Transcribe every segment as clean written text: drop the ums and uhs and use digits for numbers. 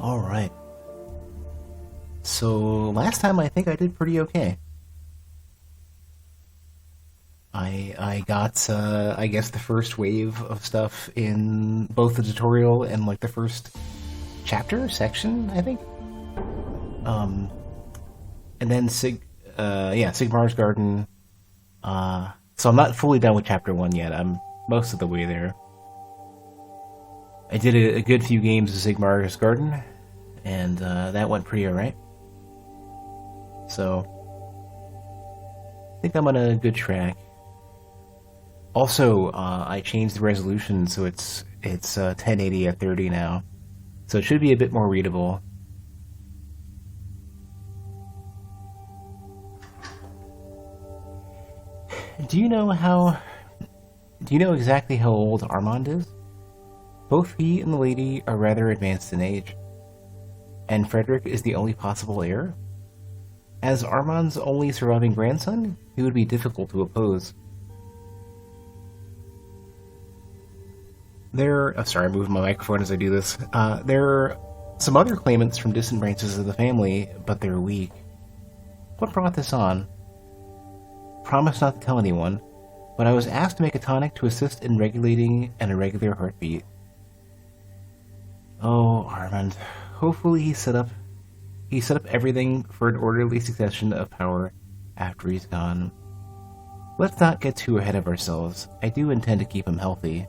Alright. So, last time I think I did pretty okay. I got, I guess, the first wave of stuff in both the tutorial and, like, the first chapter, section, I think? And then Sigmar's Garden. So I'm not fully done with chapter 1 yet. I'm most of the way there. I did a good few games of Sigmar's Garden, and that went pretty alright. So, I think I'm on a good track. Also, I changed the resolution so it's 1080 at 30 now, so it should be a bit more readable. Do you know exactly how old Armand is? Both he and the lady are rather advanced in age, and Frederick is the only possible heir. As Armand's only surviving grandson, he would be difficult to oppose. Sorry, I'm moving my microphone as I do this. There are some other claimants from distant branches of the family, but they're weak. What brought this on? Promise not to tell anyone, but I was asked to make a tonic to assist in regulating an irregular heartbeat. Oh, Armand. Hopefully he set up everything for an orderly succession of power after he's gone. Let's not get too ahead of ourselves. I do intend to keep him healthy.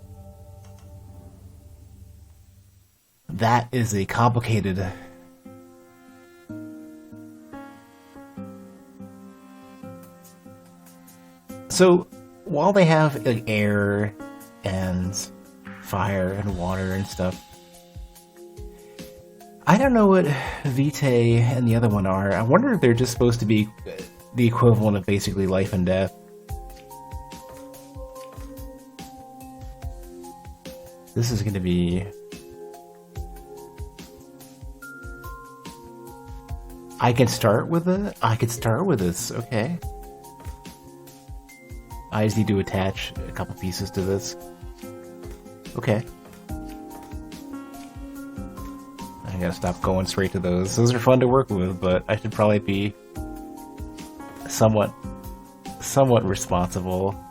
That is a complicated... So, while they have like, air and fire and water and stuff, I don't know what Vitae and the other one are. I wonder if they're just supposed to be the equivalent of basically life and death. This is going to be... I could start with this, okay. I just need to attach a couple pieces to this. Okay. I gotta stop going straight to those. Those are fun to work with, but I should probably be somewhat responsible.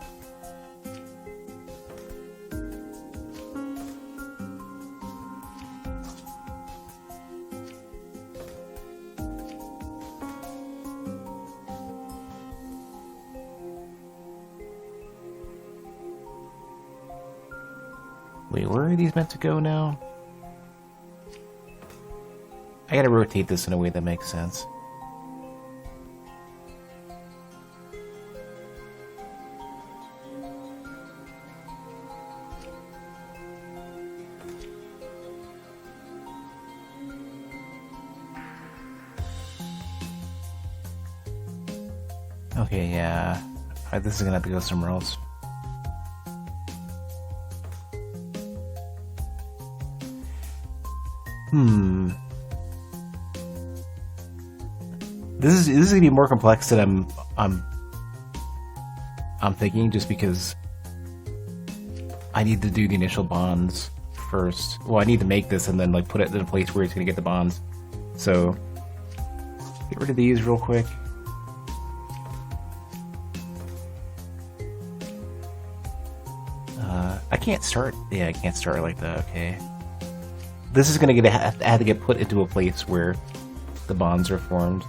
Wait, where are these meant to go now? I gotta rotate this in a way that makes sense. Okay, yeah. This is gonna have to go somewhere else. This is gonna be more complex than I'm thinking, just because I need to do the initial bonds first. Well, I need to make this and then like put it in a place where it's gonna get the bonds. So get rid of these real quick. I can't start. Yeah, I can't start like that. Okay. This is gonna have to get put into a place where the bonds are formed.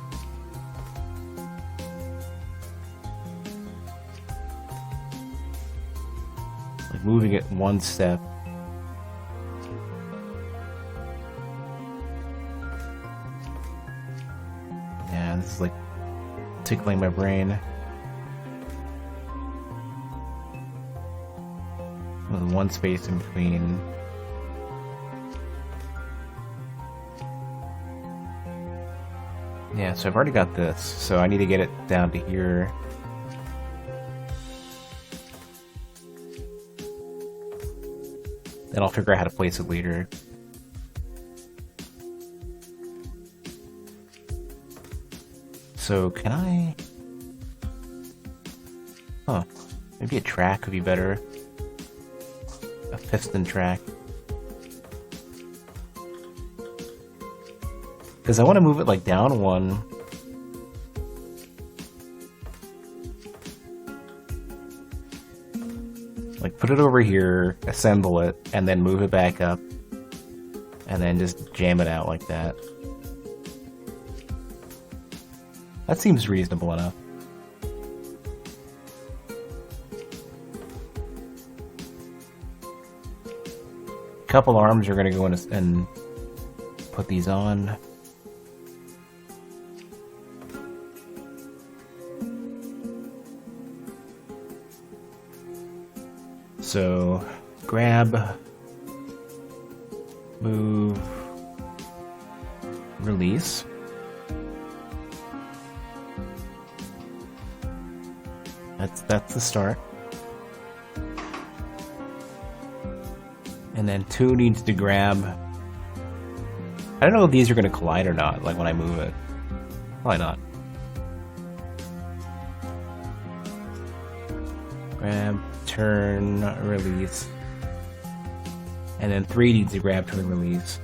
Like moving it one step. Yeah, this is like tickling my brain. With one space in between. Yeah, so I've already got this, so I need to get it down to here. Then I'll figure out how to place it later. So, can I... Huh. Maybe a track would be better. A piston track. Because I want to move it like down one. Like put it over here, assemble it, and then move it back up. And then just jam it out like that. That seems reasonable enough. Couple arms are going to go in and put these on. So, grab, move, release. That's the start. And then 2 needs to grab. I don't know if these are going to collide or not, like when I move it. Probably not. Grab, turn, release. And then 3 needs to grab, turn, release.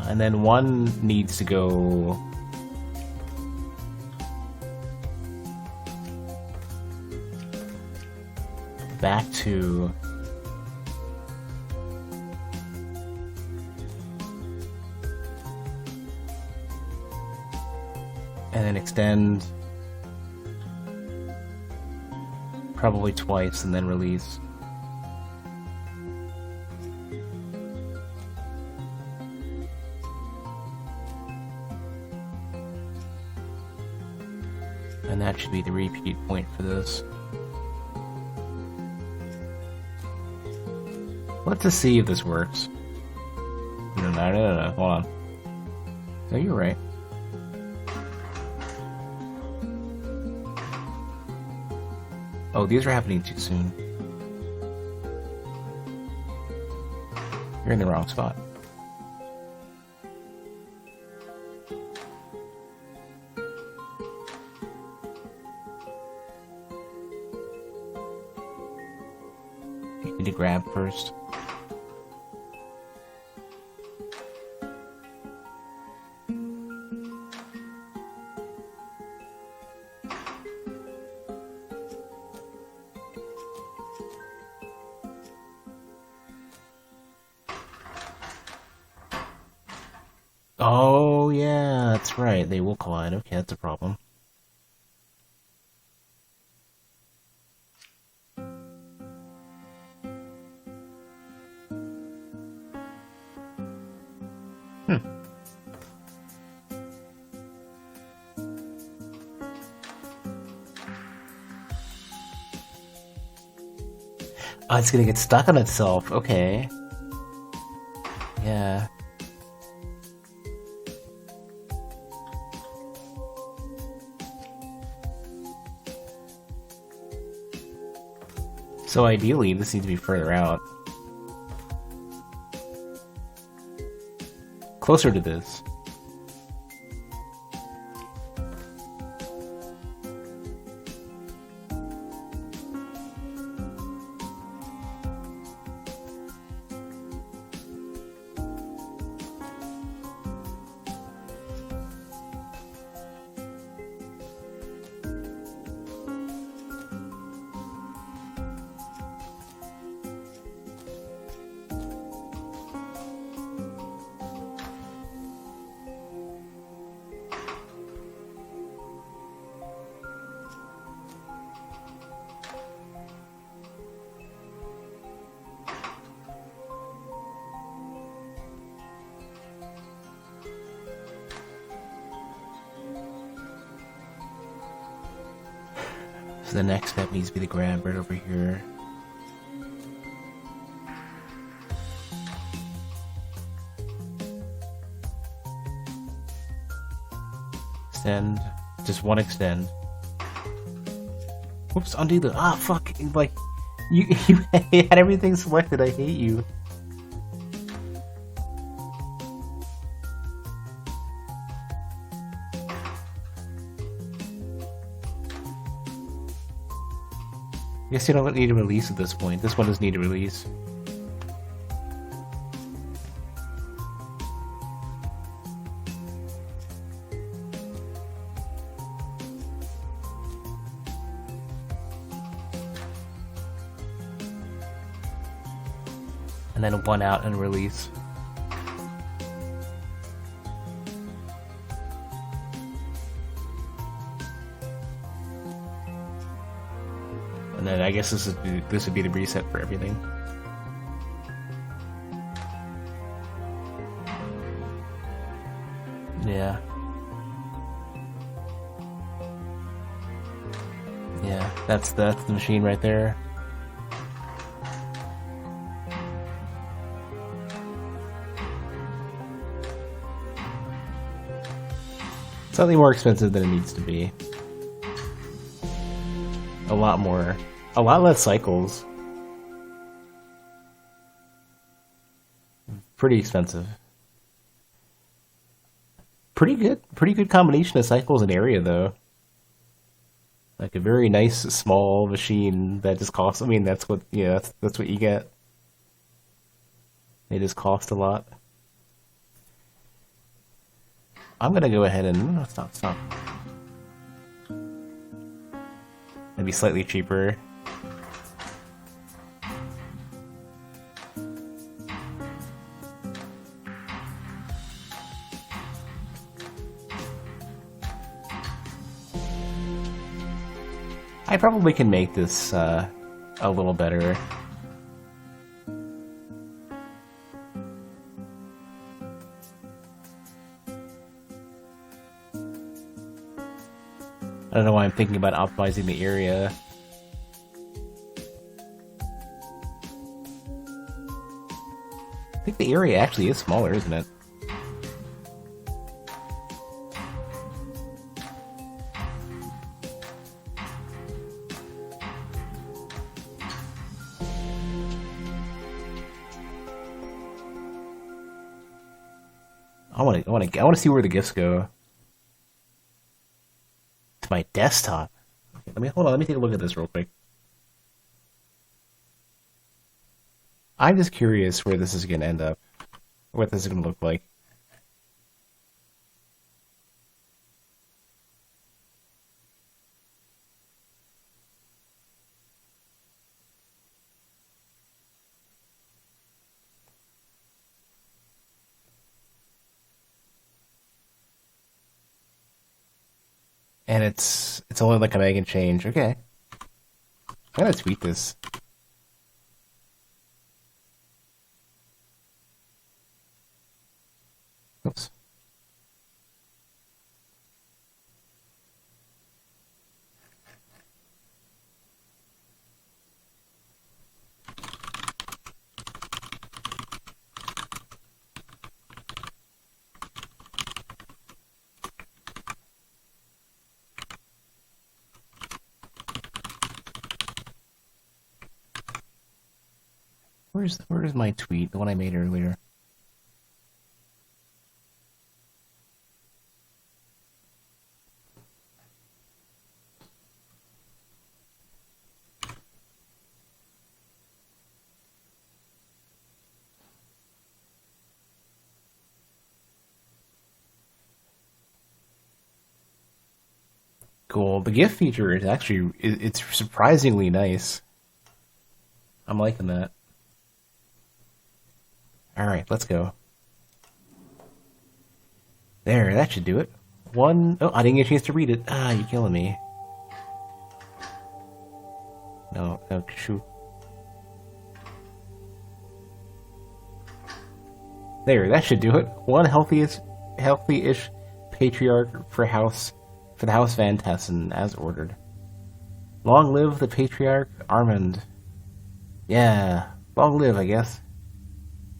And then 1 needs to go back to and then extend probably twice and then release. And that should be the repeat point for this. Let's just see if this works. No, hold on. No, you're right. Oh, these are happening too soon. You're in the wrong spot. You need to grab first. Oh, yeah, that's right. They will collide. Okay, that's a problem. Oh, it's gonna get stuck on itself. Okay. Yeah. So ideally, this needs to be further out. Closer to this. So the next step needs to be the grab right over here. Extend. Just one extend. Whoops, undo the... Ah, fuck! Like, you had everything selected, I hate you. I guess you don't need a release at this point. This one doesn't need a release. And then one out and release. And then I guess this would be the reset for everything. Yeah. Yeah, that's the machine right there. Slightly more expensive than it needs to be. A lot less cycles. Pretty expensive. Pretty good combination of cycles and area though. Like a very nice small machine that just costs, I mean that's what that's what you get. They just cost a lot. I'm gonna go ahead and stop. Maybe slightly cheaper. I probably can make this a little better. I don't know why I'm thinking about optimizing the area. I think the area actually is smaller, isn't it? I want to see where the gifts go. To my desktop. Okay, hold on. Let me take a look at this real quick. I'm just curious where this is going to end up. What this is going to look like. And it's only like a meg and change. Okay. I'm gonna tweet this. Oops. Where's my tweet? The one I made earlier. Cool. The gift feature is actually it's surprisingly nice. I'm liking that. Alright, let's go. There, that should do it. Oh, I didn't get a chance to read it. Ah, you're killing me. No, shoot. There, that should do it. One healthy-ish patriarch for the House Van Tessen, as ordered. Long live the patriarch Armand. Yeah, long live, I guess.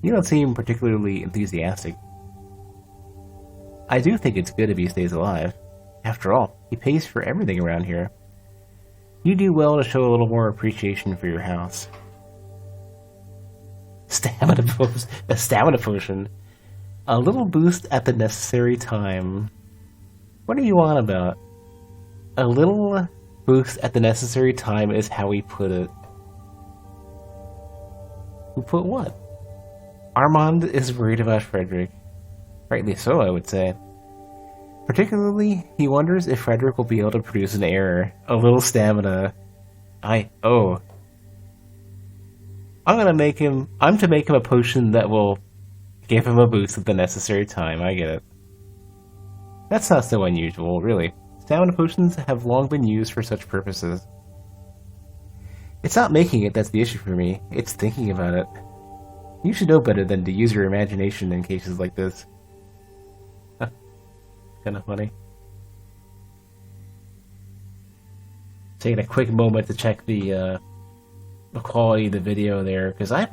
You don't seem particularly enthusiastic. I do think it's good if he stays alive. After all, he pays for everything around here. You do well to show a little more appreciation for your house. A stamina potion. A little boost at the necessary time. What are you on about? A little boost at the necessary time is how he put it. Who put what? Armand is worried about Frederick. Rightly so, I would say. Particularly, he wonders if Frederick will be able to produce an heir. A little stamina. I'm to make him a potion that will give him a boost at the necessary time. I get it. That's not so unusual, really. Stamina potions have long been used for such purposes. It's not making it that's the issue for me. It's thinking about it. You should know better than to use your imagination in cases like this. Kind of funny. Taking a quick moment to check the quality of the video there, because I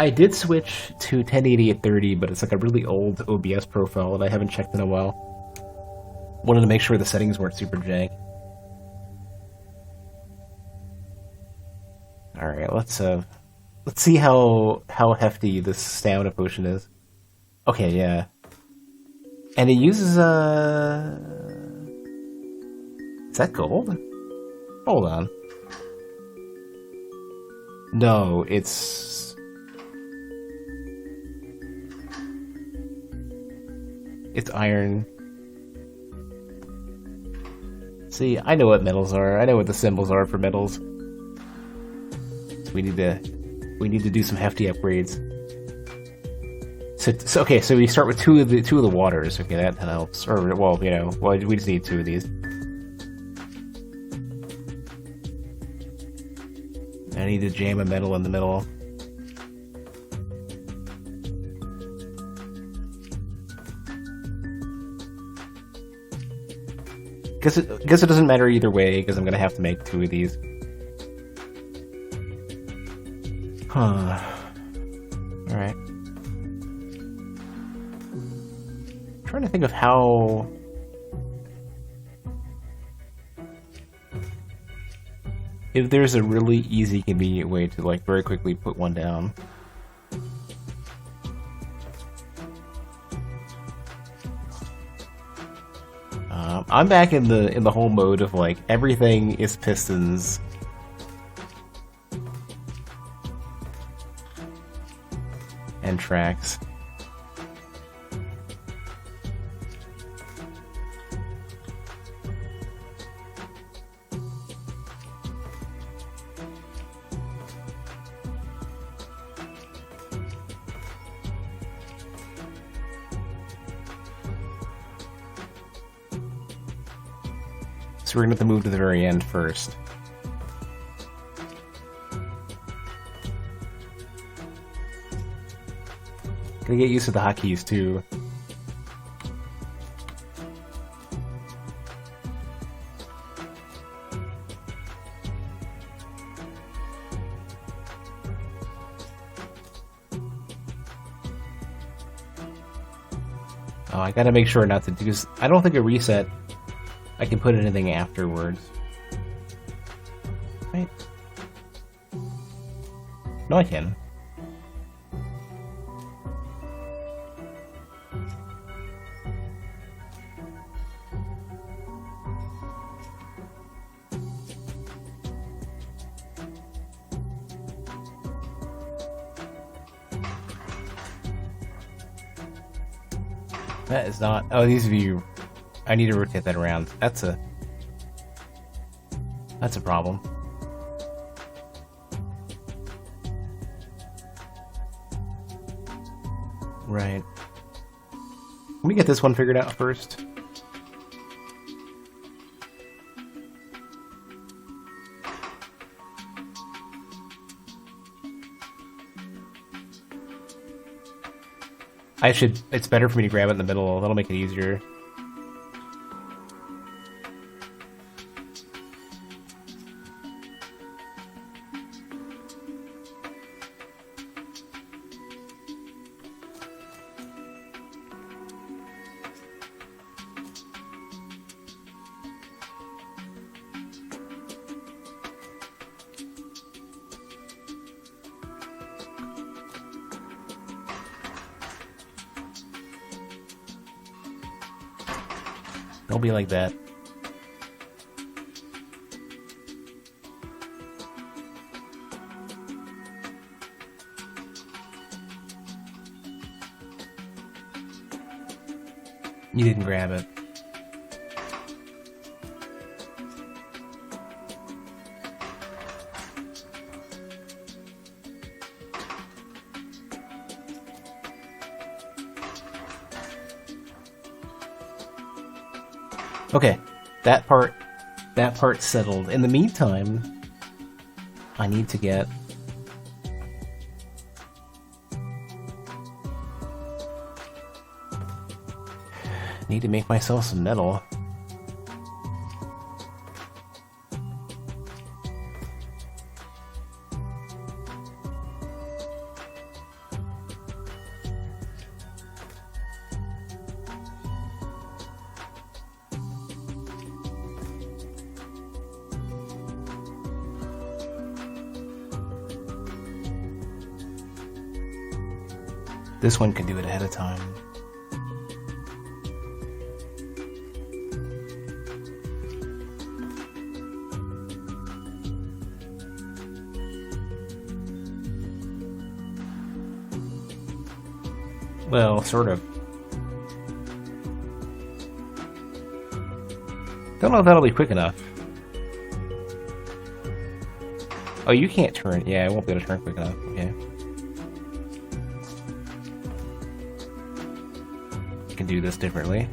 did switch to 1080 at 30, but it's like a really old OBS profile that I haven't checked in a while. Wanted to make sure the settings weren't super jank. All right, let's see how hefty this stamina potion is. Okay, yeah. And it uses, is that gold? Hold on. No, it's iron. See, I know what metals are. I know what the symbols are for metals. So we need to do some hefty upgrades. So okay, so we start with two of the waters. Okay, that helps. Or well, we just need two of these. I need to jam a metal in the middle. Guess it doesn't matter either way, because I'm gonna have to make two of these. Huh. Alright. Trying to think of how... if there's a really easy, convenient way to, like, very quickly put one down. I'm back in the whole mode of, like, everything is pistons. And tracks. So we're gonna have to move to the very end first. Gonna get used to the hotkeys too. Oh, I gotta make sure not to do this. I don't think a reset I can put anything afterwards. Right? No, I can. That is not... oh, these of you... I need to rotate that around. That's a problem. Right. Let me get this one figured out first. It's better for me to grab it in the middle. That'll make it easier. Don't be like that. You didn't grab it. Okay, that part's settled. In the meantime, I need to get make myself some metal. This one can do it ahead of time. Well, sort of. Don't know if that'll be quick enough. Oh, you can't turn. Yeah, I won't be able to turn quick enough. Okay. You can do this differently.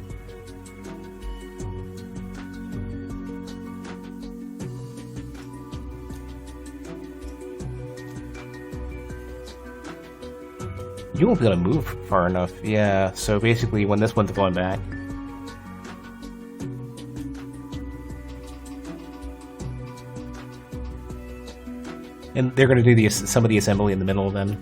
You won't be able to move far enough. Yeah, so basically when this one's going back. And they're going to do some of the assembly in the middle then.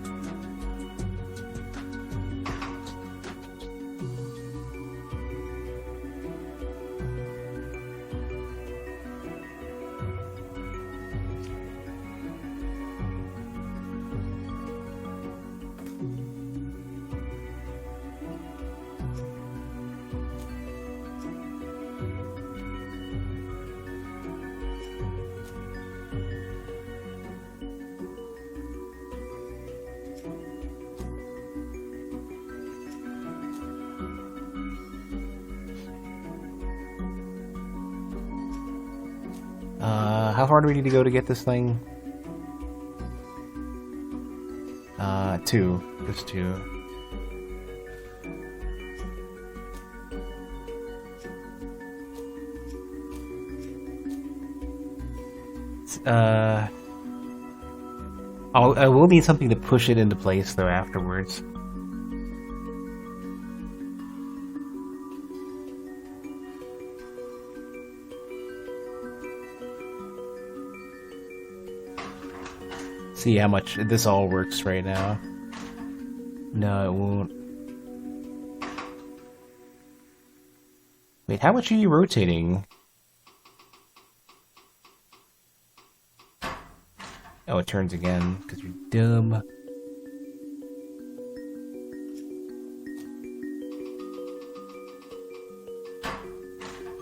How far do we need to go to get this thing? 2. Just 2. I will need something to push it into place though afterwards. See how much this all works right now. No, it won't. Wait, how much are you rotating? Oh, it turns again, because you're dumb.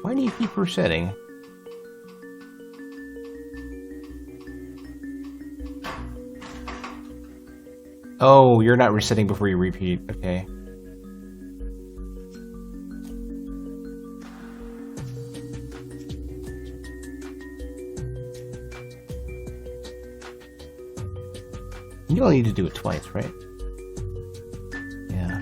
Why do you keep resetting? Oh, you're not resetting before you repeat. Okay. You only need to do it twice, right? Yeah.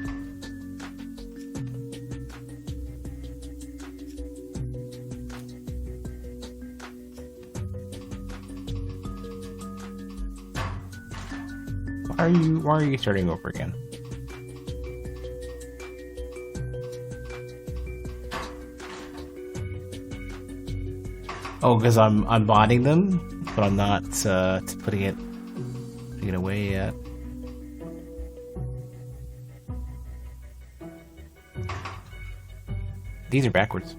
Why are you starting over again? Oh, because I'm modding them, but I'm not putting it away yet. These are backwards.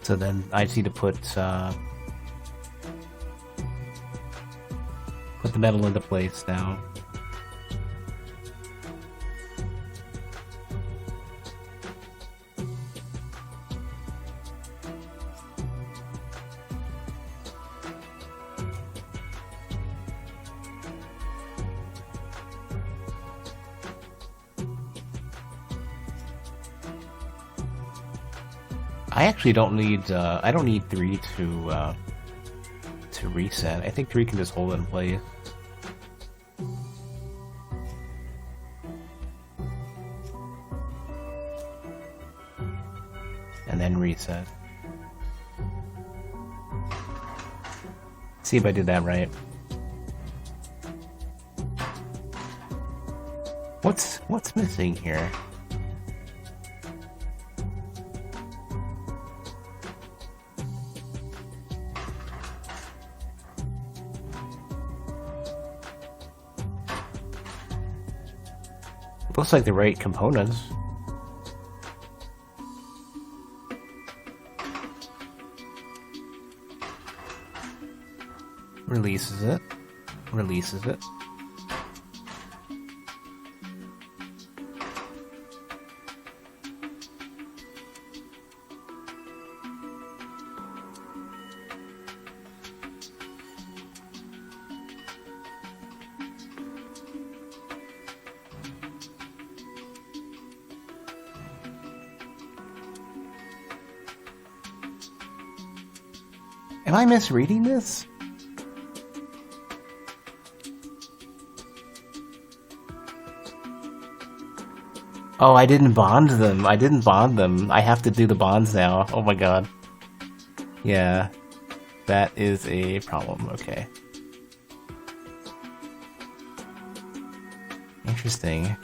So then I just need to put the metal into place now. I actually don't need, I don't need 3 to reset. I think 3 can just hold it in place. And then reset. See if I did that right. What's missing here? Looks like the right components. Releases it. Releases it. Am I misreading this? Oh, I didn't bond them. I didn't bond them. I have to do the bonds now. Oh my god. Yeah. That is a problem. Okay. Interesting.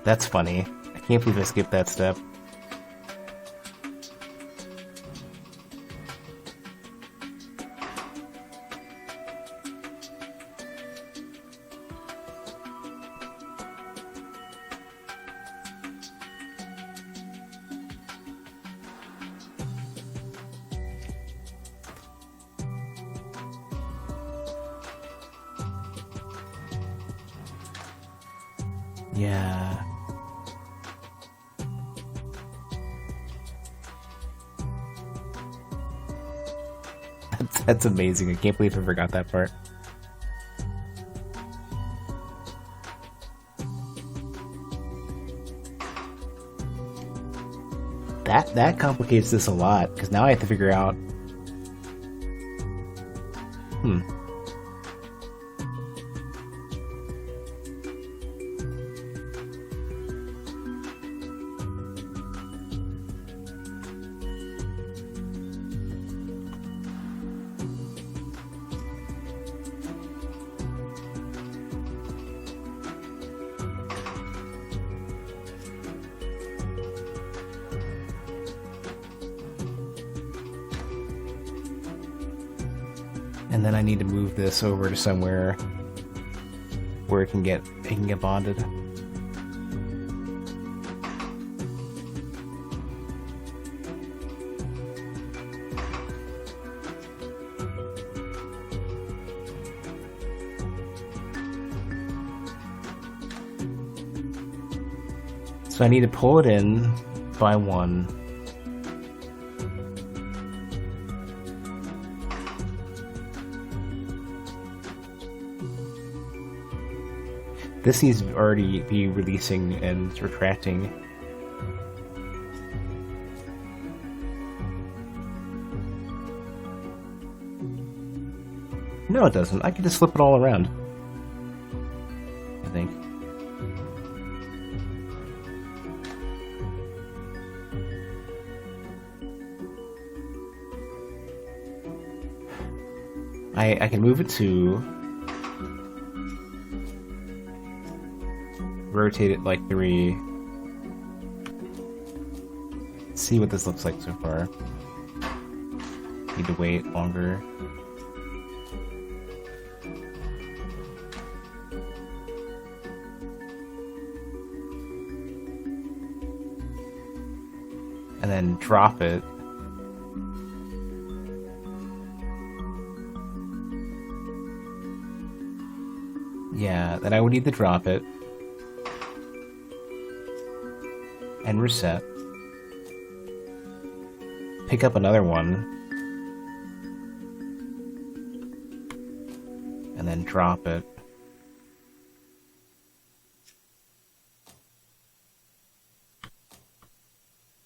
That's funny. I can't believe I skipped that step. Yeah. That's amazing. I can't believe I forgot that part. That complicates this a lot, because now I have to figure out... And then I need to move this over to somewhere where it can get bonded. So I need to pull it in by 1. This needs to already be releasing and retracting. No, it doesn't. I can just flip it all around, I think. I can move it to... rotate it like 3. See what this looks like so far. Need to wait longer. and then drop it. Yeah, then I would need to drop it and reset. Pick up another one and then drop it.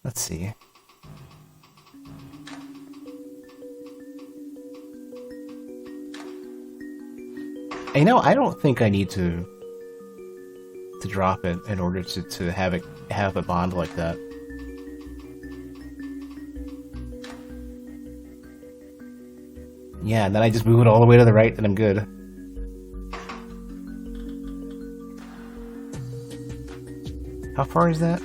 Let's see. You know, I don't think I need to drop it in order to have a bond like that. Yeah, and then I just move it all the way to the right and I'm good. How far is that?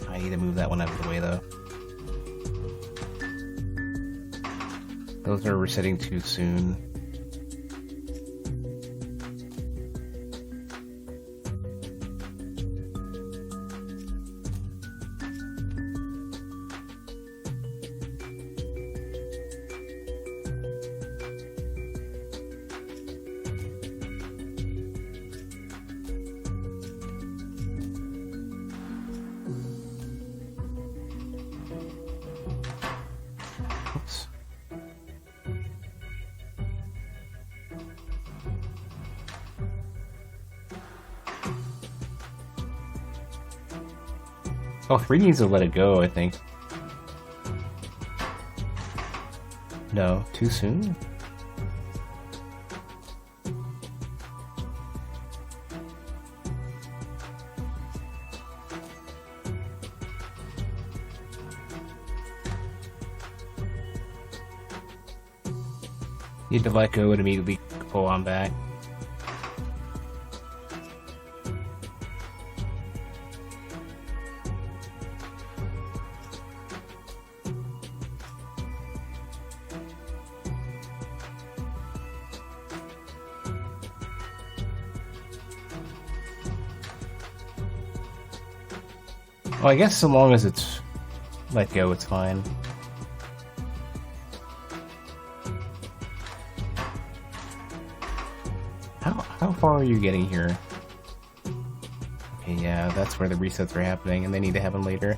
I need to move that one out of the way though. Those are resetting too soon. Oops. Oh, 3 needs to let it go, I think. No, too soon? You had to let go and immediately pull on back. Well, I guess so long as it's let go, it's fine. How far are you getting here? Okay, yeah, that's where the resets are happening, and they need to happen later.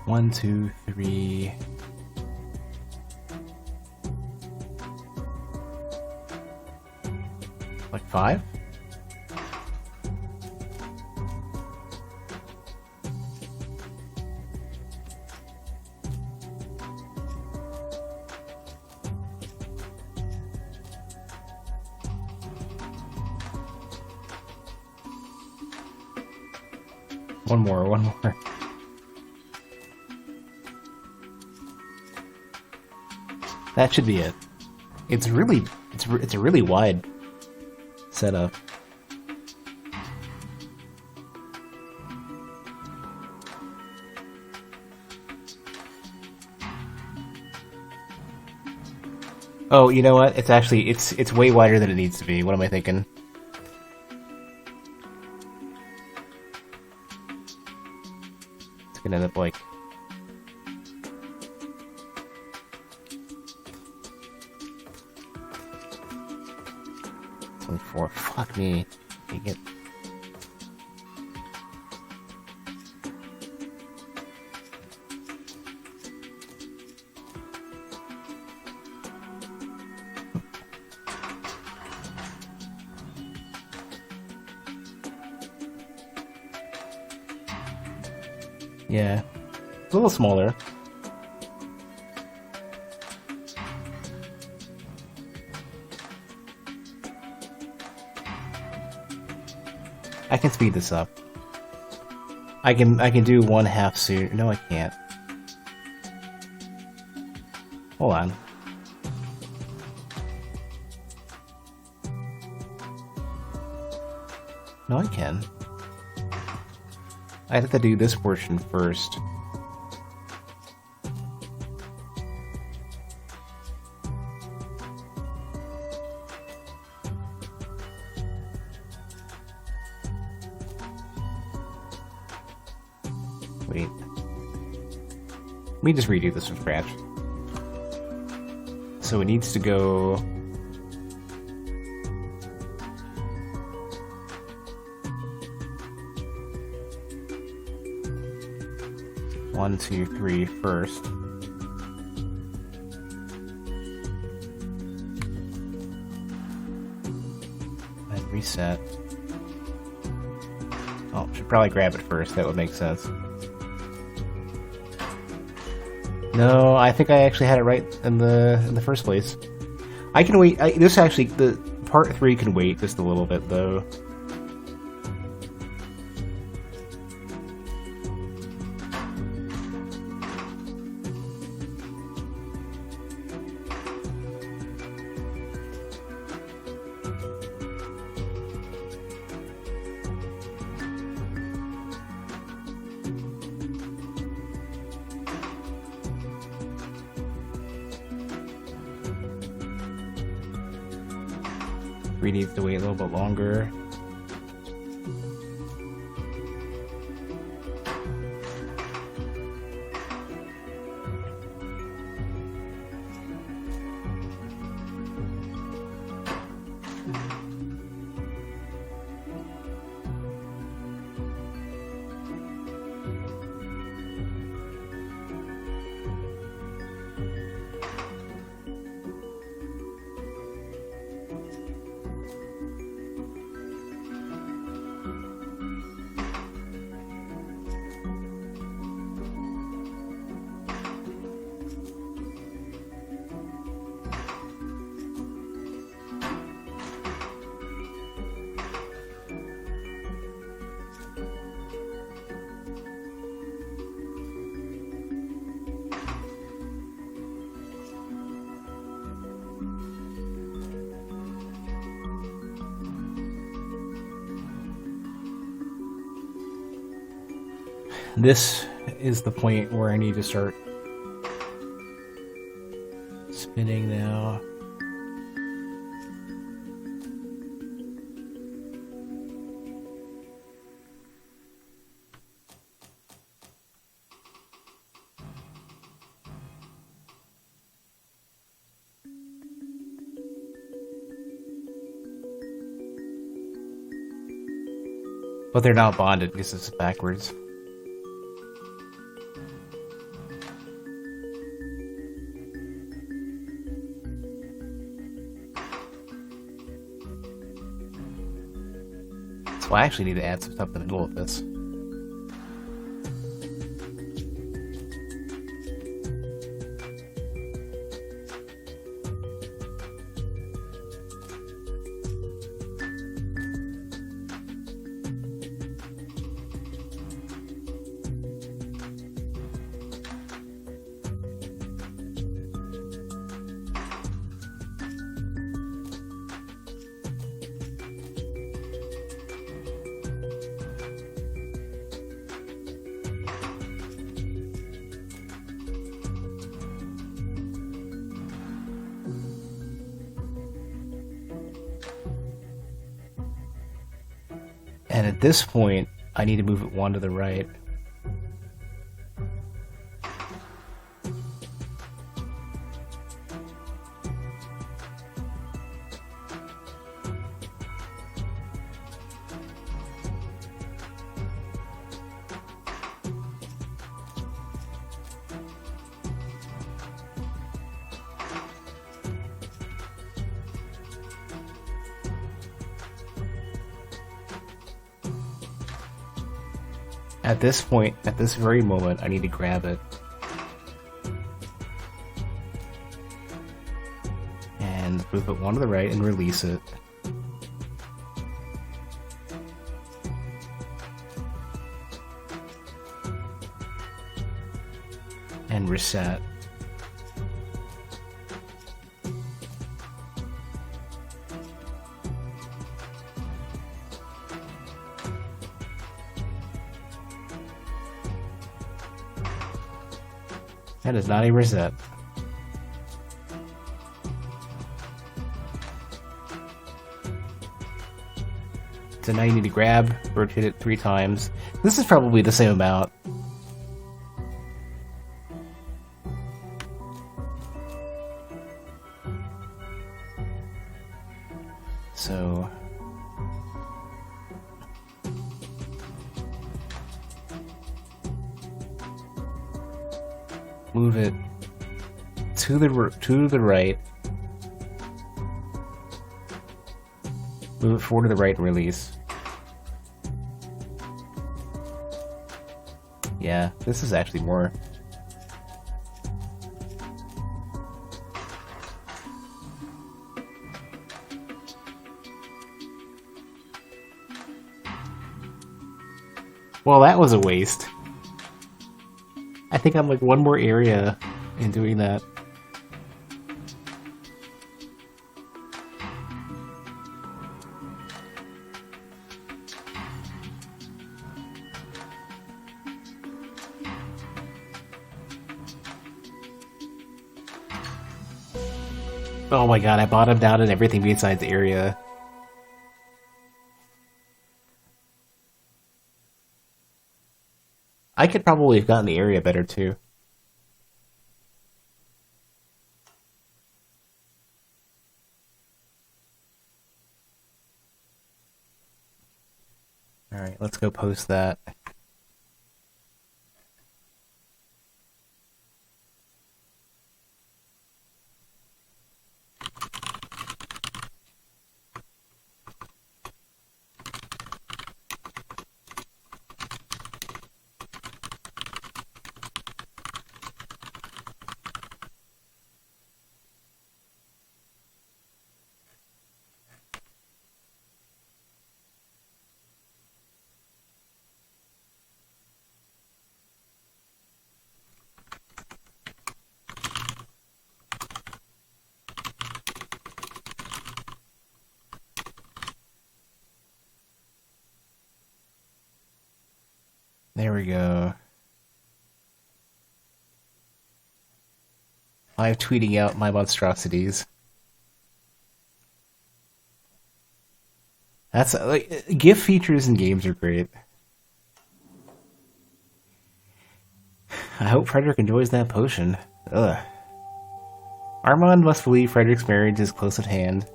One, two, three. Like 5? One more. That should be it. It's a really wide setup. Oh, you know what? It's actually it's way wider than it needs to be. What am I thinking? It's gonna end up like 24. Fuck me. You get. Yeah, it's a little smaller. I can speed this up. I can do 1/2 soon. No, I can't. Hold on. No, I can. I have to do this portion first. Wait. Let me just redo this from scratch. So it needs to go... One, two, three first. And reset. Oh, should probably grab it first. That would make sense. No, I think I actually had it right in the first place. I can wait. This actually, the part 3 can wait just a little bit though. We need to wait a little bit longer. This is the point where I need to start spinning now. But they're not bonded because it's backwards. So I actually need to add some stuff in the middle of this. And at this point, I need to move it one to the right. At this point, at this very moment, I need to grab it. And move it one to the right and release it. And reset. That is not a reset. So now you need to grab, rotate it 3 times. This is probably the same amount. So... move it to the right. Move it forward to the right and release. Yeah, this is actually more. Well, that was a waste. I think I'm like one more area in doing that. Oh my god, I bottomed out in everything besides area. I could probably have gotten the area better too. Alright, let's go post that. There we go. I'm tweeting out my monstrosities. That's like GIF features in games are great. I hope Frederick enjoys that potion. Ugh. Armand must believe Frederick's marriage is close at hand.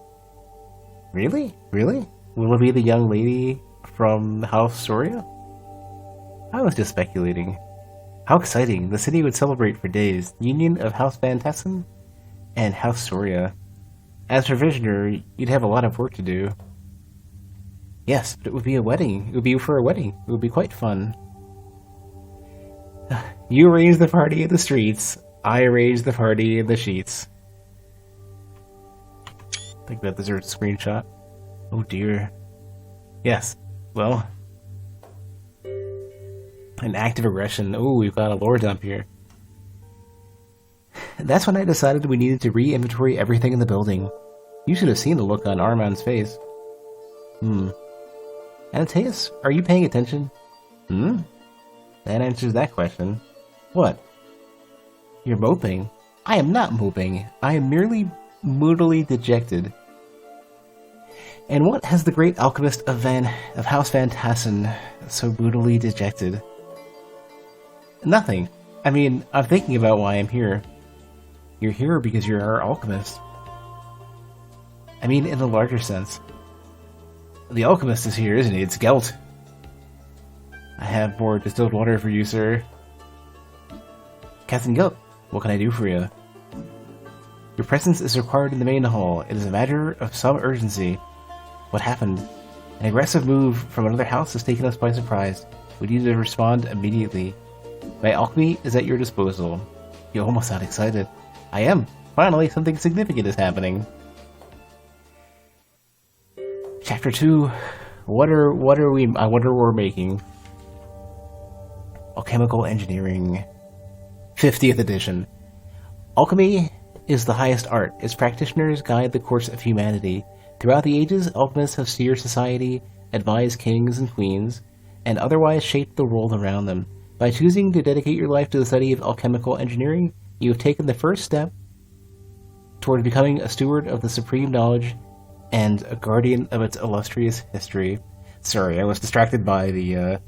Really? Really? Will it be the young lady from House Soria? I was just speculating. How exciting! The city would celebrate for days. Union of House Van Tassen and House Soria. As for Visioner, you'd have a lot of work to do. Yes, but it would be a wedding. It would be for a wedding. It would be quite fun. You arrange the party in the streets. I arrange the party in the sheets. I think that deserves a screenshot. Oh dear. Yes. Well... an act of aggression. Oh, we've got a lore dump here. That's when I decided we needed to re-inventory everything in the building. You should have seen the look on Armand's face. Antaeus, are you paying attention? That answers that question. What? You're moping. I am not moping. I am merely moodily dejected. And what has the great alchemist of House Van Tassen so moodily dejected? Nothing. I mean, I'm thinking about why I'm here. You're here because you're our alchemist. I mean, in a larger sense. The alchemist is here, isn't he? It's Gelt. I have more distilled water for you, sir. Captain Gelt, what can I do for you? Your presence is required in the main hall. It is a matter of some urgency. What happened? An aggressive move from another house has taken us by surprise. We need to respond immediately. My alchemy is at your disposal. You almost sound excited. I am. Finally, something significant is happening. Chapter 2. What are we? I wonder what we're making. Alchemical Engineering. 50th edition. Alchemy is the highest art. Its practitioners guide the course of humanity. Throughout the ages, alchemists have steered society, advised kings and queens, and otherwise shaped the world around them. By choosing to dedicate your life to the study of alchemical engineering, You have taken the first step toward becoming a steward of the supreme knowledge and a guardian of its illustrious history. Sorry, I was distracted by the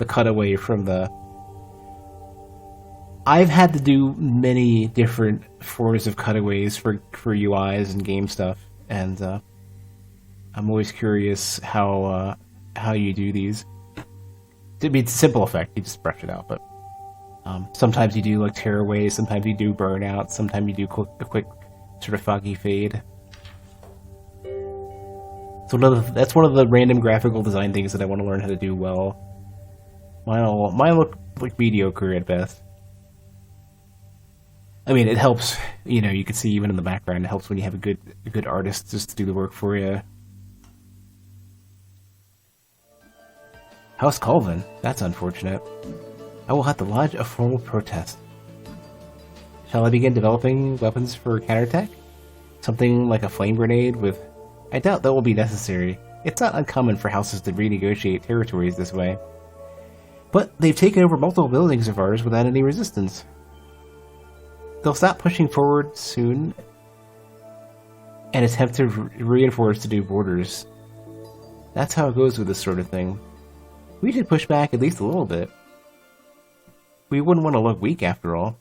cutaway from the... I've had to do many different forms of cutaways for UIs and game stuff, and I'm always curious how you do these. I mean, it's a simple effect, you just brush it out, but sometimes you do like tearaways, sometimes you do burnout, sometimes you do a quick sort of foggy fade. So that's one of the random graphical design things that I want to learn how to do well. Mine look like mediocre at best. I mean, it helps, you know, you can see even in the background, it helps when you have a good artist just to do the work for you. House Colvin? That's unfortunate. I will have to lodge a formal protest. Shall I begin developing weapons for counterattack? Something like a flame grenade with... I doubt that will be necessary. It's not uncommon for houses to renegotiate territories this way. But they've taken over multiple buildings of ours without any resistance. They'll stop pushing forward soon and attempt to reinforce the new borders. That's how it goes with this sort of thing. We should push back at least a little bit. We wouldn't want to look weak after all.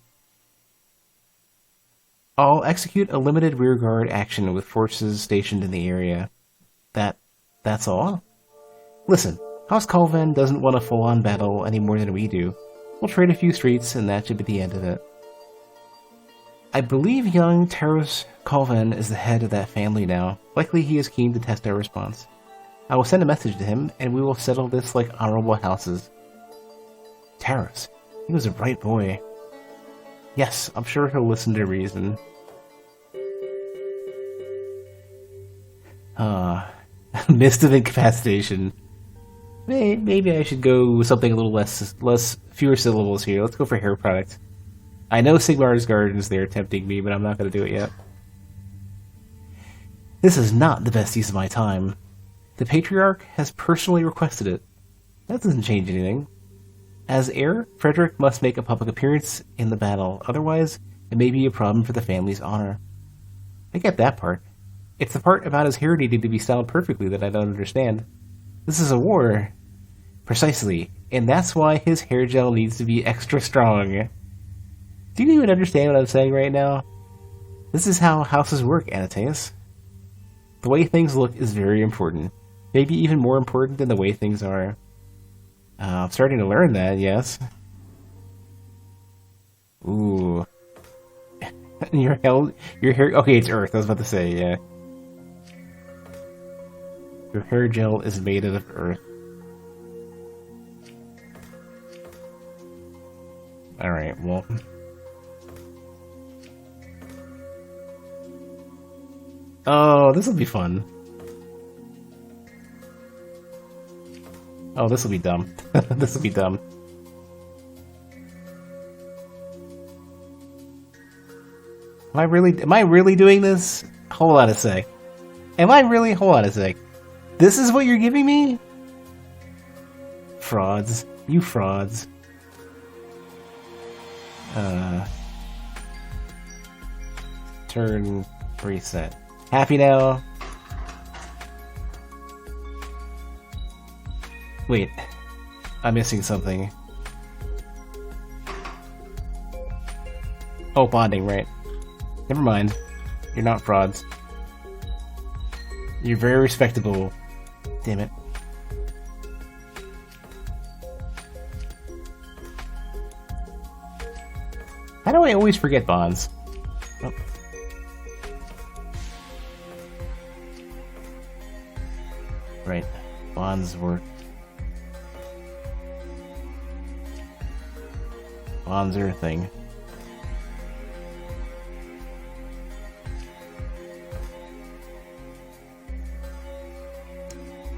I'll execute a limited rearguard action with forces stationed in the area. That's all? Listen, House Colvin doesn't want a full-on battle any more than we do. We'll trade a few streets and that should be the end of it. I believe young Taros Colvin is the head of that family now. Likely he is keen to test our response. I will send a message to him, and we will settle this like honorable houses. Taros, he was a bright boy. Yes, I'm sure he'll listen to reason. Mist of incapacitation. Maybe I should go with something a little fewer syllables here. Let's go for hair product. I know Sigmar's Gardens there tempting me, but I'm not going to do it yet. This is not the best use of my time. The Patriarch has personally requested it. That doesn't change anything. As heir, Frederick must make a public appearance in the battle, otherwise it may be a problem for the family's honor. I get that part. It's the part about his hair needing to be styled perfectly that I don't understand. This is a war. Precisely, and that's why his hair gel needs to be extra strong. Do you even understand what I'm saying right now? This is how houses work, Anataeus. The way things look is very important. Maybe even more important than the way things are. I'm starting to learn that, yes. Ooh. Your hair... Okay, it's earth, I was about to say, yeah. Your hair gel is made out of earth. Alright, well... Oh, this will be fun. Oh, this will be dumb. This will be dumb. Am I really doing this? Hold on a sec. Hold on a sec. This is what you're giving me? Frauds. You frauds. Turn reset. Happy now? Wait. I'm missing something. Oh, bonding, right. Never mind. You're not frauds. You're very respectable. Damn it. How do I always forget bonds? Oh. Right. Bonds work. Bonds are a thing.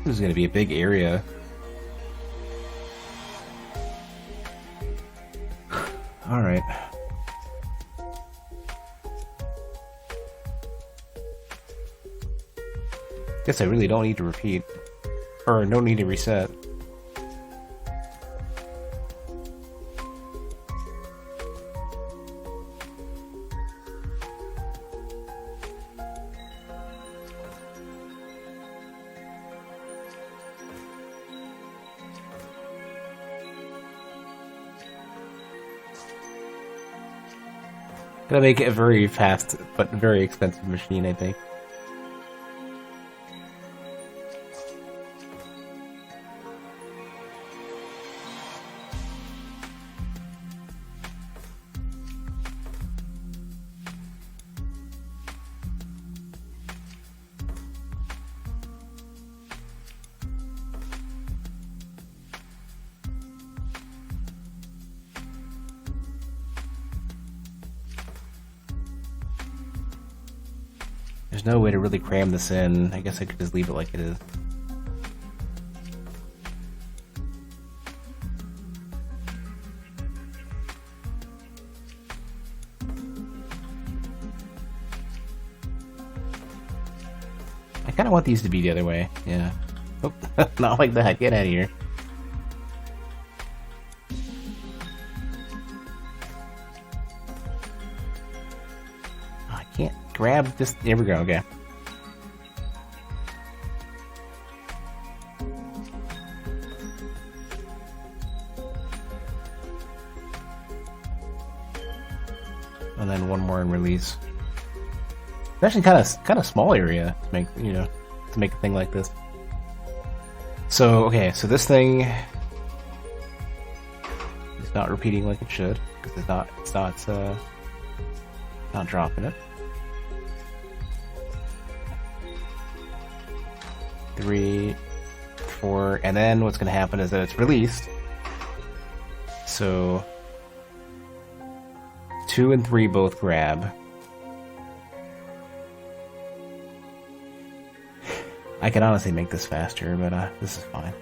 This is going to be a big area. Alright. Guess I really don't need to repeat. Or don't need to reset. Gonna make it a very fast but very expensive machine, I think. There's no way to really cram this in. I guess I could just leave it like it is. I kind of want these to be the other way. Yeah. Oh, not like that. Get out of here. I can't grab this. There we go. Okay. And then one more and release. It's actually kind of small area to make, you know, to make a thing like this. So okay, so this thing is not repeating like it should because it's not dropping it. 3, 4, and then what's going to happen is that it's released. So 2 and 3 both grab. I can honestly make this faster, but this is fine.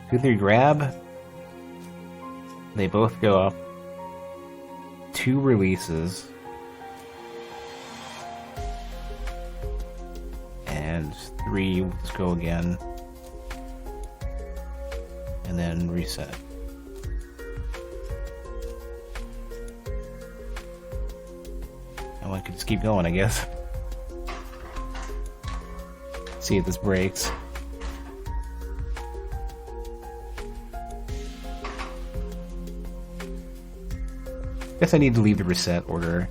2, 3 grab. They both go up. 2 releases. And 3 let's go again. And then reset. And one could just keep going, I guess. See if this breaks. Guess I need to leave the reset order.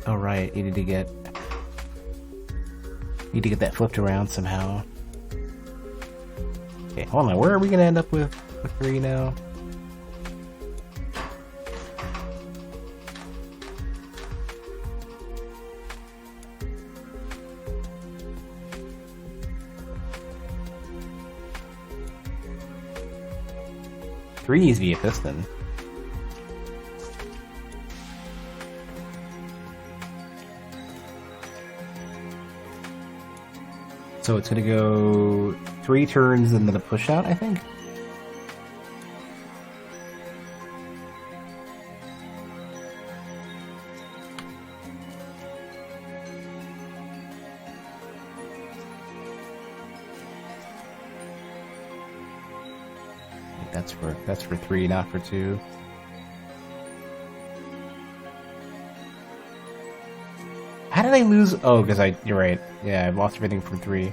Oh right, you need to get that flipped around somehow. Okay, hold on. Where are we gonna end up with 3 now? Three needs to be a piston. So it's gonna go 3 turns and then a push out, I think? That's for 3, not for 2. How did I lose? Oh, because you're right. Yeah, I've lost everything from 3.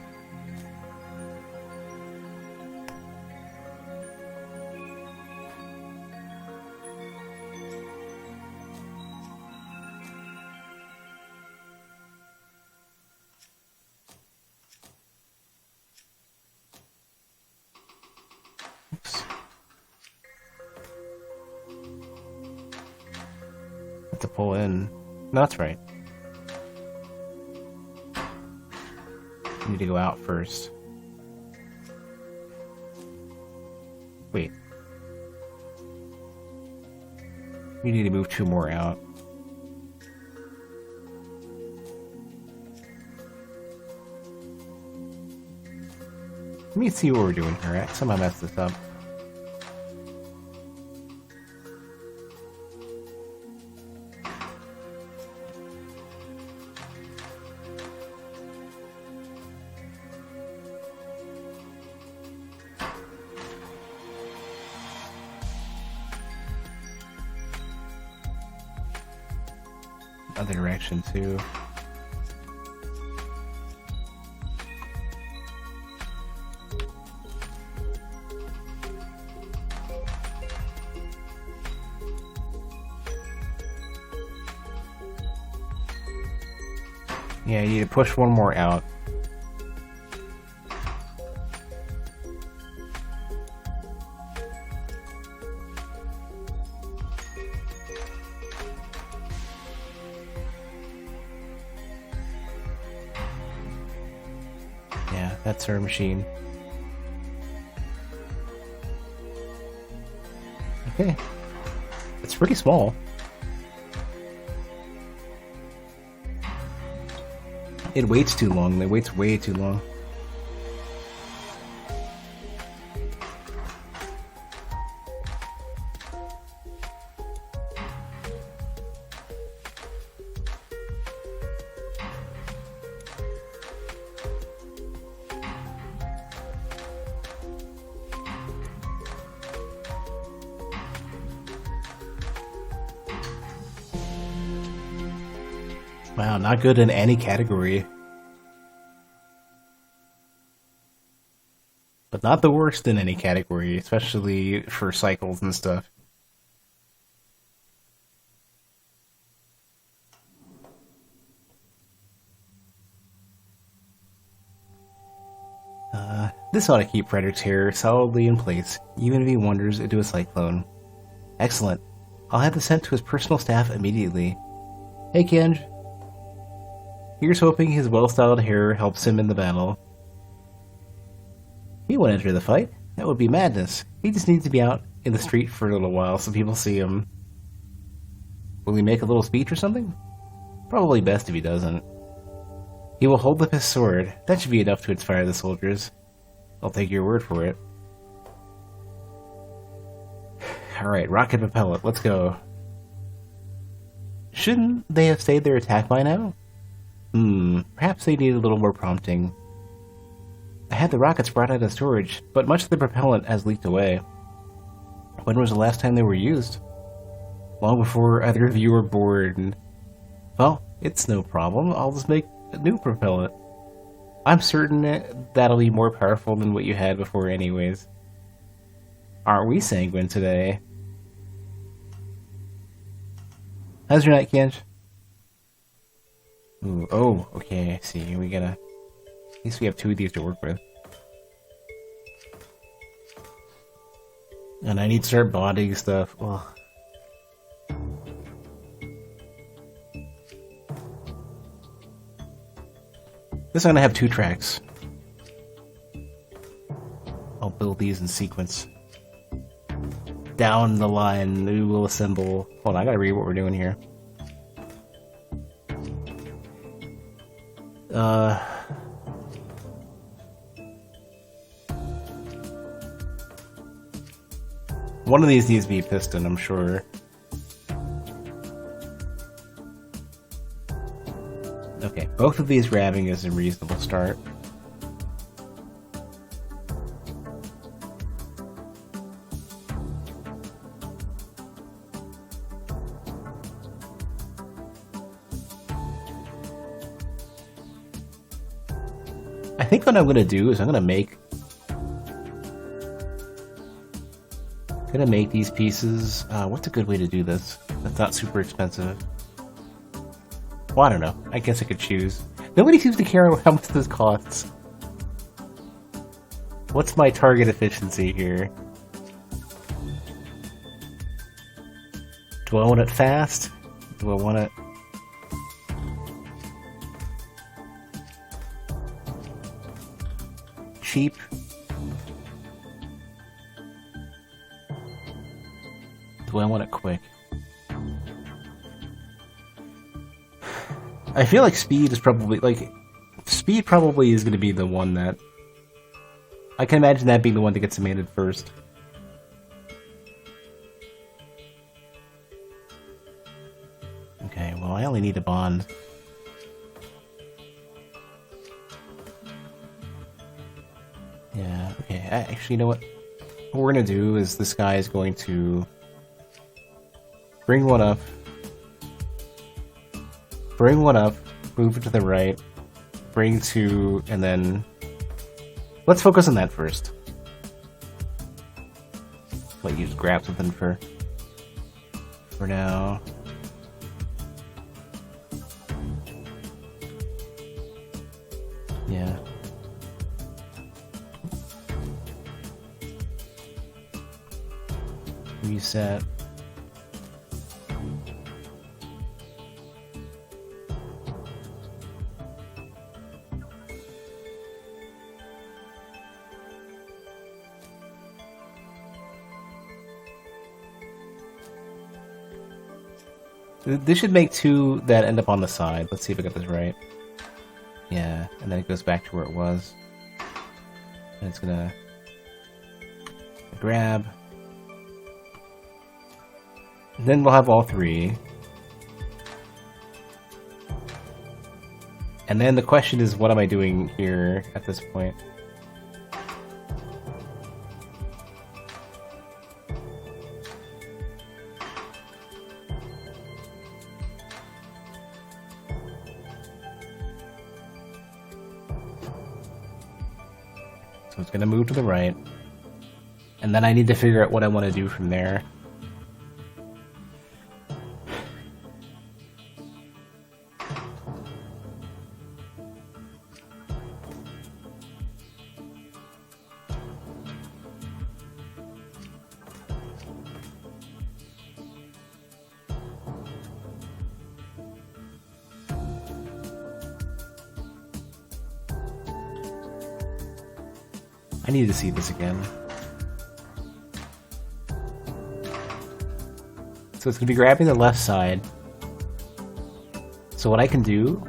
Oops. Have to pull in. No, that's right. I need to go out first. Wait. We need to move 2 more out. Let me see what we're doing here. I somehow messed this up. Other direction too. Yeah, you need to push one more out. Yeah, that's our machine. Okay. It's pretty small. It waits too long. It waits way too long. Wow, not good in any category. But not the worst in any category, especially for cycles and stuff. This ought to keep Frederick's hair solidly in place, even if he wanders into a cyclone. Excellent. I'll have this sent to his personal staff immediately. Hey, Kenj. Here's hoping his well-styled hair helps him in the battle. He won't enter the fight. That would be madness. He just needs to be out in the street for a little while so people see him. Will he make a little speech or something? Probably best if he doesn't. He will hold up his sword. That should be enough to inspire the soldiers. I'll take your word for it. Alright, rocket propellant, let's go. Shouldn't they have stayed their attack by now? Perhaps they need a little more prompting. I had the rockets brought out of storage, but much of the propellant has leaked away. When was the last time they were used? Long before either of you were born. Well, it's no problem. I'll just make a new propellant. I'm certain that'll be more powerful than what you had before anyways. Aren't we sanguine today? How's your night, Kenj? Ooh, oh, okay, I see. We gotta... At least we have two of these to work with. And I need to start bonding stuff. Ugh. This one I have 2 tracks. I'll build these in sequence. Down the line, we will assemble... Hold on, I gotta read what we're doing here. One of these needs to be a piston, I'm sure. Okay, both of these grabbing is a reasonable start. I think what I'm gonna do is I'm gonna make these pieces. What's a good way to do this? That's not super expensive. Well, I don't know. I guess I could choose. Nobody seems to care how much this costs. What's my target efficiency here? Do I want it fast? Do I want it... cheap? Do I want it quick? I feel like speed is probably, speed probably is going to be the one that... I can imagine that being the one that gets demanded first. Okay, well I only need a bond. Yeah, okay, actually, you know what? What we're going to do is this guy is going to... bring one up, move it to the right, bring 2, and then... Let's focus on that first. Let you just grab something for now. reset. This should make 2 that end up on the side. Let's see if I got this right. Yeah, and then it goes back to where it was. And it's gonna grab. And then we'll have all 3. And then the question is, what am I doing here at this point? So it's going to move to the right. And then I need to figure out what I want to do from there. I need to see this again. So it's going to be grabbing the left side. So what I can do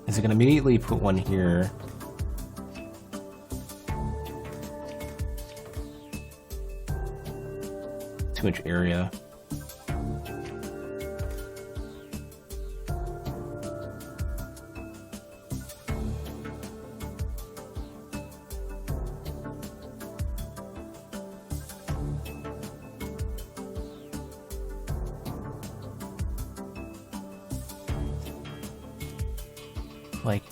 is I can immediately put one here. Too much area. Like,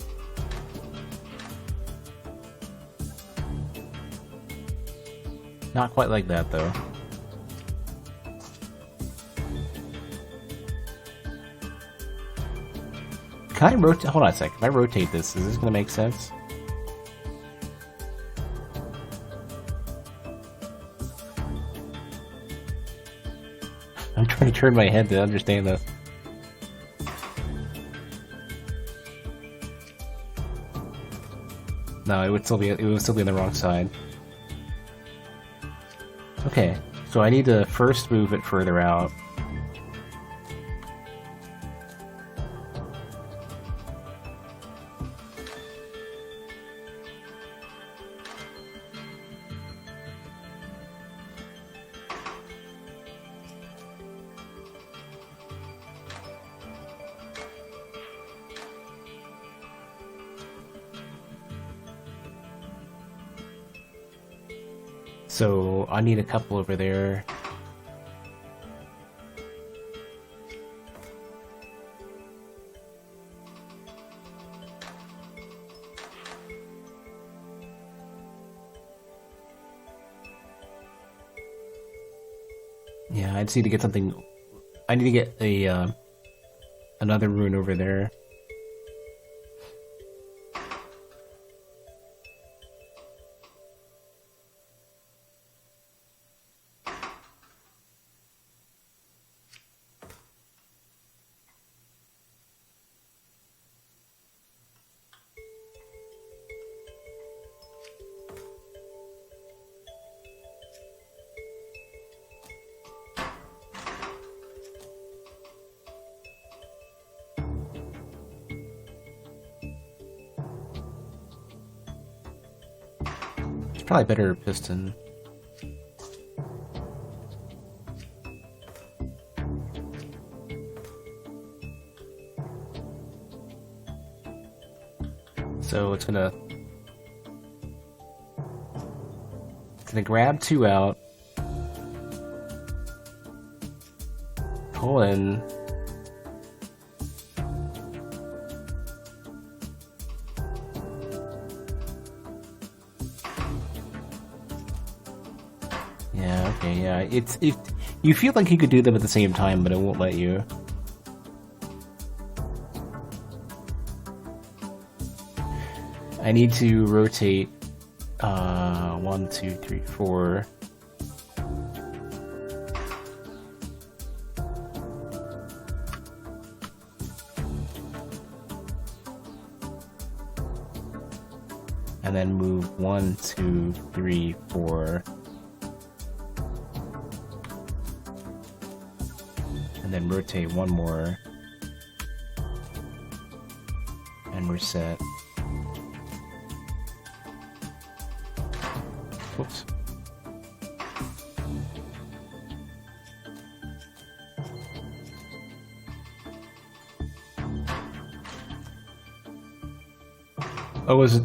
not quite like that though. Can I rotate? Hold on a sec. If I rotate this, is this gonna make sense? I'm trying to turn my head to understand this. No, it would still be on the wrong side. Okay, so I need to first move it further out. So I need a couple over there. Yeah, I just need to get something. I need to get a another rune over there. Probably better piston. So it's gonna grab 2 out, pull in. Yeah, okay, yeah. You feel like you could do them at the same time, but it won't let you. I need to rotate 1, 2, 3, 4. And then move 1, 2, 3, 4. And then rotate one more. And we're set. Whoops. Oh, was it?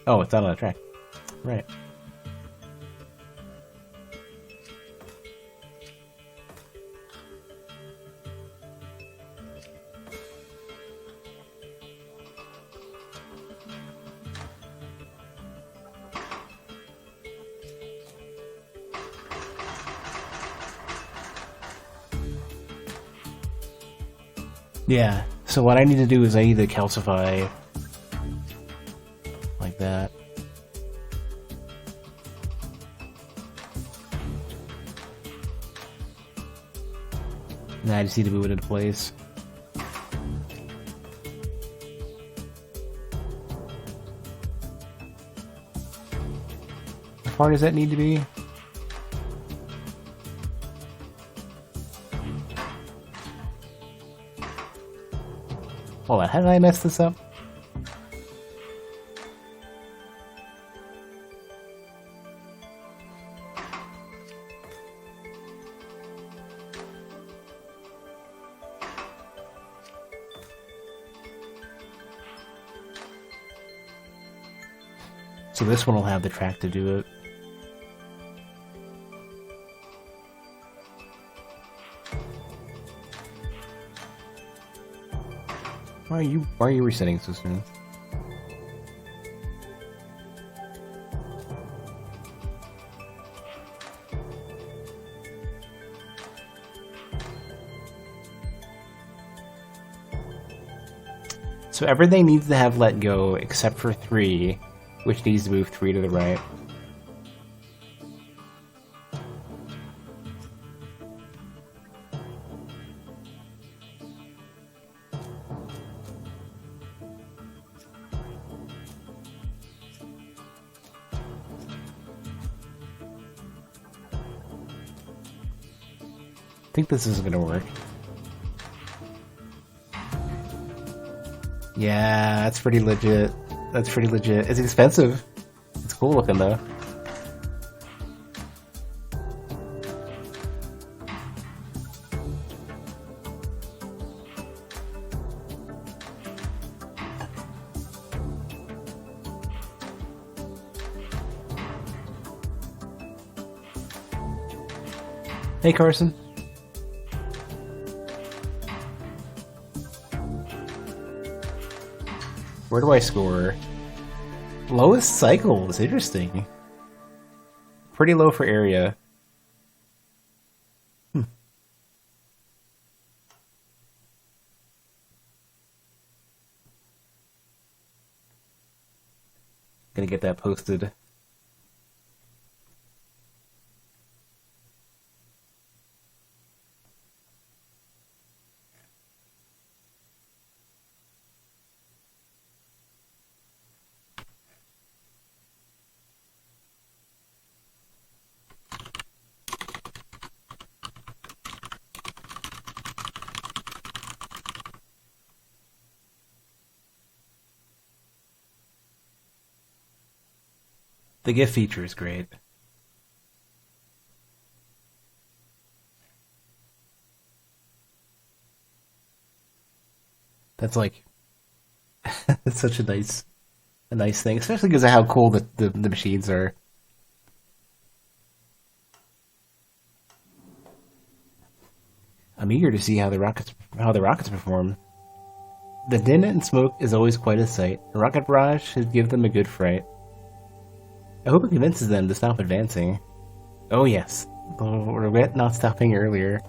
Oh, it's not on the track. Right. Yeah, so what I need to do is I need to calcify like that. Now I just need to move it into place. How far does that need to be? Hold on, how did I mess this up? So this one will have the track to do it. Why are you resetting so soon? So everything needs to have let go except for 3, which needs to move 3 to the right. I think this is gonna work. Yeah, that's pretty legit. That's pretty legit. It's expensive. It's cool looking though. Hey Carson. Where do I score? Lowest cycles, interesting. Pretty low for area. Gonna get that posted. The GIF feature is great. That's like that's such a nice thing, especially because of how cool the machines are. I'm eager to see how the rockets perform. The din and smoke is always quite a sight. A rocket barrage should give them a good fright. I hope it convinces them to stop advancing. Oh yes, they'll regret not stopping earlier.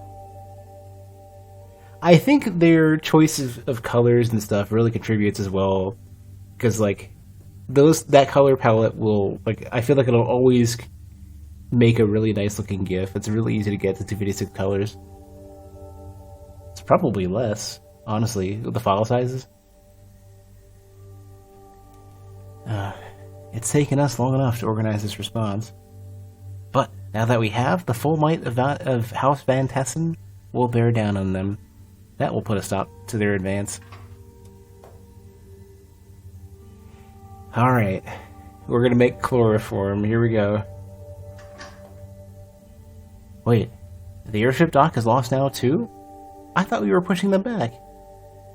I think their choice of colors and stuff really contributes as well because like that color palette will like I feel like it'll always make a really nice looking GIF. It's really easy to get the 256 colors. It's probably less, honestly, with the file sizes. It's taken us long enough to organize this response. But now that we have, the full might of House Van Tessen will bear down on them. That will put a stop to their advance. Alright, we're gonna make chloroform. Here we go. Wait, the airship dock is lost now too? I thought we were pushing them back.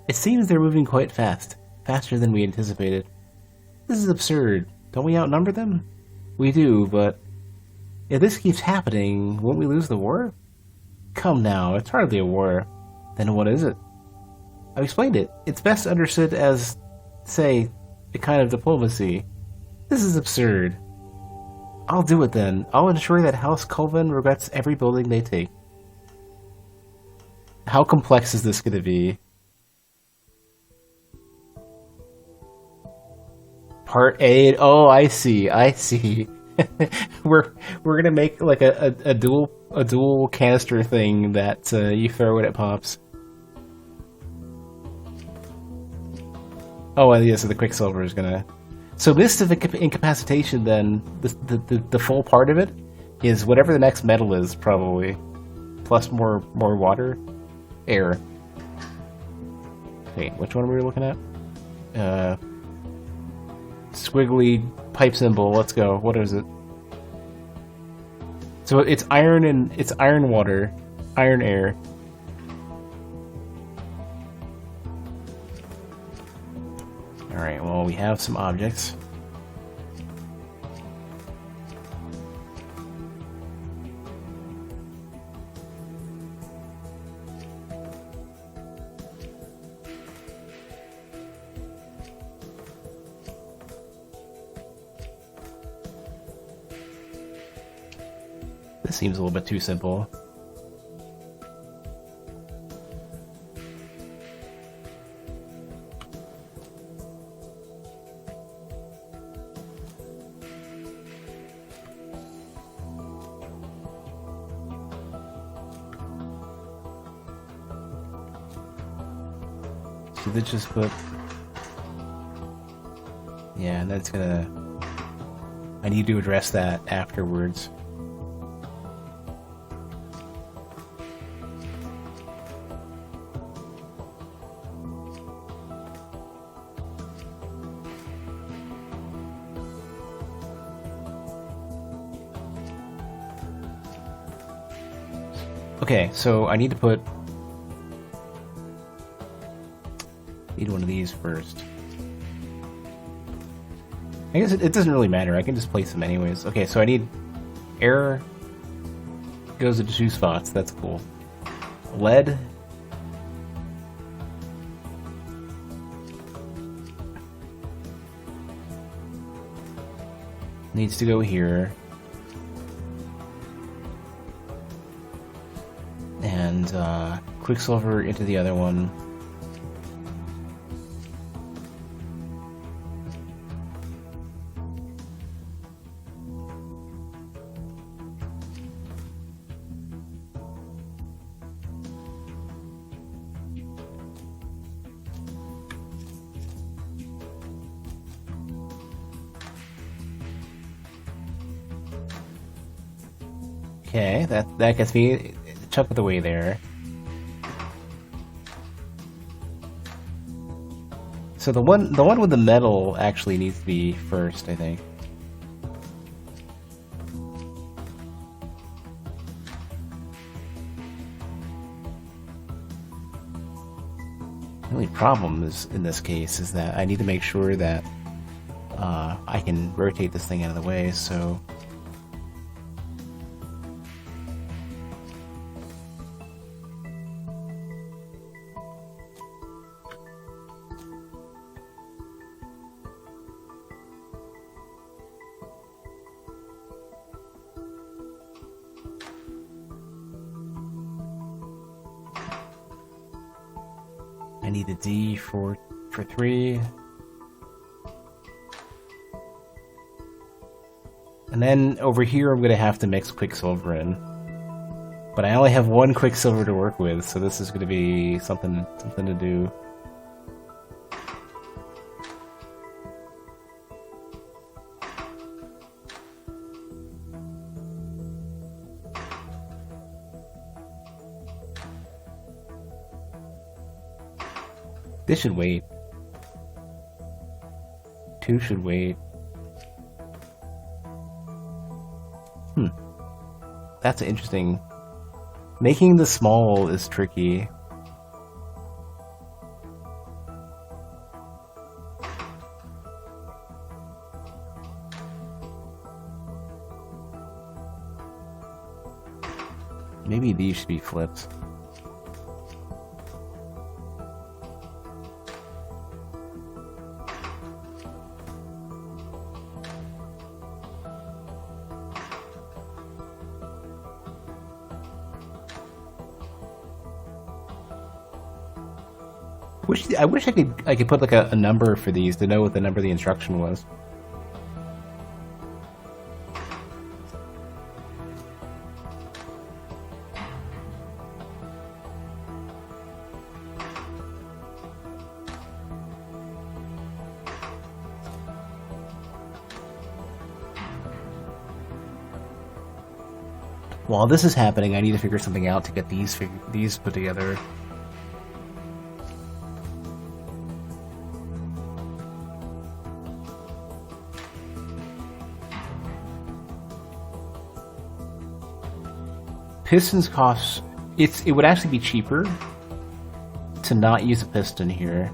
It seems they're moving quite fast. Faster than we anticipated. This is absurd. Don't we outnumber them? We do, but if this keeps happening, won't we lose the war? Come now, it's hardly a war. Then what is it? I've explained it. It's best understood as, say, a kind of diplomacy. This is absurd. I'll do it then. I'll ensure that House Colvin regrets every building they take. How complex is this going to be? Part A. Oh, I see. I see. we're gonna make like a dual canister thing that you throw when it pops. Oh, and yeah, so the Quicksilver is gonna. So Mist of Incapacitation, then the full part of it is whatever the next metal is, probably, plus more water, air. Okay, which one were we looking at? Squiggly pipe symbol. Let's go. What is it? So it's iron and it's iron water, iron air. All right. Well, we have some objects. This seems a little bit too simple. Should they just put... Yeah, that's gonna... I need to address that afterwards. Okay, so I need to put... Need one of these first. I guess it doesn't really matter, I can just place them anyways. Okay, so I need... Air goes into 2 spots, that's cool. Lead... needs to go here. And Quicksilver into the other one. Okay, that gets me a chunk of the way there. So the one with the metal actually needs to be first, I think. The only problem is in this case is that I need to make sure that I can rotate this thing out of the way, so... I need a D for 3. And then over here, I'm going to have to mix Quicksilver in. But I only have one Quicksilver to work with, so this is going to be something to do. This should wait. 2 should wait. That's interesting. Making the small is tricky. Maybe these should be flipped. I wish I could put like a number for these to know what the number of the instruction was. While this is happening, I need to figure something out to get these put together. Pistons cost... It would actually be cheaper to not use a piston here.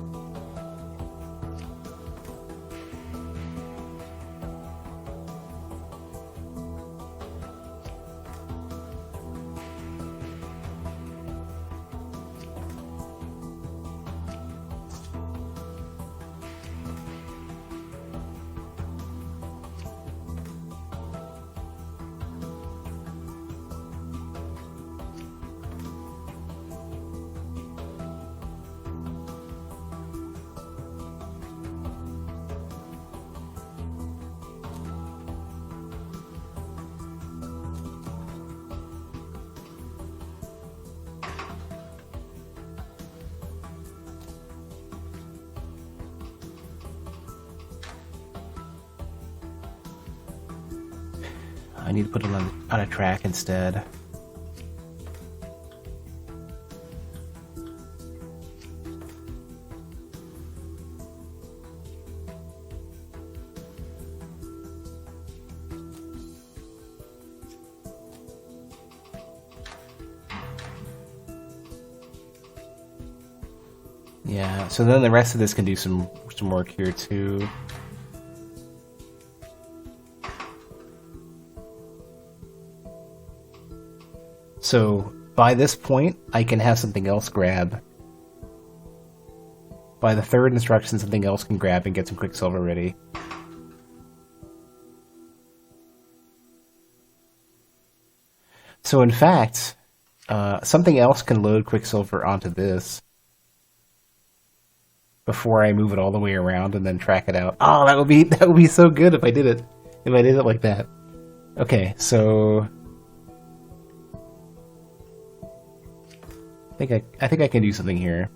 I need to put it on a track instead. Yeah, so then the rest of this can do some work here too. So by this point, I can have something else grab. By the third instruction, something else can grab and get some Quicksilver ready. So in fact, something else can load Quicksilver onto this before I move it all the way around and then track it out. Oh, that would be so good if I did it like that. Okay, so I think I can do something here.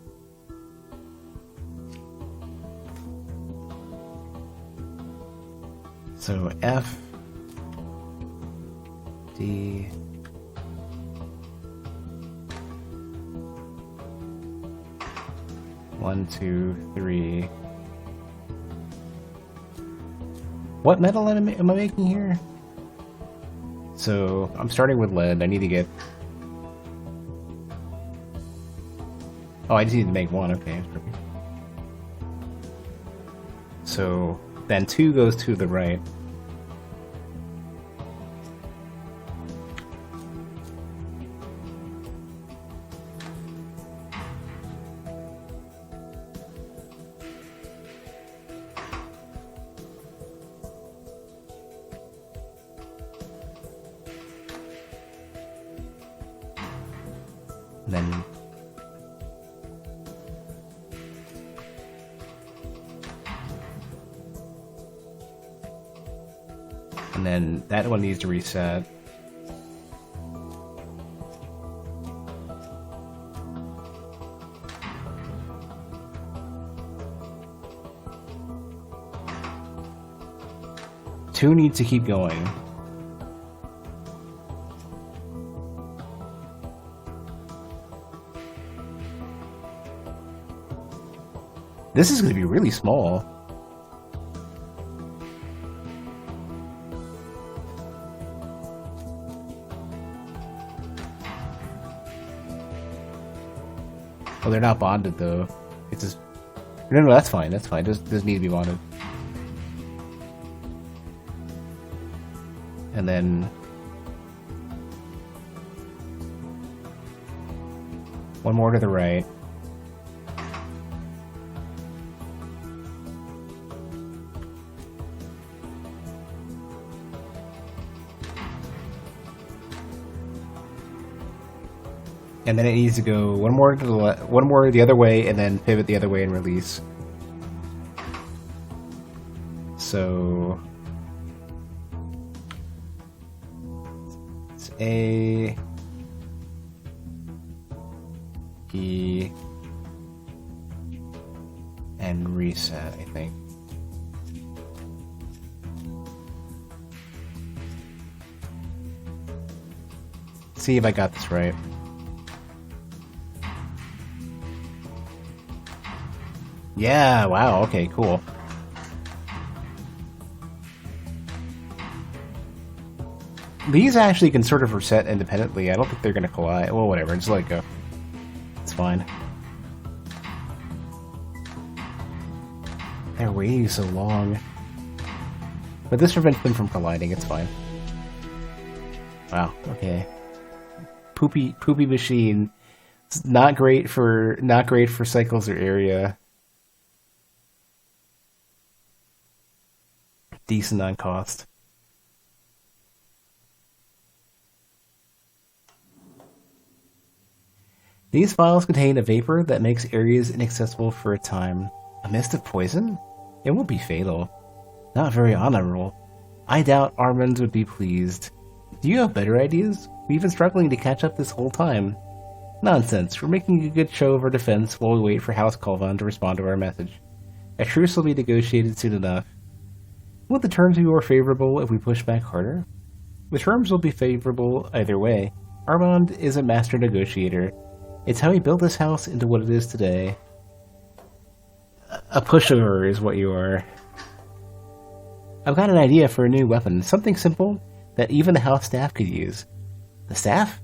So F D one, two, three. What metal am I making here? So I'm starting with lead. I need to get... Oh, I just need to make one. Okay. So then 2 goes to the right. Then And then that one needs to reset. Two needs to keep going. This is going to be really small. Oh, they're not bonded though. It's just... No, that's fine. That's fine. Doesn't need to be bonded. And then... one more to the right. And then it needs to go one more to the one more the other way, and then pivot the other way and release. So it's A, E, and reset, I think. See if I got this right. Yeah, wow, okay, cool. These actually can sort of reset independently. I don't think they're going to collide. Well, whatever, just let it go. It's fine. They're waiting so long. But this prevents them from colliding, it's fine. Wow, okay. Poopy machine. It's not great for cycles or area. Decent on cost. These files contain a vapor that makes areas inaccessible for a time. A mist of poison? It won't be fatal. Not very honorable. I doubt Armand would be pleased. Do you have better ideas? We've been struggling to catch up this whole time. Nonsense. We're making a good show of our defense while we wait for House Colvan to respond to our message. A truce will be negotiated soon enough. Will the terms be more favorable if we push back harder? The terms will be favorable either way. Armand is a master negotiator. It's how he built this house into what it is today. A pushover is what you are. I've got an idea for a new weapon. Something simple that even the house staff could use. The staff?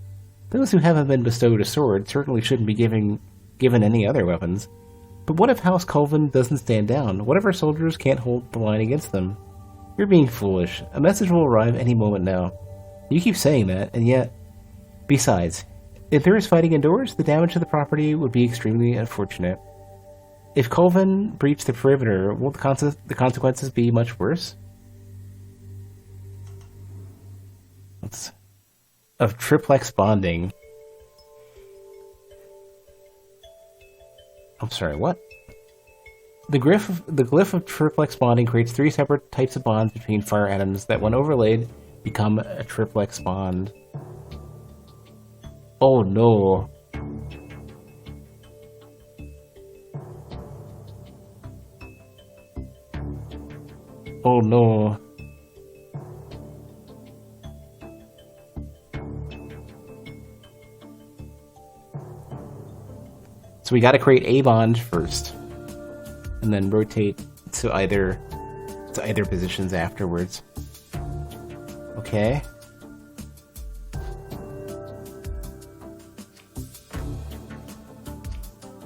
Those who haven't been bestowed a sword certainly shouldn't be given any other weapons. But what if House Colvin doesn't stand down? What if our soldiers can't hold the line against them? You're being foolish. A message will arrive any moment now. You keep saying that, and yet... Besides, if there is fighting indoors, the damage to the property would be extremely unfortunate. If Colvin breached the perimeter, will the consequences be much worse? Of triplex bonding. I'm sorry, what? The glyph of triplex bonding creates 3 separate types of bonds between fire atoms that, when overlaid, become a triplex bond. Oh no. Oh no. So we gotta create a bond first, and then rotate to either positions afterwards. Okay.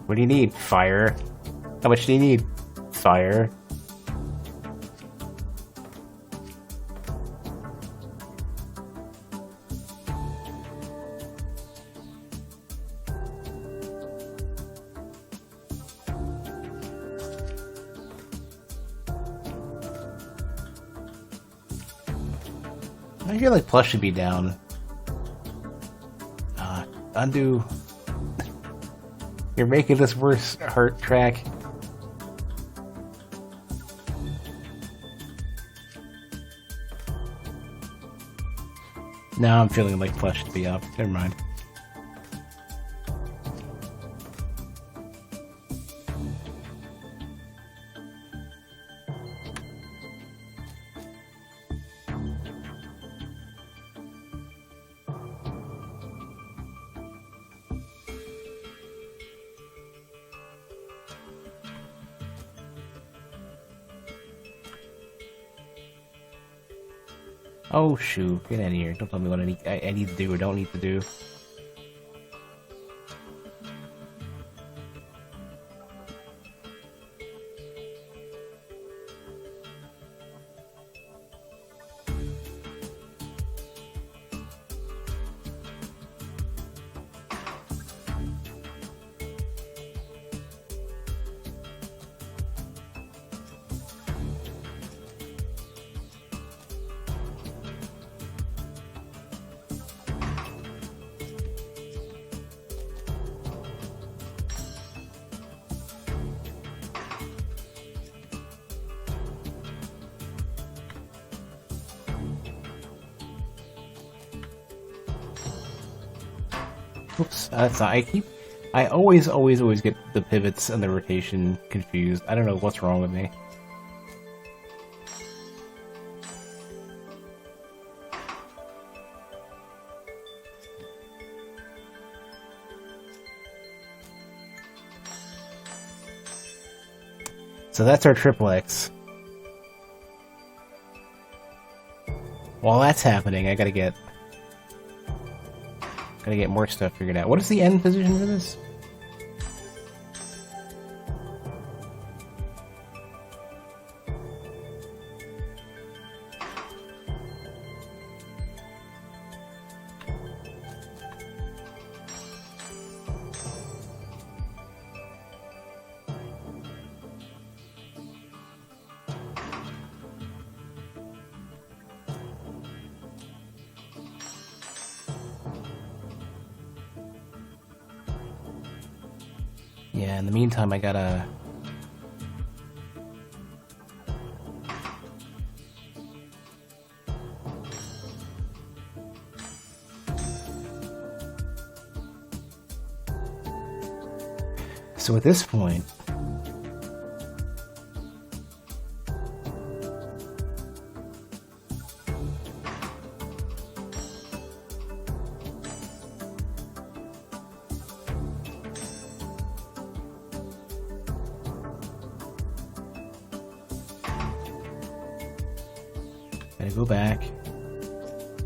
What do you need? Fire. How much do you need? Fire. I feel like plus should be down. Undo. You're making this worse, Heart Track. Now I'm feeling like flesh to be up. Never mind. Oh shoot, get out of here. Don't tell me what I need to do or don't need to do. Oops, that's not, I always get the pivots and the rotation confused. I don't know what's wrong with me. So that's our triplex. While that's happening, I gotta get more stuff figured out. What is the end position for this? Yeah, in the meantime, I gotta... So at this point... Gotta go back.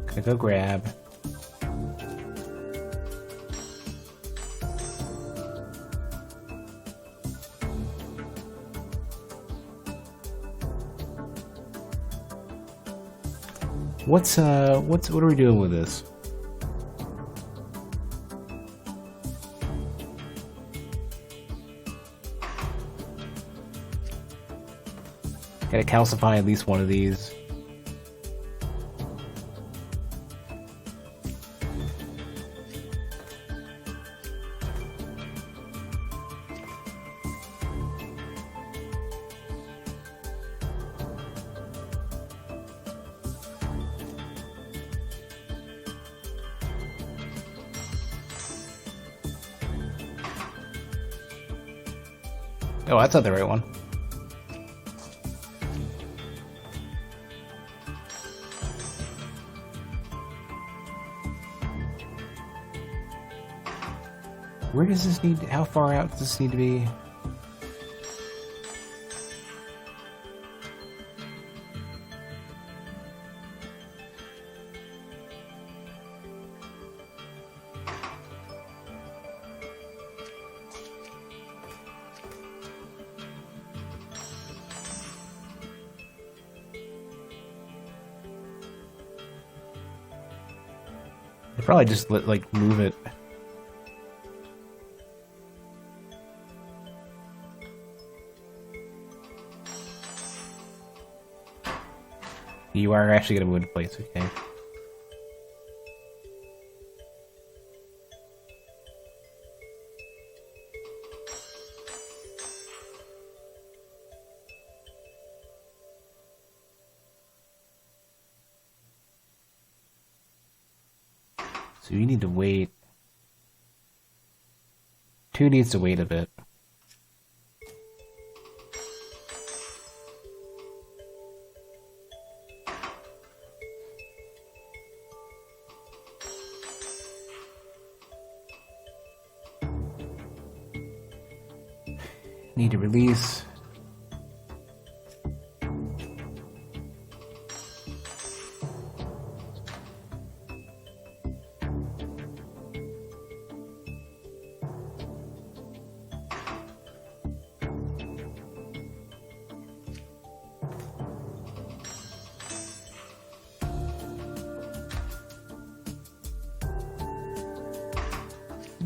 Gotta go grab. What are we doing with this? Gotta calcify at least one of these. Oh, that's not the right one. Where does this need... How far out does this need to be? I probably just like move it. You are actually gonna move into place, okay? So you need to wait. 2 needs to wait a bit. Need to release.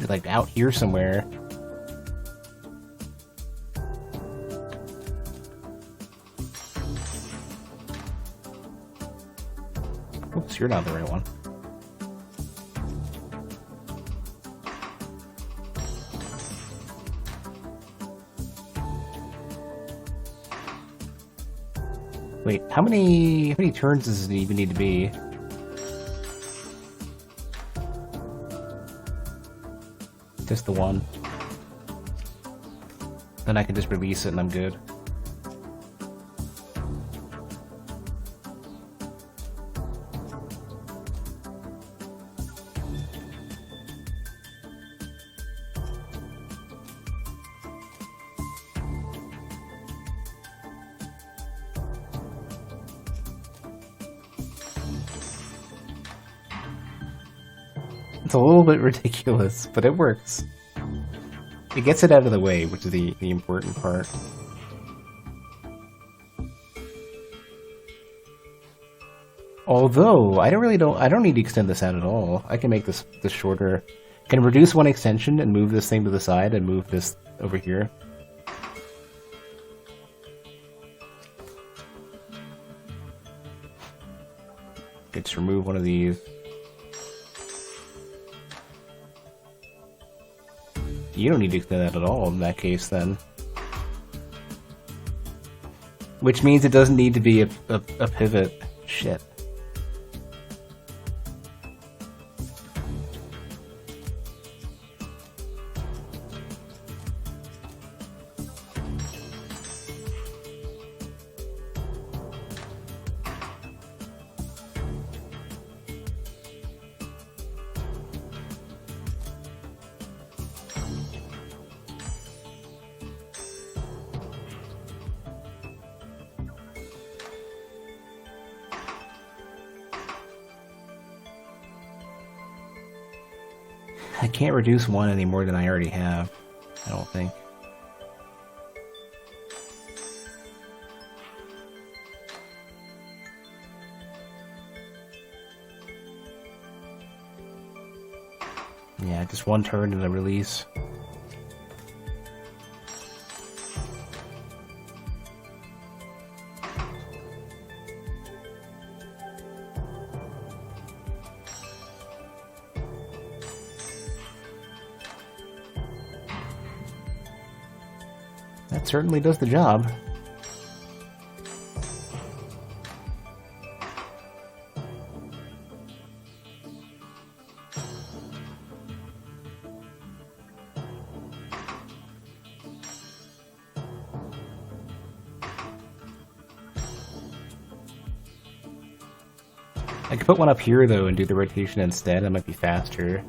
Like out here somewhere. Oops, you're not the right one. Wait, how many turns does it even need to be? Just the one. Then I can just release it and I'm good. It's a little bit ridiculous, but it works. It gets it out of the way, which is the important part. Although, I don't need to extend this out at all. I can make this shorter. Can reduce one extension and move this thing to the side and move this over here. Okay, just remove one of these. You don't need to extend that at all in that case, then. Which means it doesn't need to be a pivot. Shit. I can't reduce one any more than I already have, I don't think. Yeah, just one turn and a release. That certainly does the job. I could put one up here though and do the rotation instead. That might be faster.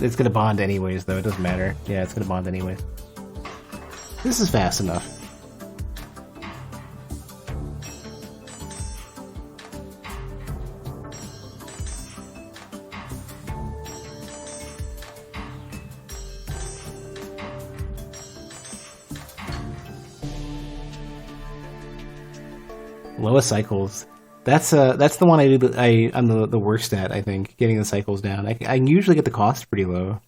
It's gonna bond anyways, though. It doesn't matter. Yeah, it's gonna bond anyways. This is fast enough. Lowest cycles. That's the one I do. I'm the worst at. I think getting the cycles down. I can usually get the cost pretty low.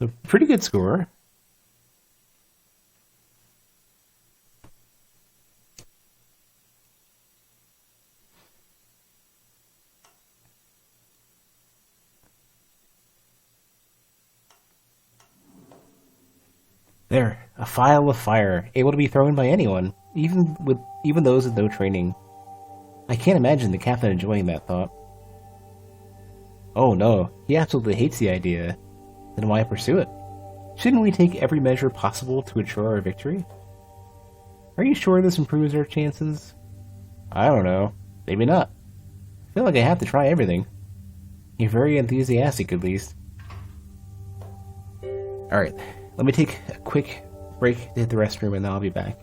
So pretty good score. There, a phial of fire, able to be thrown by anyone, even those with no training. I can't imagine the captain enjoying that thought. Oh no, he absolutely hates the idea. Then why pursue it? Shouldn't we take every measure possible to ensure our victory? Are you sure this improves our chances? I don't know. Maybe not. I feel like I have to try everything. You're very enthusiastic, at least. Alright, let me take a quick break to hit the restroom and then I'll be back.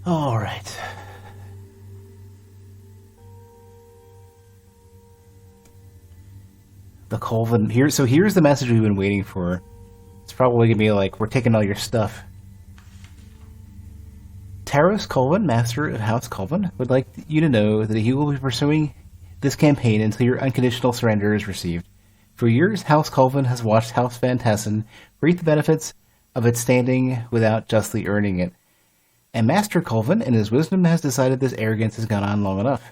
Alright. The Colvin here, so here's the message we've been waiting for. It's probably gonna be like, we're taking all your stuff. Taros Colvin, Master of House Colvin, would like you to know that he will be pursuing this campaign until your unconditional surrender is received. For years, House Colvin has watched House Van Tassen reap the benefits of its standing without justly earning it. And Master Colvin, in his wisdom, has decided this arrogance has gone on long enough.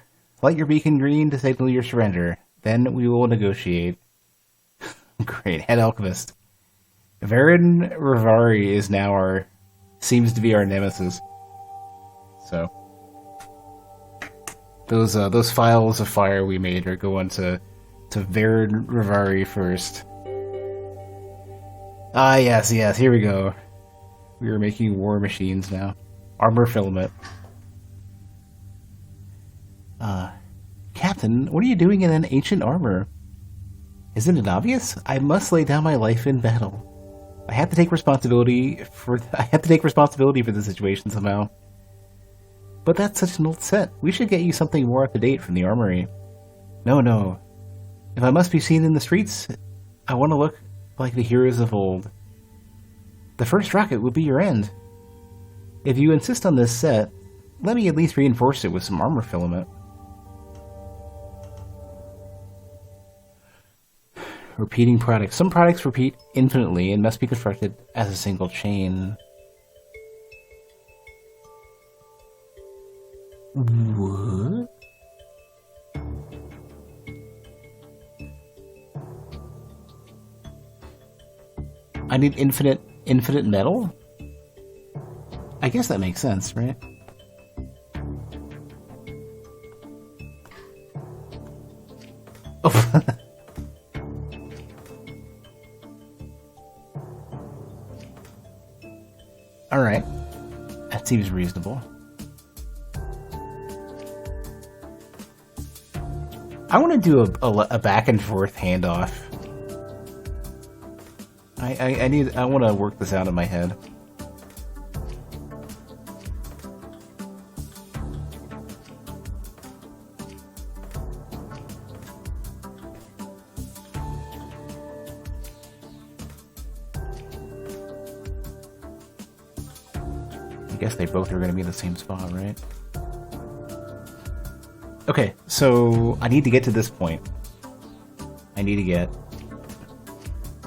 Light your beacon green to signal your surrender. Then we will negotiate. Great. Head Alchemist. Varin Rivari is now seems to be our nemesis. So, those files of fire we made are going to Varin Rivari first. Ah, yes, here we go. We are making war machines now. Armor filament. Captain, what are you doing in an ancient armor? Isn't it obvious? I must lay down my life in battle. I have to take responsibility for the situation somehow. But that's such an old set. We should get you something more up to date from the armory. No. If I must be seen in the streets, I want to look like the heroes of old. The first rocket will be your end. If you insist on this set, let me at least reinforce it with some armor filament. Repeating products. Some products repeat infinitely and must be constructed as a single chain. What? I need infinite metal? I guess that makes sense, right? Oh. Alright. That seems reasonable. I want to do a back and forth handoff. I want to work this out in my head. I guess they both are going to be in the same spot, right? Okay, so I need to get to this point. I need to get...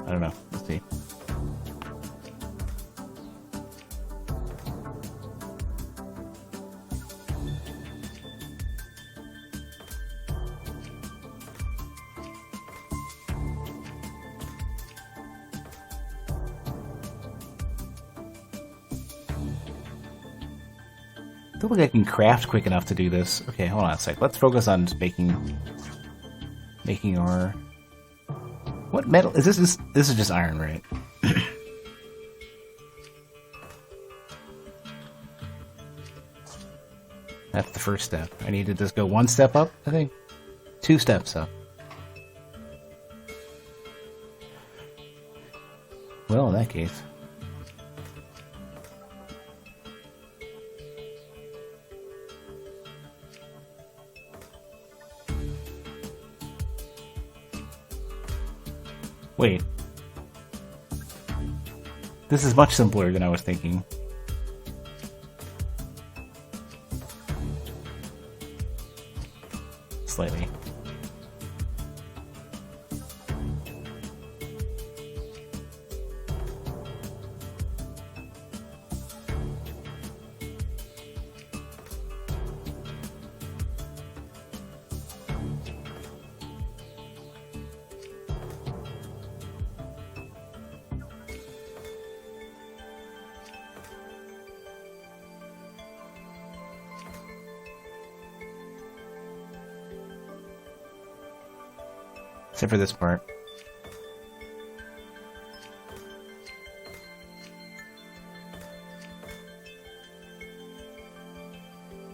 I don't know. Let's see. I don't think I can craft quick enough to do this. Okay, hold on a sec. Let's focus on just making our... What metal? Is this? This is just iron, right? That's the first step. I need to just go one step up, I think. 2 steps up. Well, in that case... Wait. This is much simpler than I was thinking. Slightly. Except for this part.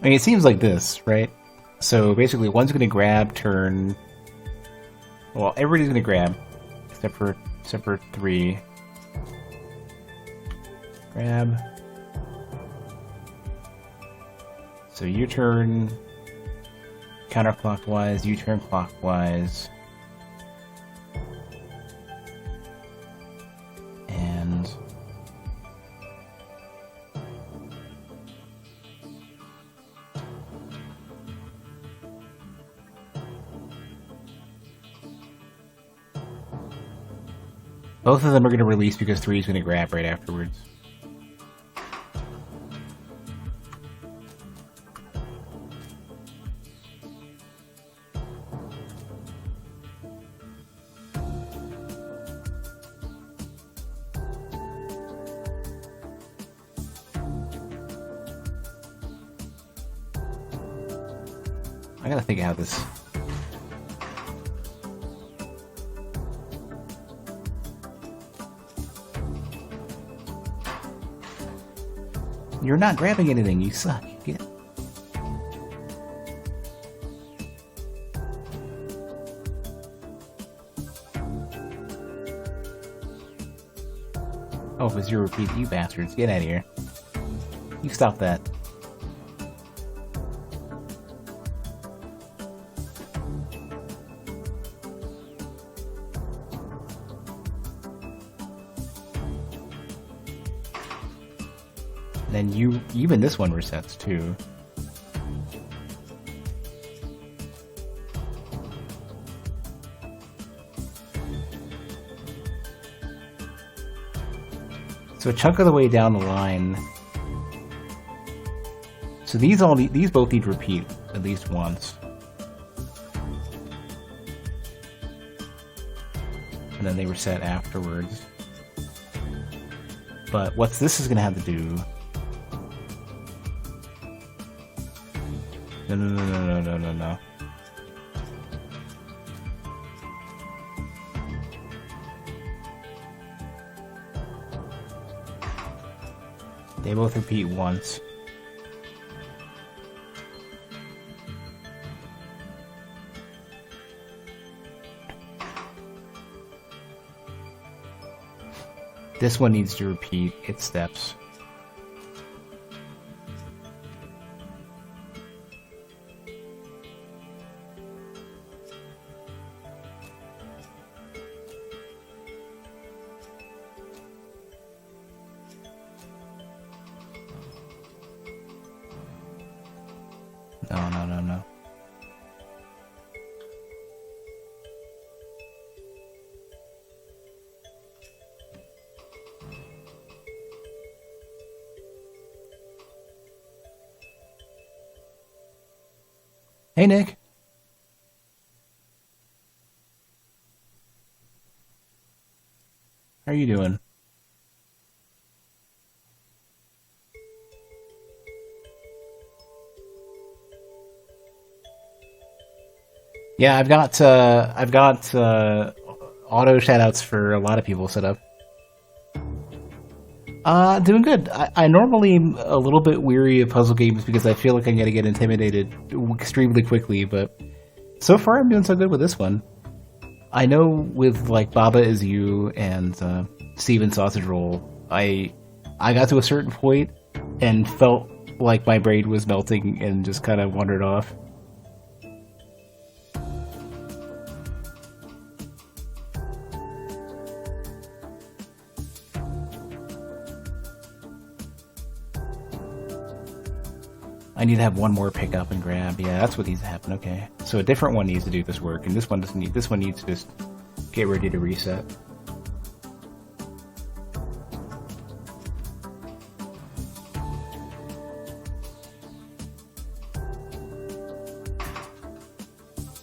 I mean, it seems like this, right? So basically, one's gonna grab, turn... Well, everybody's gonna grab, except for 3. Grab. So you turn counterclockwise, you turn clockwise. Both of them are going to release because 3 is going to grab right afterwards. I gotta think of how this... You're not grabbing anything, you suck. Get... Oh, it was your repeat, you bastards. Get out of here. You stop that. Then even this one resets too. So a chunk of the way down the line. So these both need to repeat at least once. And then they reset afterwards. But what this is gonna have to do... No. They both repeat once. This one needs to repeat its steps. No. Hey, Nick. How are you doing? Yeah, I've got auto shoutouts for a lot of people set up. Doing good. I normally am a little bit weary of puzzle games because I feel like I'm gonna get intimidated extremely quickly, but so far I'm doing so good with this one. I know with like Baba Is You and Steven Sausage Roll, I got to a certain point and felt like my brain was melting and just kind of wandered off. I need to have one more pick up and grab. Yeah, that's what needs to happen. Okay, so a different one needs to do this work, and this one doesn't need. This one needs to just get ready to reset.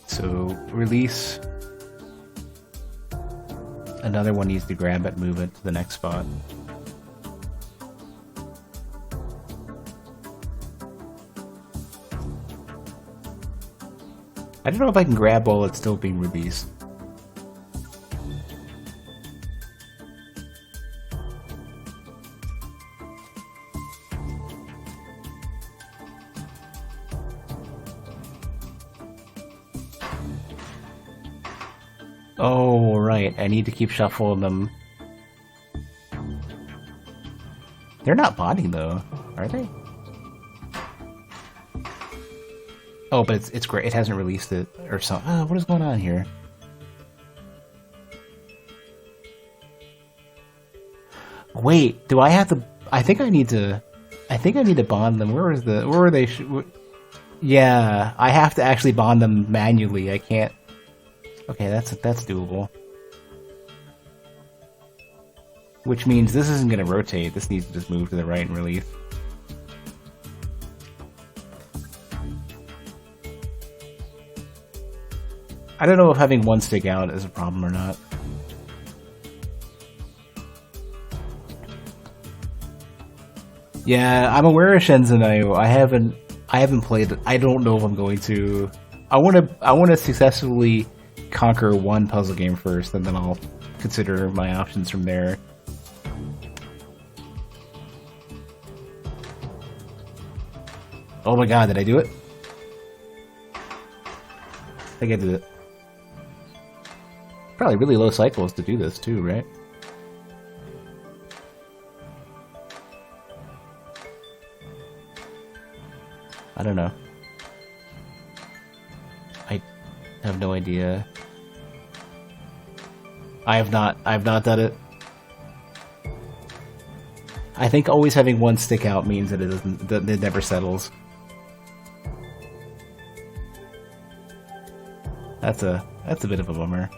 So release. Another one needs to grab it, move it to the next spot. I don't know if I can grab while it's still being released. Oh, right. I need to keep shuffling them. They're not bonding, though, are they? Oh, but it's great. It hasn't released it or something. Oh, what is going on here? Wait, do I have to? I think I need to bond them. Where are they? Yeah, I have to actually bond them manually. I can't. Okay, that's doable. Which means this isn't going to rotate. This needs to just move to the right and release. I don't know if having one stick out is a problem or not. Yeah, I'm aware of Shenzhen IO. I haven't played it. I don't know if I'm going to. I want to successfully conquer one puzzle game first, and then I'll consider my options from there. Oh my god, did I do it? I think I did it. Probably really low cycles to do this too, right? I don't know. I have no idea. I have not done it. I think always having one stick out means that it never settles. That's a bit of a bummer.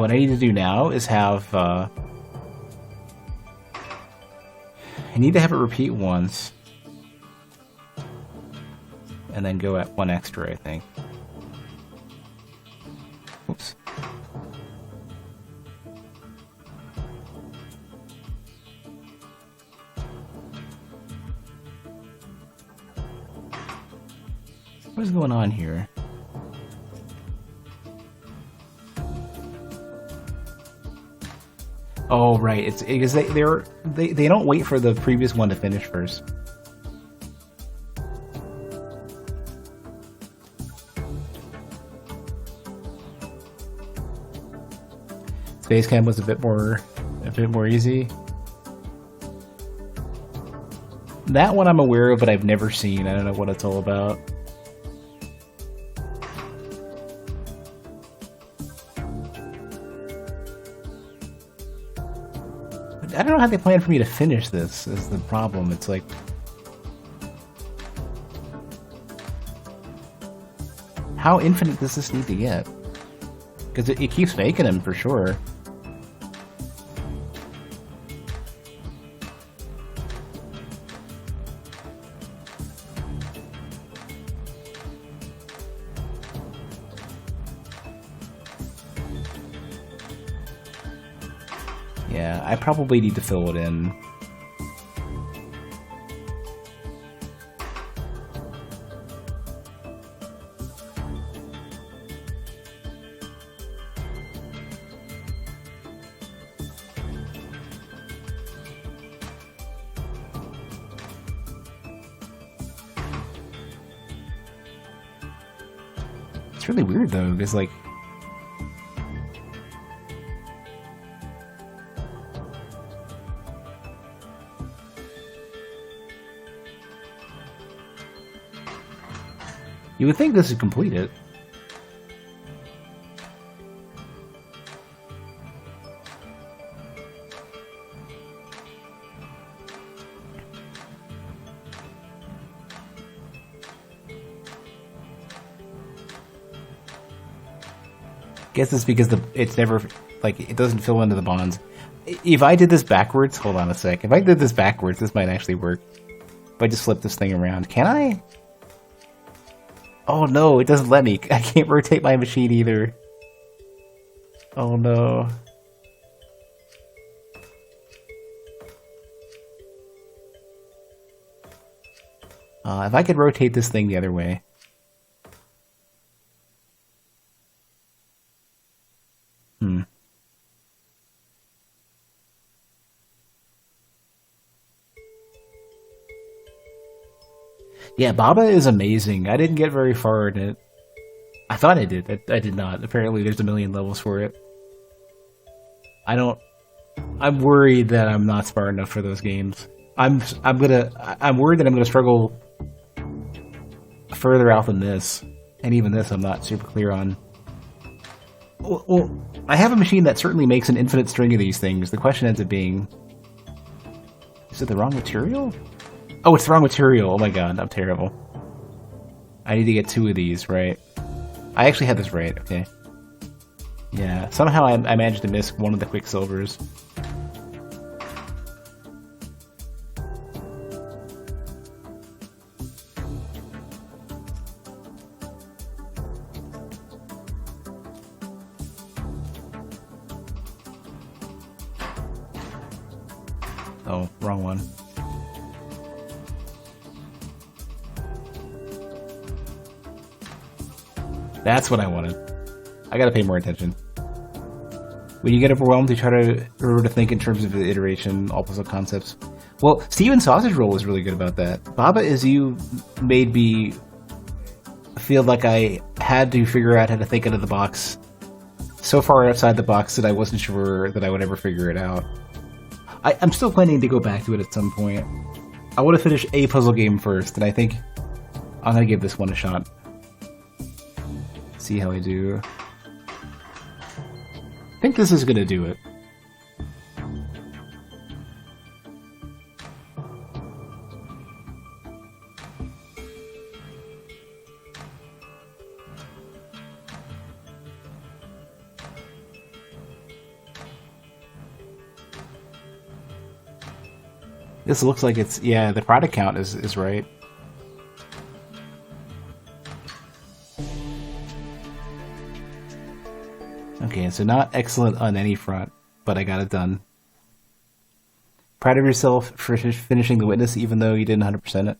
So what I need to do now is have... I need to have it repeat once. And then go at 1 extra, I think. Oops. What is going on here? Oh, right. It's because they don't wait for the previous one to finish first. Space Cam was a bit more easy. That one I'm aware of, but I've never seen. I don't know what it's all about. I don't know how they plan for me to finish this, is the problem. It's like... how infinite does this need to get? Because it keeps making them, for sure. Yeah, I probably need to fill it in. It's really weird though, because like... you would think this would complete it. Guess it's because it's never, like, it doesn't fill into the bonds. If I did this backwards, hold on a sec. If I did this backwards, this might actually work. If I just flip this thing around, can I? Oh no, it doesn't let me. I can't rotate my machine either. Oh no. If I could rotate this thing the other way. Yeah, Baba is amazing. I didn't get very far in it. I thought I did. I did not. Apparently there's a million levels for it. I'm worried that I'm not smart enough for those games. I'm worried that I'm gonna struggle further out than this. And even this I'm not super clear on. Well, I have a machine that certainly makes an infinite string of these things. The question ends up being... is it the wrong material? Oh, it's the wrong material. Oh my god, I'm terrible. I need to get 2 of these, right? I actually had this right, okay. Yeah, somehow I managed to miss one of the Quicksilvers. Oh, wrong one. That's what I wanted. I gotta pay more attention. When you get overwhelmed, you try to remember to think in terms of the iteration, all puzzle concepts. Well, Steven's Sausage Roll was really good about that. Baba Is You made me feel like I had to figure out how to think out of the box so far outside the box that I wasn't sure that I would ever figure it out. I'm still planning to go back to it at some point. I want to finish a puzzle game first, and I think I'm gonna give this one a shot. See how I do. I think this is gonna do it. This looks like it's... Yeah, the product count is right. Okay, so not excellent on any front, but I got it done. Proud of yourself for finishing The Witness, even though you didn't 100% it.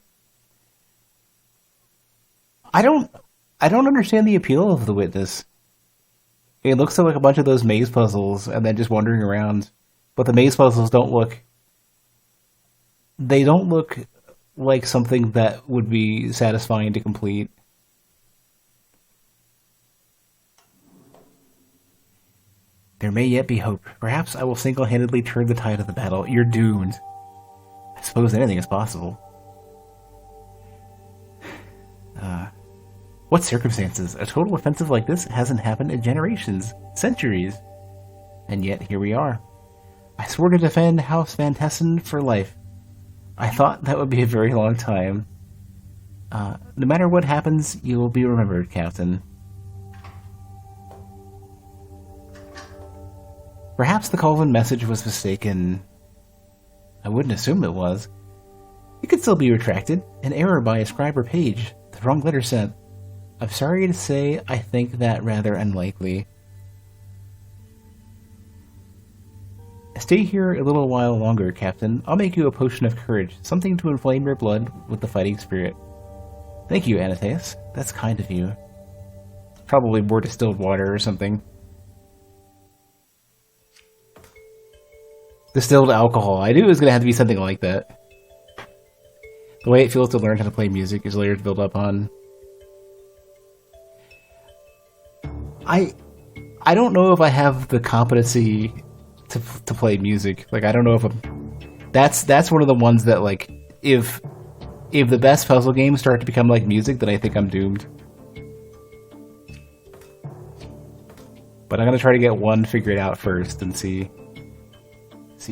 I don't understand the appeal of The Witness. It looks like a bunch of those maze puzzles, and then just wandering around. But the maze puzzles don't look... They don't look like something that would be satisfying to complete. There may yet be hope. Perhaps I will single-handedly turn the tide of the battle. You're doomed. I suppose anything is possible. What circumstances? A total offensive like this hasn't happened in generations, centuries. And yet, here we are. I swore to defend House Van Tessen for life. I thought that would be a very long time. No matter what happens, you will be remembered, Captain. Perhaps the Colvin message was mistaken. I wouldn't assume it was. It could still be retracted. An error by a scribe or page. The wrong letter sent. I'm sorry to say, I think that rather unlikely. Stay here a little while longer, Captain. I'll make you a potion of courage, something to inflame your blood with the fighting spirit. Thank you, Anatheus. That's kind of you. Probably more distilled water or something. Distilled alcohol. I knew it was going to have to be something like that. The way it feels to learn how to play music is layers built up on. I don't know if I have the competency to play music. Like, I don't know if I'm... That's one of the ones that, like, if the best puzzle games start to become like music, then I think I'm doomed. But I'm gonna try to get one figured out first and see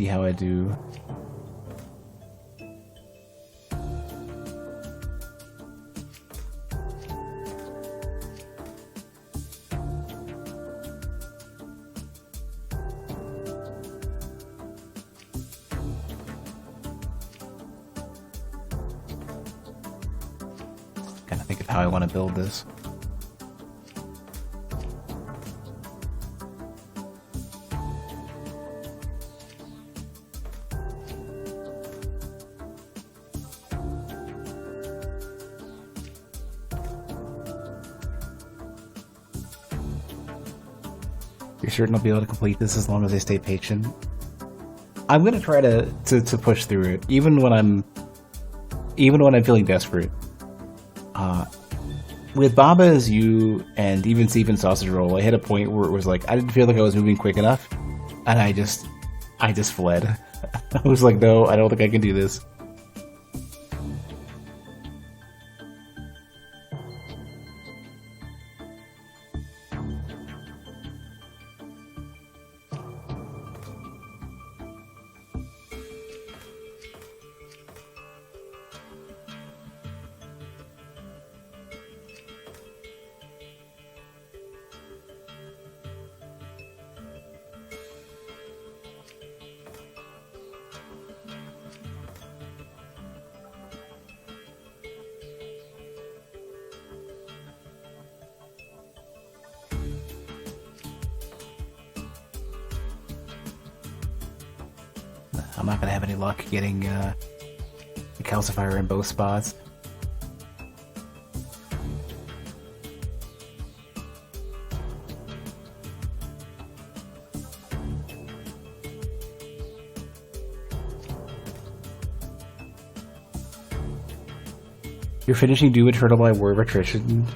how I do. Gotta think of how I want to build this. You're certain I'll be able to complete this as long as I stay patient? I'm gonna try to push through it, even when I'm feeling desperate. With Baba as you and even Steven Sausage Roll, I hit a point where it was like I didn't feel like I was moving quick enough, and I just fled. I was like, no, I don't think I can do this. I'm not gonna have any luck getting the calcifier in both spots. You're finishing Doom Eternal by War of Attrition.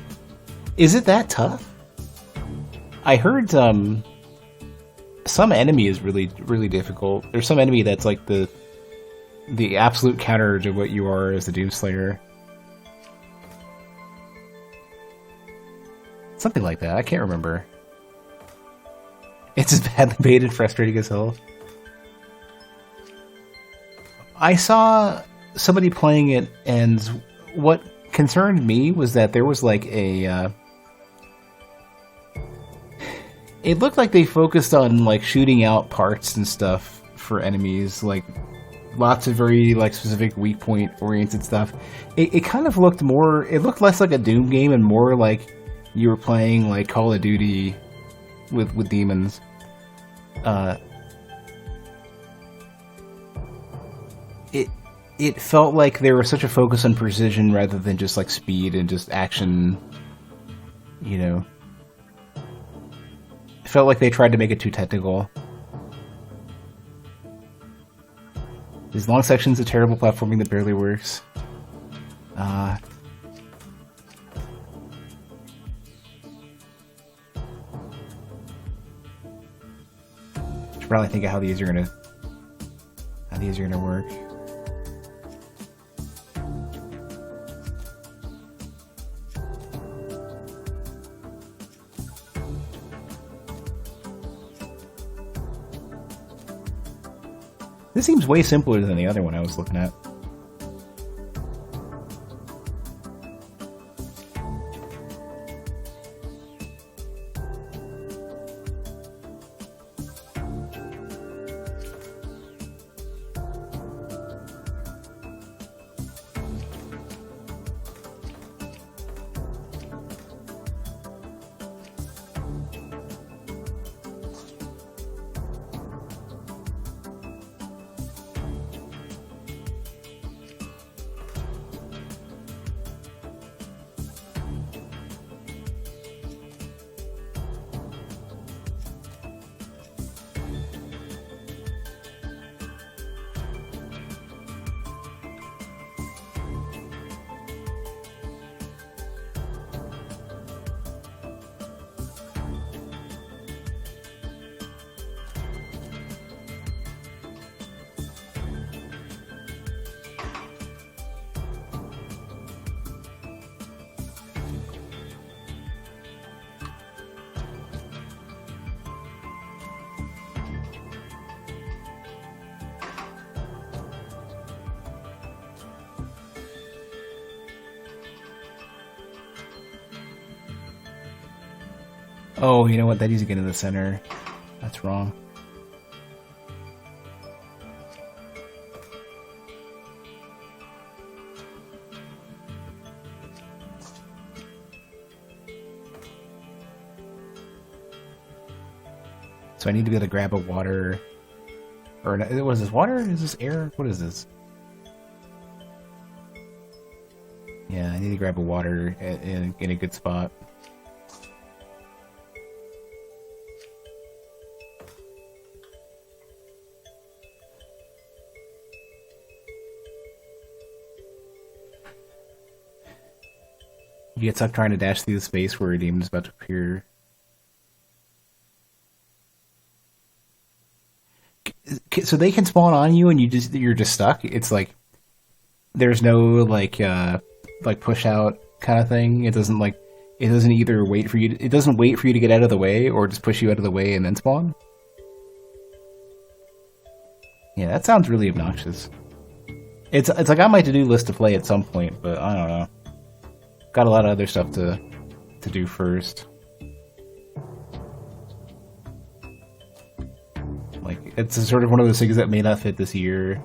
Is it that tough? I heard some enemy is really, really difficult. There's some enemy that's like the absolute counter to what you are as the Doomslayer. Something like that. I can't remember. It's as badly made and frustrating as hell. I saw somebody playing it, and what concerned me was that there was like a... it looked like they focused on like shooting out parts and stuff for enemies, like lots of very like specific weak point oriented stuff. It kind of looked more. It looked less like a Doom game and more like you were playing like Call of Duty with demons. It felt like there was such a focus on precision rather than just like speed and just action. You know, it felt like they tried to make it too technical. These long sections of terrible platforming that barely works. Should probably think of how these are gonna work. This seems way simpler than the other one I was looking at. Oh, you know what? That needs to get in the center. That's wrong. So I need to be able to grab a water... Or, what is this? Water? Is this air? What is this? Yeah, I need to grab a water in a good spot. You get stuck trying to dash through the space where a demon is about to appear. So they can spawn on you and you're just stuck? It's like there's no like push out kind of thing. It doesn't either wait for you to get out of the way or just push you out of the way and then spawn? Yeah, that sounds really obnoxious. It's like on my to-do list to play at some point, but I don't know. Got a lot of other stuff to do first. Like, it's sort of one of those things that may not fit this year.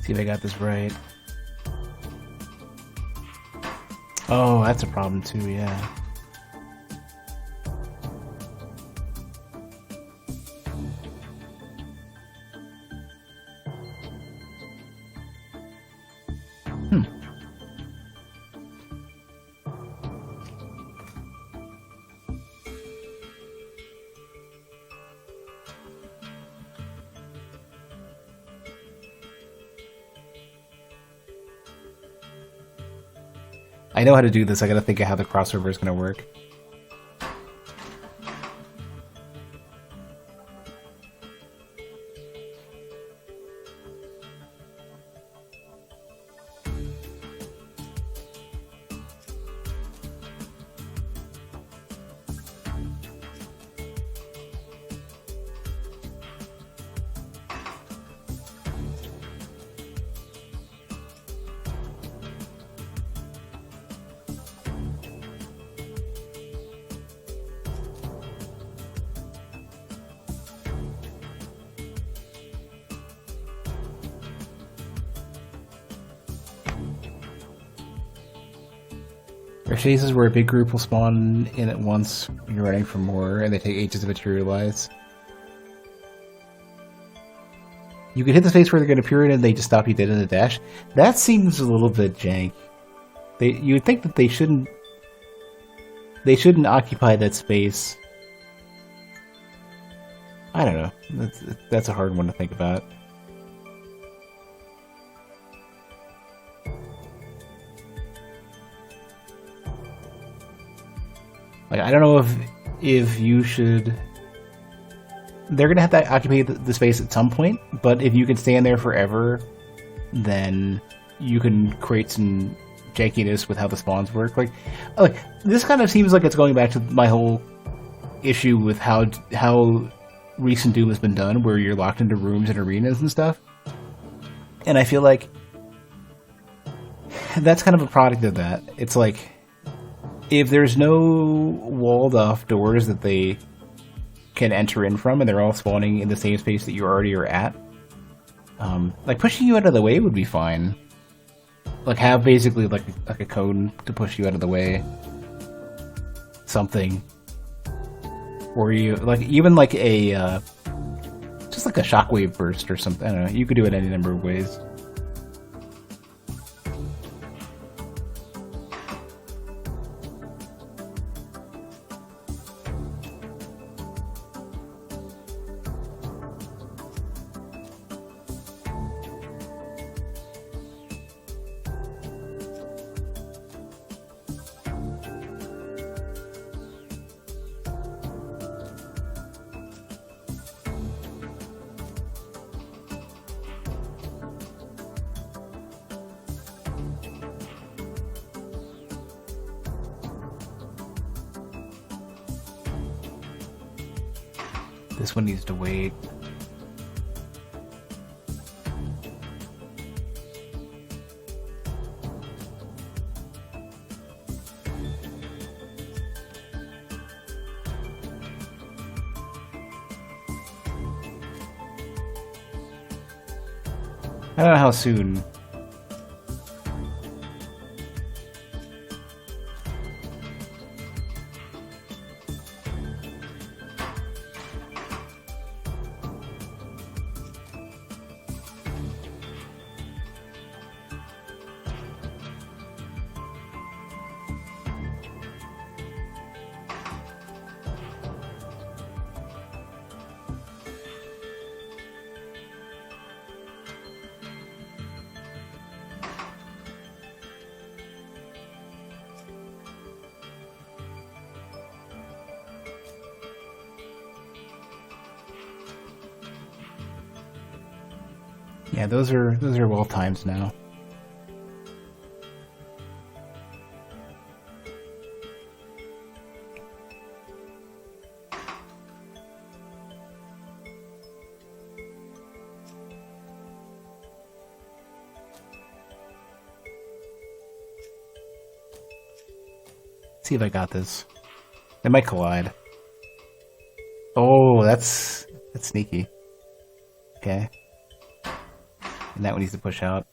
See if I got this right. Oh, that's a problem too, yeah. Hmm. I know how to do this. I gotta think of how the crossover is gonna work. There are phases where a big group will spawn in at once when you're running for more, and they take ages to materialize. You can hit the space where they're going to appear in and they just stop you dead in a dash. That seems a little bit jank. You would think that they shouldn't occupy that space. I don't know. That's a hard one to think about. Like, I don't know if you should... They're going to have to occupy the space at some point, but if you can stand there forever, then you can create some jankiness with how the spawns work. Like this kind of seems like it's going back to my whole issue with how recent Doom has been done, where you're locked into rooms and arenas and stuff. And I feel like that's kind of a product of that. It's like, if there's no walled off doors that they can enter in from, and they're all spawning in the same space that you already are at, like pushing you out of the way would be fine. Like have basically like a cone to push you out of the way. Something. Or you like even like a just like a shockwave burst or something. I don't know. You could do it any number of ways. This one needs to wait. I don't know how soon. Yeah, those are well timed now. Let's see if I got this. They might collide. Oh, that's sneaky. Okay. And that one needs to push out.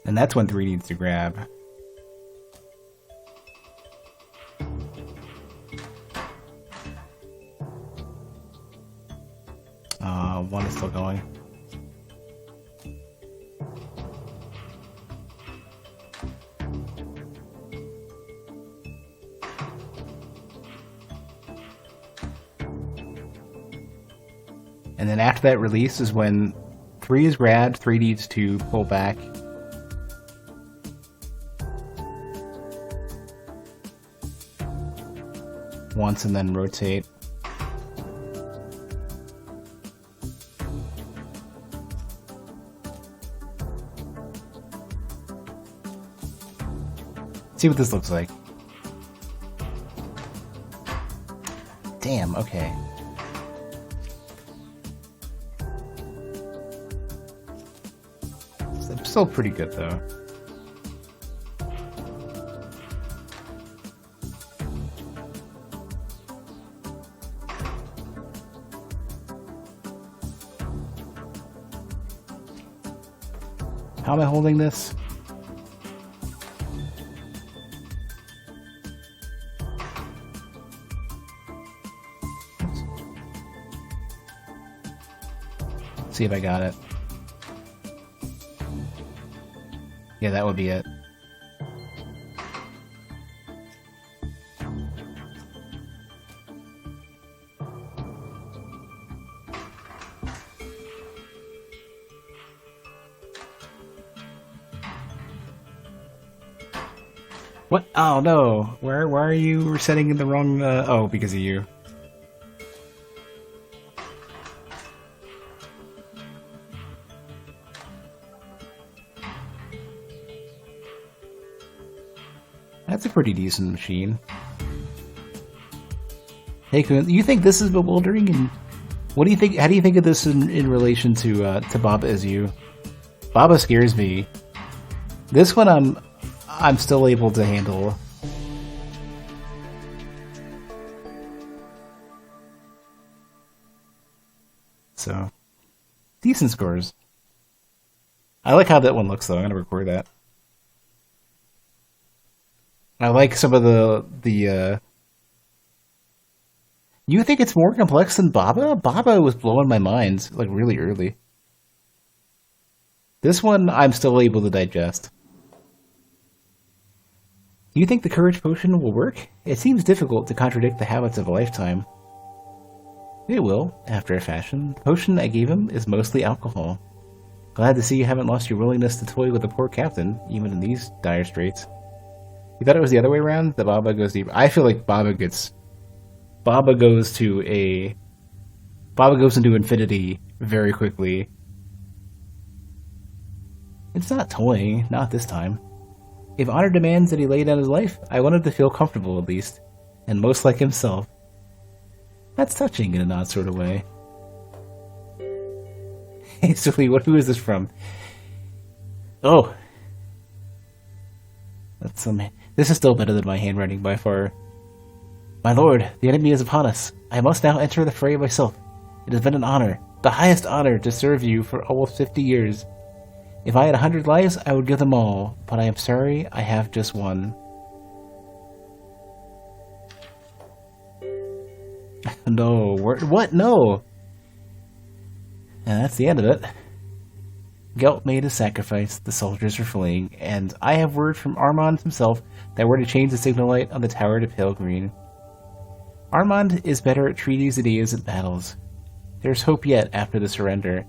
And that's when 3 needs to grab. One is still going. And then after that release is when 3 is grab, 3 needs to pull back. Once and then rotate. See what this looks like. Damn, okay. It's still pretty good though. How am I holding this? See if I got it. Yeah, that would be it. What? Oh no! Why are you setting in the wrong? Oh, because of you. That's a pretty decent machine. Hey, Kun, you think this is bewildering? And what do you think? How do you think of this in relation to Baba Is You? Baba scares me. This one I'm still able to handle. So, decent scores. I like how that one looks though. I'm gonna record that. I like some of the You think it's more complex than Baba? Baba was blowing my mind, like, really early. This one, I'm still able to digest. Do you think the courage potion will work? It seems difficult to contradict the habits of a lifetime. It will, after a fashion. The potion I gave him is mostly alcohol. Glad to see you haven't lost your willingness to toy with the poor captain, even in these dire straits. You thought it was the other way around? The Baba goes deep. I feel like Baba goes into infinity very quickly. It's not toying, not this time. If honor demands that he lay down his life, I want him to feel comfortable at least, and most like himself. That's touching in an odd sort of way. Hey, Sophie, who is this from? Oh. This is still better than my handwriting by far. My lord, the enemy is upon us. I must now enter the fray myself. It has been an honor, the highest honor, to serve you for almost 50 years. If I had 100 lives, I would give them all, but I am sorry I have just one. No, what? No! And that's the end of it. Gelt made his sacrifice, the soldiers are fleeing, and I have word from Armand himself that we're to change the signal light on the tower to pale green. Armand is better at treaties than he is at battles. There's hope yet after the surrender.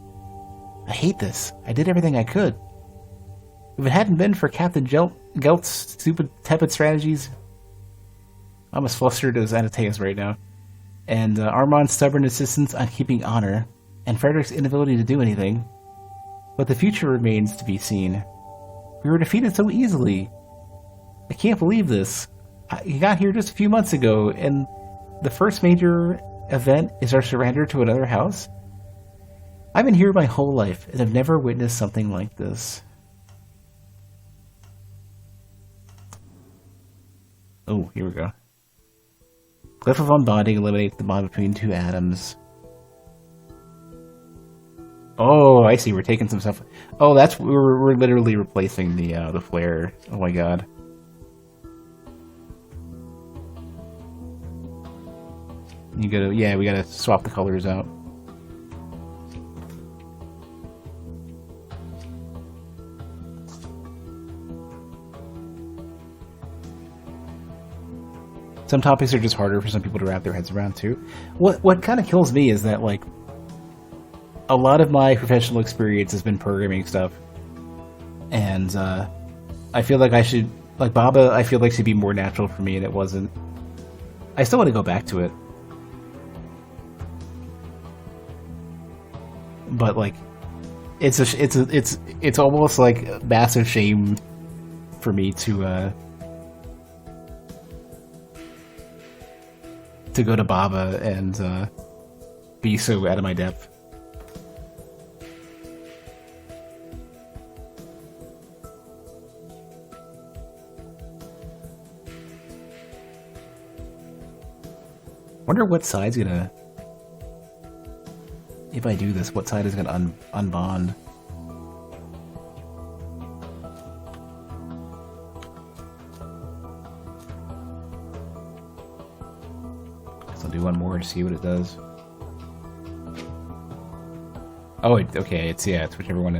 I hate this. I did everything I could. If it hadn't been for Captain Gelt's stupid, tepid strategies... I'm as flustered as Anateus right now. And Armand's stubborn insistence on keeping honor, and Frederick's inability to do anything. But the future remains to be seen. We were defeated so easily. I can't believe this. He got here just a few months ago, and the first major event is our surrender to another house? I've been here my whole life, and have never witnessed something like this. Oh, here we go. Glyph of unbonding eliminates the bond between two atoms. Oh, I see. We're taking some stuff. Oh, we're literally replacing the flare. Oh my god. We gotta swap the colors out. Some topics are just harder for some people to wrap their heads around too. What kind of kills me is that, like, a lot of my professional experience has been programming stuff, and I feel like I should, like Baba, I feel like should be more natural for me, and it wasn't. I still want to go back to it, but like, it's almost like a massive shame for me to go to Baba and be so out of my depth. Wonder what side's gonna... If I do this, what side is gonna unbond? Guess I'll do one more to see what it does. Oh, okay, it's whichever one.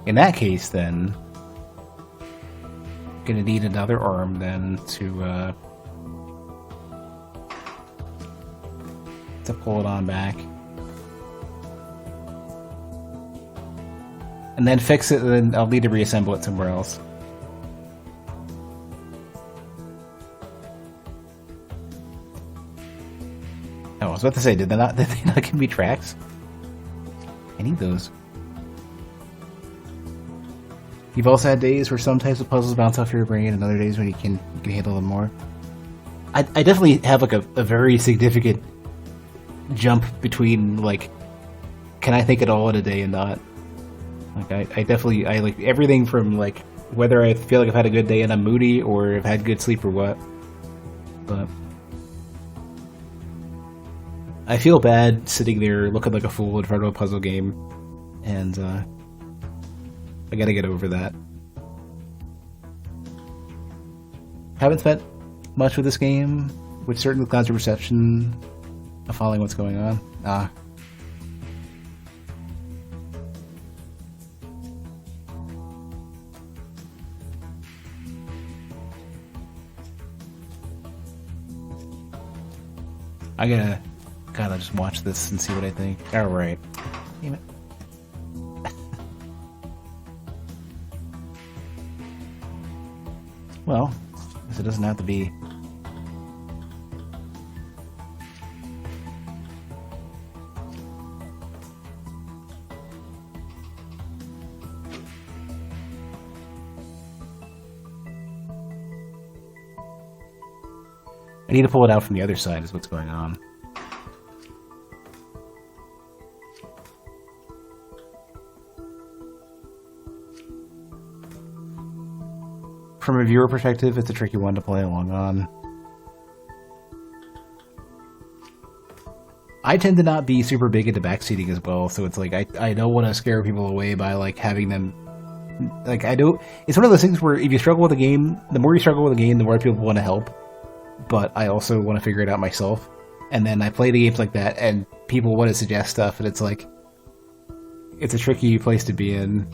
In that case, then... Gonna need another arm, then, to pull it on back. And then fix it, and then I'll need to reassemble it somewhere else. Oh, I was about to say, did they not give me tracks? I need those. You've also had days where some types of puzzles bounce off your brain, and other days when you can handle them more. I definitely have like a very significant jump between, like, can I think it all in a day and not? Like, I definitely, I like everything from, like, whether I feel like I've had a good day and I'm moody, or I've had good sleep or what. But I feel bad sitting there looking like a fool in front of a puzzle game, and I gotta get over that. Haven't spent much with this game, which certainly clouds your perception of following what's going on. I gotta just watch this and see what I think. Alright. Damn it. Well, I guess it doesn't have to be. I need to pull it out from the other side is what's going on. From a viewer perspective, it's a tricky one to play along on. I tend to not be super big into backseating as well, so it's like I don't want to scare people away by like having them. Like I don't. It's one of those things where if you struggle with a game, the more you struggle with a game, the more people want to help. But I also want to figure it out myself. And then I play the games like that, and people want to suggest stuff, and it's like, it's a tricky place to be in.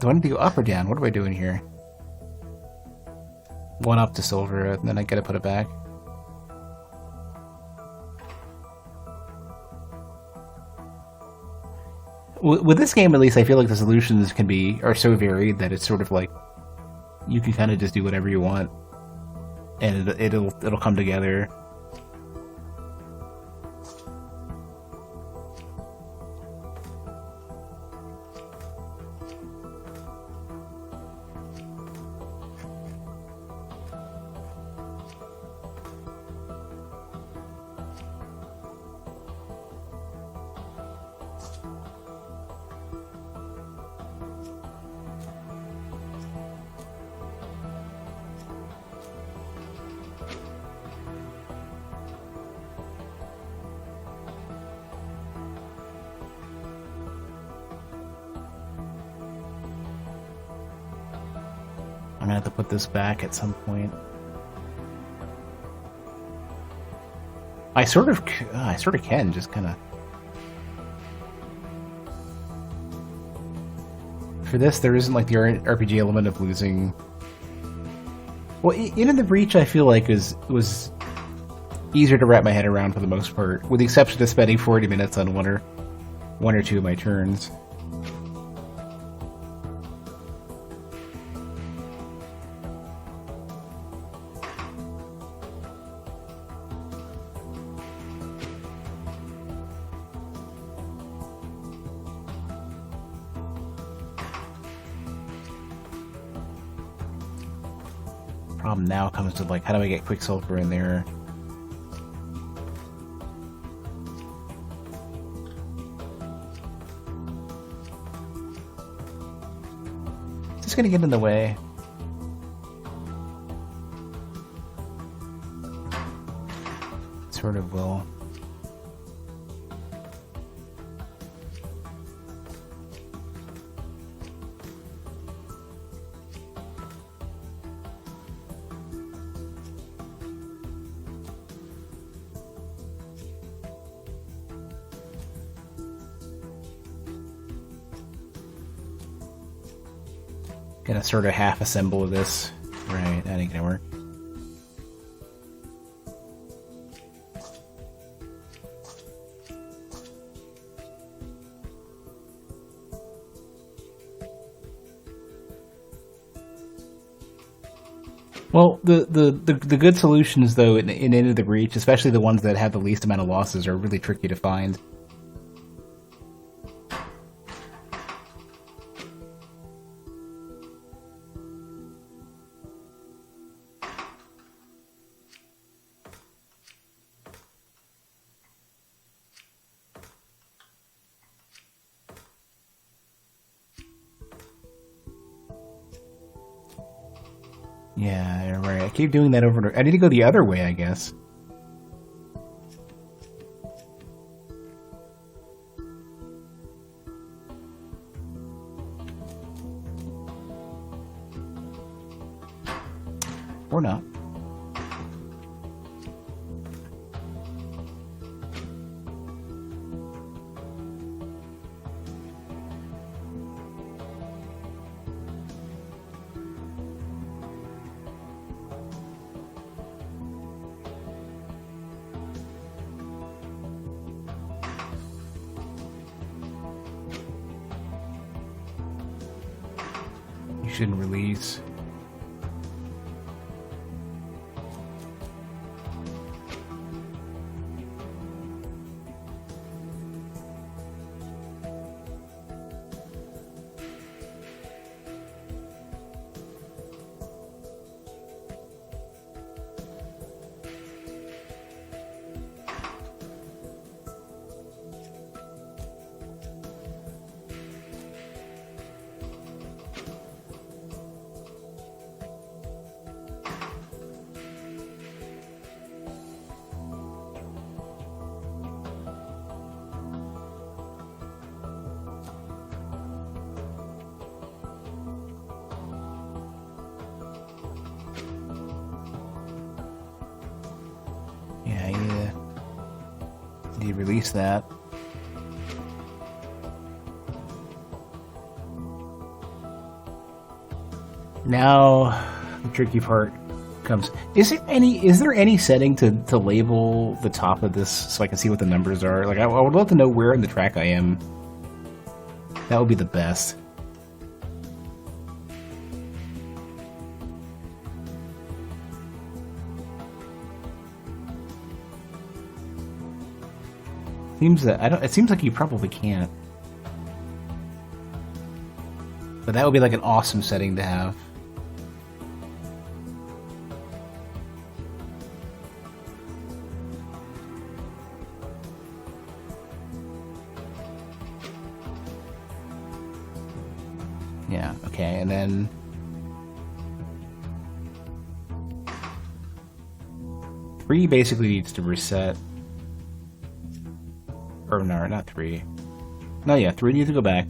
Do I need to go up or down? What am I doing here? One up to silver, and then I gotta put it back. With this game, at least, I feel like the solutions are so varied that it's sort of like you can kind of just do whatever you want, and it'll come together. I'm gonna have to put this back at some point. I sort of can just kind of. For this, there isn't like the RPG element of losing Well, Into the Breach, I feel like was easier to wrap my head around for the most part, with the exception of spending 40 minutes on one or two of my turns. Problem now comes to, like, how do I get Quicksilver in there? Is this gonna get in the way? Sort of will. Gonna sort of half assemble this. Right, that ain't gonna work. Well, the good solutions, though, in Into the Breach, especially the ones that have the least amount of losses, are really tricky to find. Yeah, right. I keep doing that over and over. I need to go the other way, I guess. Or not. You shouldn't release. Yeah, you need to release that. Now, the tricky part comes. Is there any setting to label the top of this so I can see what the numbers are? Like, I would love to know where in the track I am. That would be the best. It seems like you probably can't. But that would be like an awesome setting to have. Yeah, okay, and then three basically needs to reset. Or no, not three. No, yeah, three needs to go back.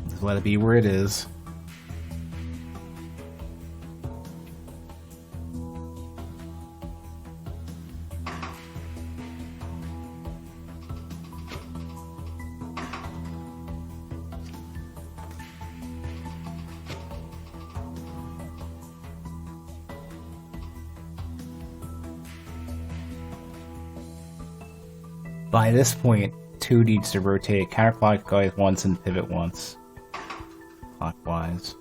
Just let it be where it is. By this point, 2 needs to rotate counterclockwise once and pivot once. Clockwise.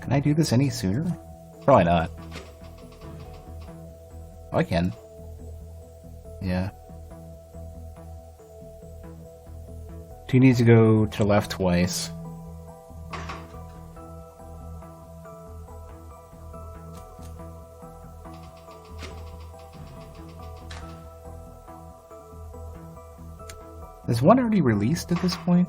Can I do this any sooner? Probably not. Oh, I can. Yeah. 2 needs to go to the left twice. Is 1 already released at this point?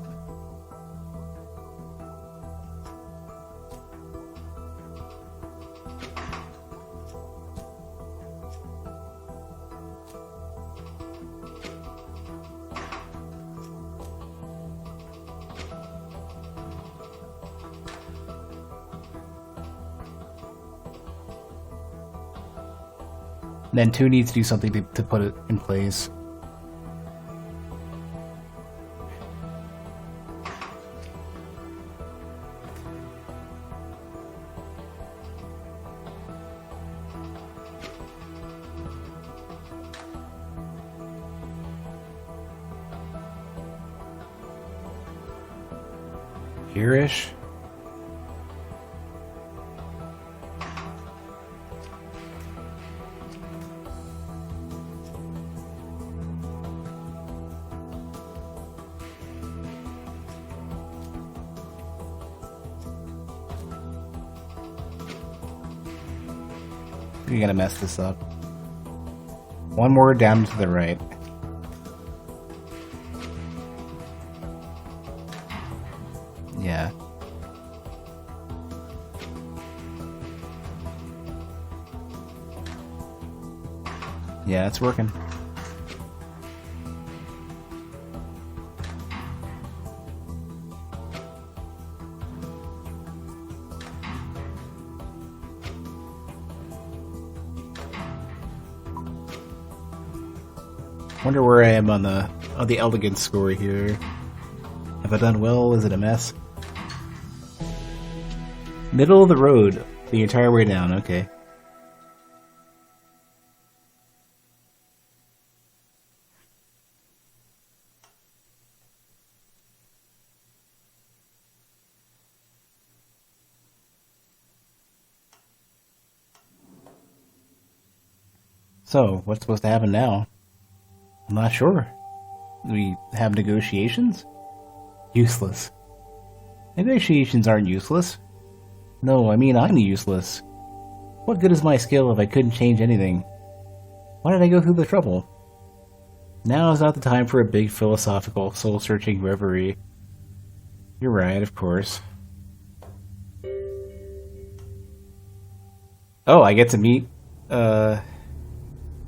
Then 2 needs to do something to put it in place. Here-ish? You're gonna mess this up. 1 more down to the right. Yeah. Yeah, it's working. Wonder where I am on the elegance score here. Have I done well? Is it a mess? Middle of the road, the entire way down. Okay. So, what's supposed to happen now? I'm not sure. We have negotiations? Useless. Negotiations aren't useless. No, I mean I'm useless. What good is my skill if I couldn't change anything? Why did I go through the trouble? Now is not the time for a big philosophical, soul-searching reverie. You're right, of course. Oh, I get to meet, or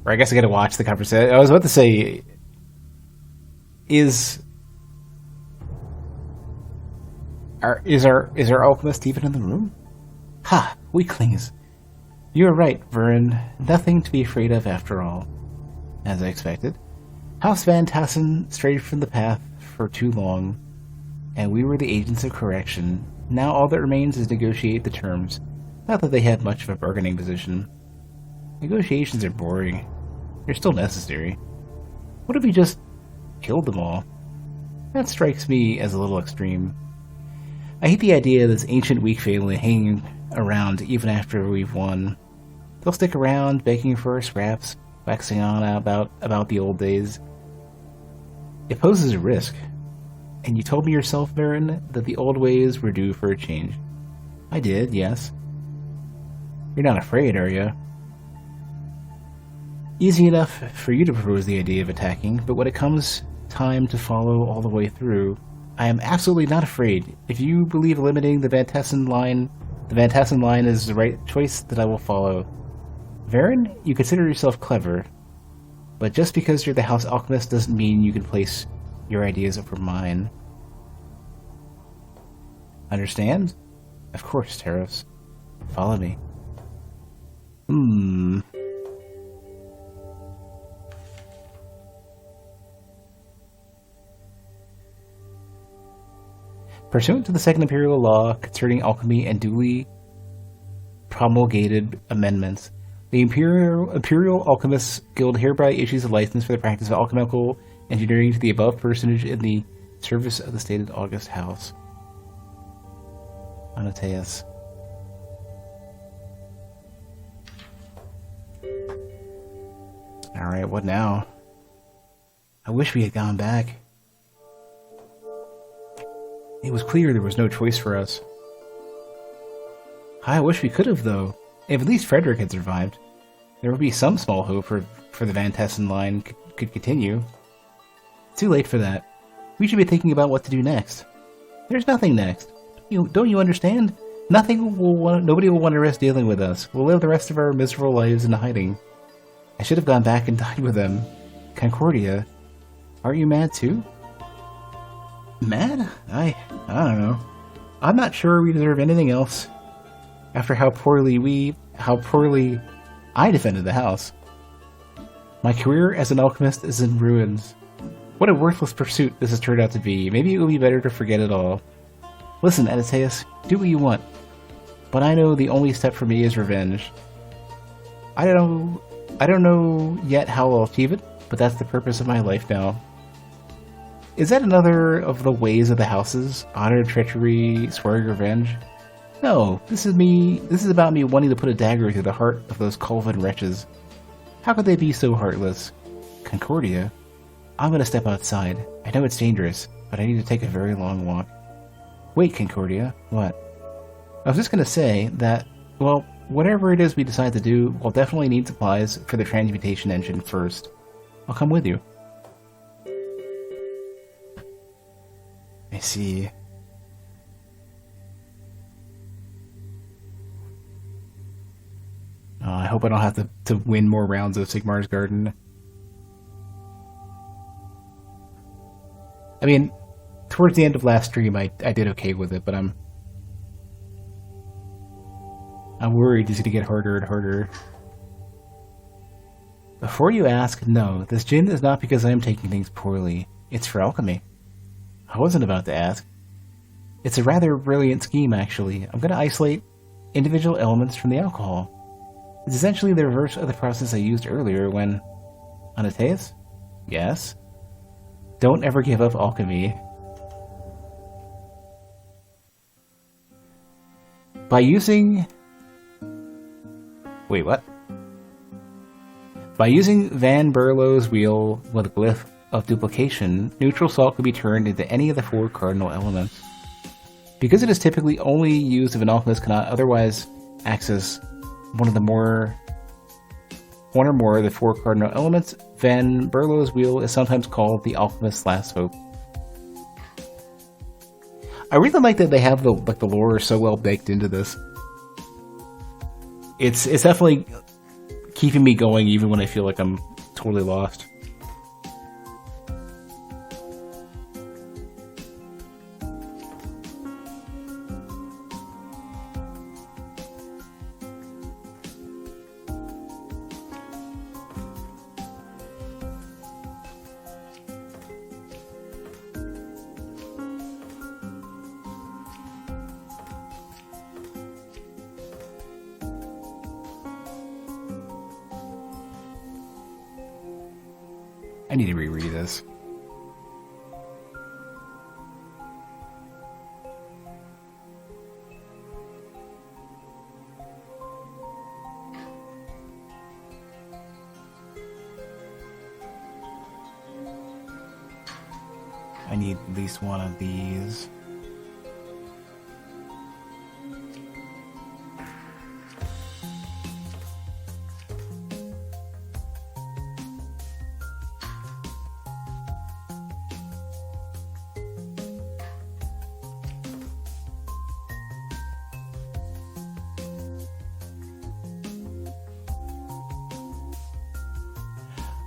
I guess I get to watch the conversation. I was about to say, is our alchemist even in the room? Ha! Weaklings. You are right, Vern. Nothing to be afraid of after all. As I expected. House Van Tassen strayed from the path for too long, and we were the agents of correction. Now all that remains is negotiate the terms. Not that they had much of a bargaining position. Negotiations are boring. They're still necessary. What if we just killed them all? That strikes me as a little extreme. I hate the idea of this ancient weak family hanging around even after we've won. They'll stick around, begging for our scraps, waxing on about the old days. It poses a risk. And you told me yourself, Baron, that the old ways were due for a change. I did, yes. You're not afraid, are you? Easy enough for you to propose the idea of attacking, but when it comes time to follow all the way through, I am absolutely not afraid. If you believe eliminating the Van Tassen line is the right choice, that I will follow. Varen, you consider yourself clever, but just because you're the house alchemist doesn't mean you can place your ideas over mine. Understand? Of course, Taros. Follow me. Pursuant to the Second Imperial Law concerning alchemy and duly promulgated amendments, the Imperial Alchemists Guild hereby issues a license for the practice of alchemical engineering to the above personage in the service of the stated August House. Anateus. Alright, what now? I wish we had gone back. It was clear there was no choice for us. I wish we could have, though. If at least Frederick had survived, there would be some small hope for the Van Tessen line could continue. It's too late for that. We should be thinking about what to do next. There's nothing next. Don't you understand? Nobody will want to risk dealing with us. We'll live the rest of our miserable lives in hiding. I should have gone back and died with them. Concordia, aren't you mad too? Mad? I don't know. I'm not sure we deserve anything else. After how poorly I defended the house. My career as an alchemist is in ruins. What a worthless pursuit this has turned out to be. Maybe it would be better to forget it all. Listen, Anateus, do what you want. But I know the only step for me is revenge. I don't know yet how I'll achieve it, but that's the purpose of my life now. Is that another of the ways of the houses? Honor, treachery, swearing revenge? No, this is about me wanting to put a dagger through the heart of those Colvin wretches. How could they be so heartless? Concordia? I'm gonna step outside. I know it's dangerous, but I need to take a very long walk. Wait, Concordia. What? I was just gonna say that, well, whatever it is we decide to do, we'll definitely need supplies for the transmutation engine first. I'll come with you. I see. I hope I don't have to win more rounds of Sigmar's Garden. I mean, towards the end of last stream, I did okay with it, but I'm worried it's going to get harder and harder. Before you ask, no, this gin is not because I am taking things poorly. It's for alchemy. I wasn't about to ask. It's a rather brilliant scheme, actually. I'm going to isolate individual elements from the alcohol. It's essentially the reverse of the process I used earlier when... Anateus? Yes? Don't ever give up alchemy. By using... Wait, what? By using Van Berlo's wheel with a glyph of duplication, neutral salt can be turned into any of the 4 cardinal elements. Because it is typically only used if an alchemist cannot otherwise access one or more of the 4 cardinal elements, Van Berlo's wheel is sometimes called the alchemist's last hope. I really like that they have the lore so well baked into this. It's definitely keeping me going even when I feel like I'm totally lost. I need to reread this. I need at least one of these.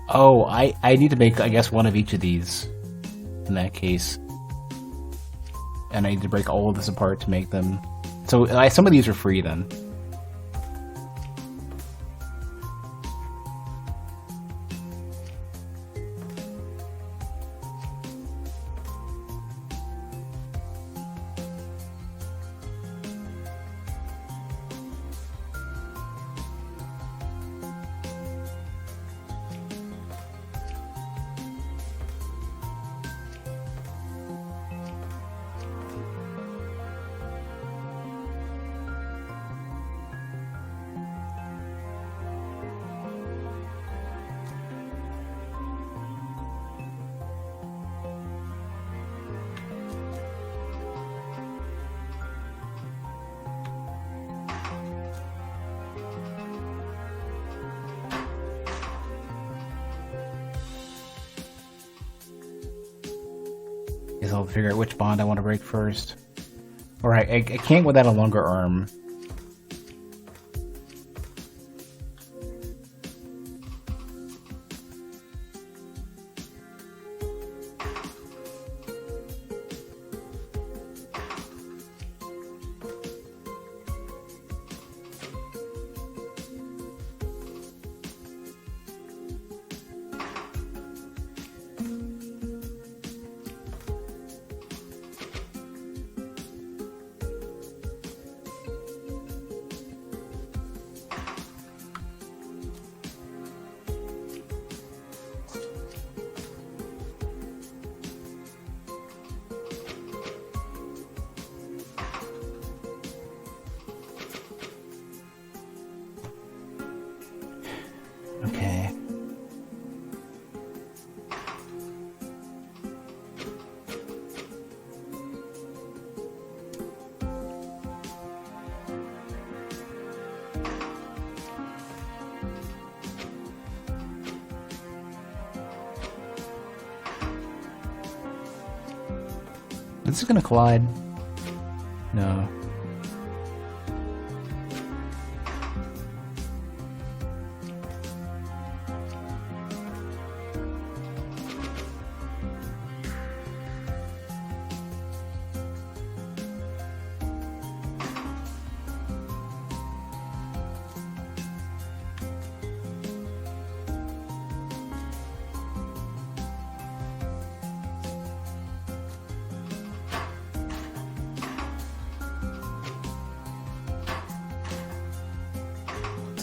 Oh, I need to make, I guess, one of each of these in that case. And I need to break all of this apart to make them. So some of these are free then. Guess I'll figure out which bond I want to break first. Alright, I can't without a longer arm. Okay. This is gonna collide. No.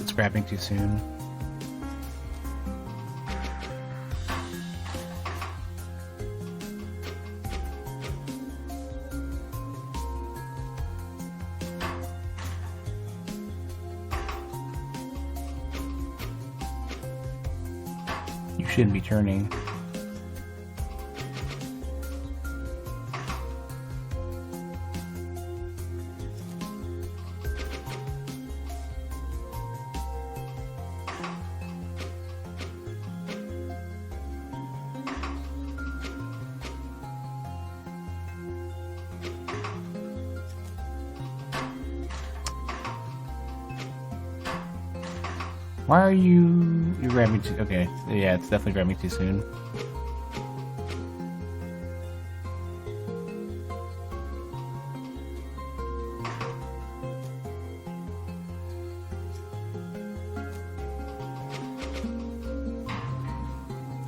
It's grabbing too soon. You shouldn't be turning. Why are you're grabbing too, okay, yeah, it's definitely grabbing too soon.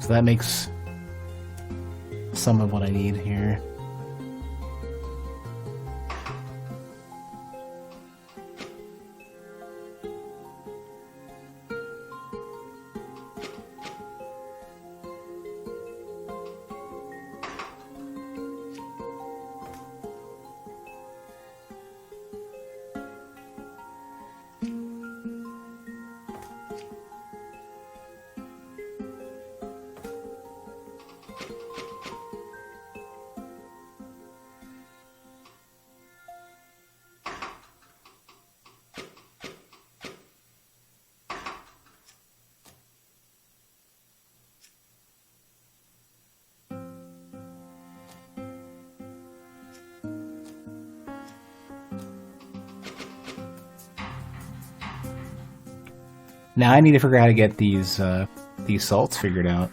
So that makes some of what I need here. Now I need to figure out how to get these these salts figured out.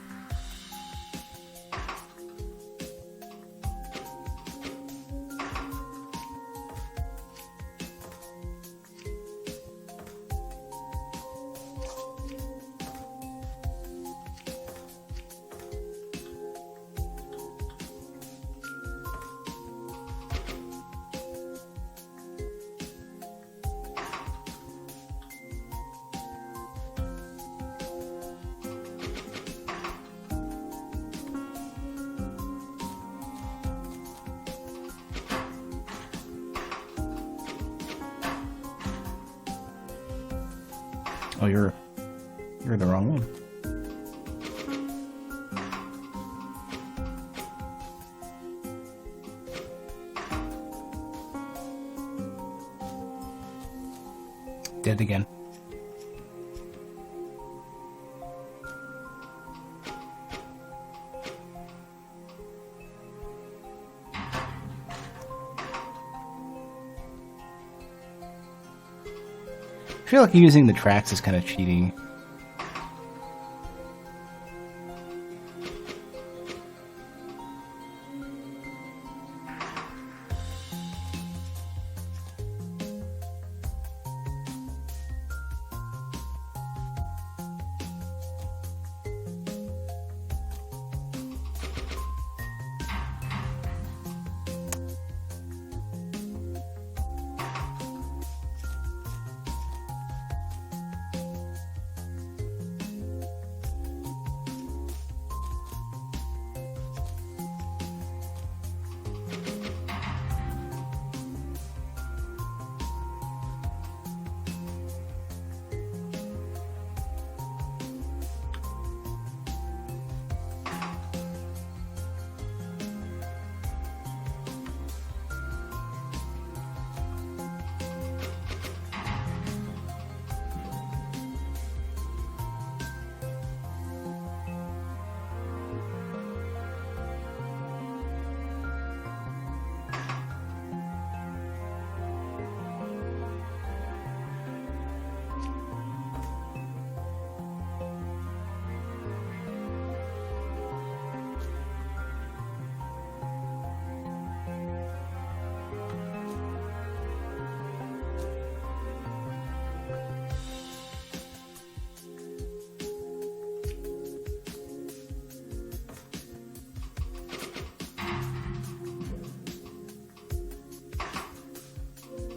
Oh, you're the wrong one. Dead again. I feel like using the tracks is kind of cheating.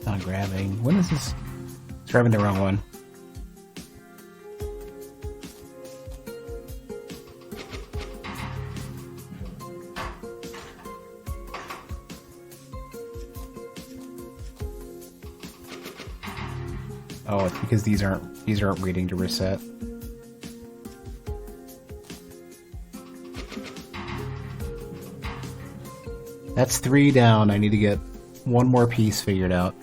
Not grabbing. When is this? It's grabbing the wrong one. Oh, it's because these aren't waiting to reset. That's 3 down. I need to get one more piece figured out.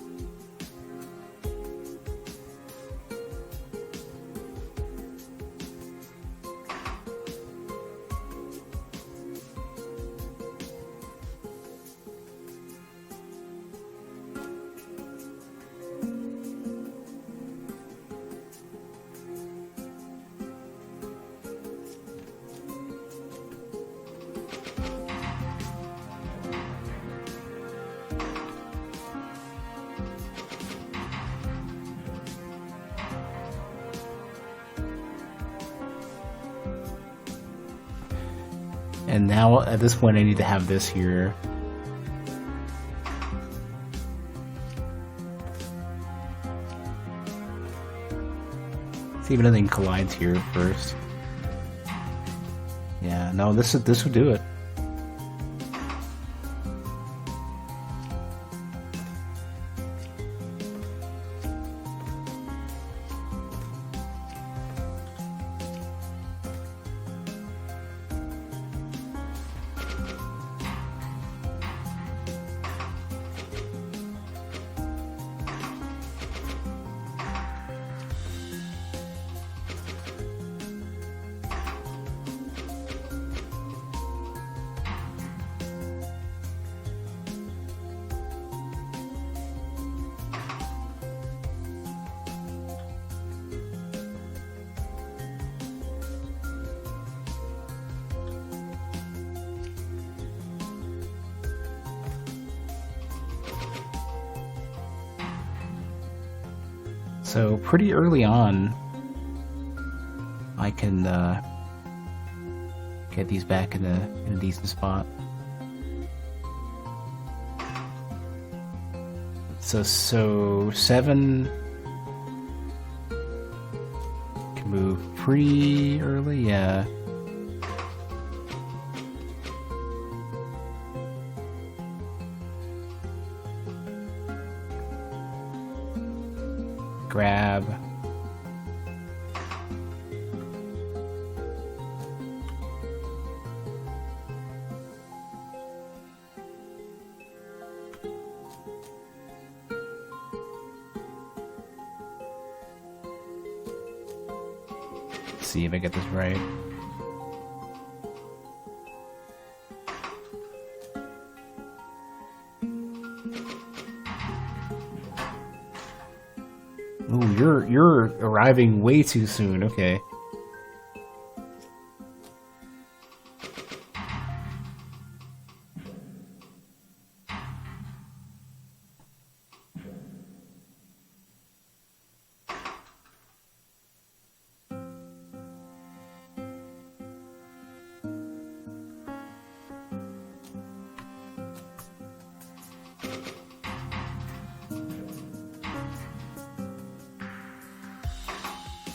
And now, at this point, I need to have this here. See if anything collides here first. Yeah, no, this would do it. So pretty early on, I can get these back in a decent spot. So 7 can move pretty early, yeah. Grab. Let's see if I get this right. Ooh, you're arriving way too soon. Okay.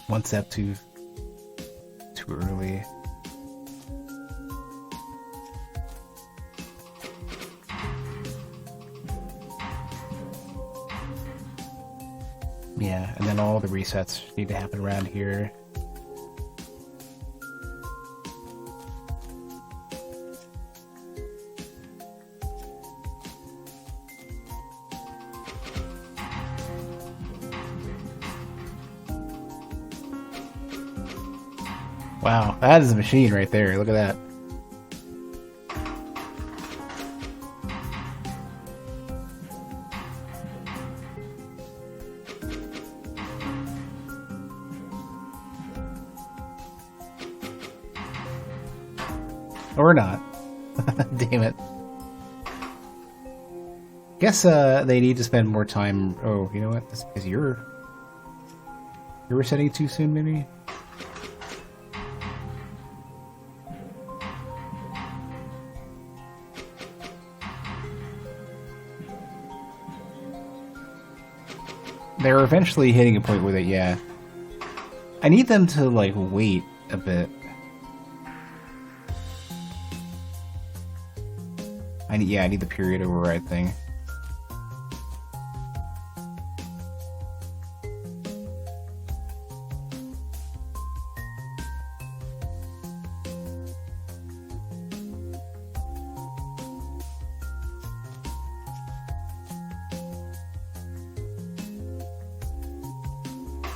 One step too early. Yeah, and then all the resets need to happen around here. Wow, that is a machine right there. Look at that. Or not. Damn it. Guess they need to spend more time. Oh, you know what? That's because you're resetting too soon, maybe? They're eventually hitting a point where they, yeah. I need them to, like, wait a bit. I need the period override thing.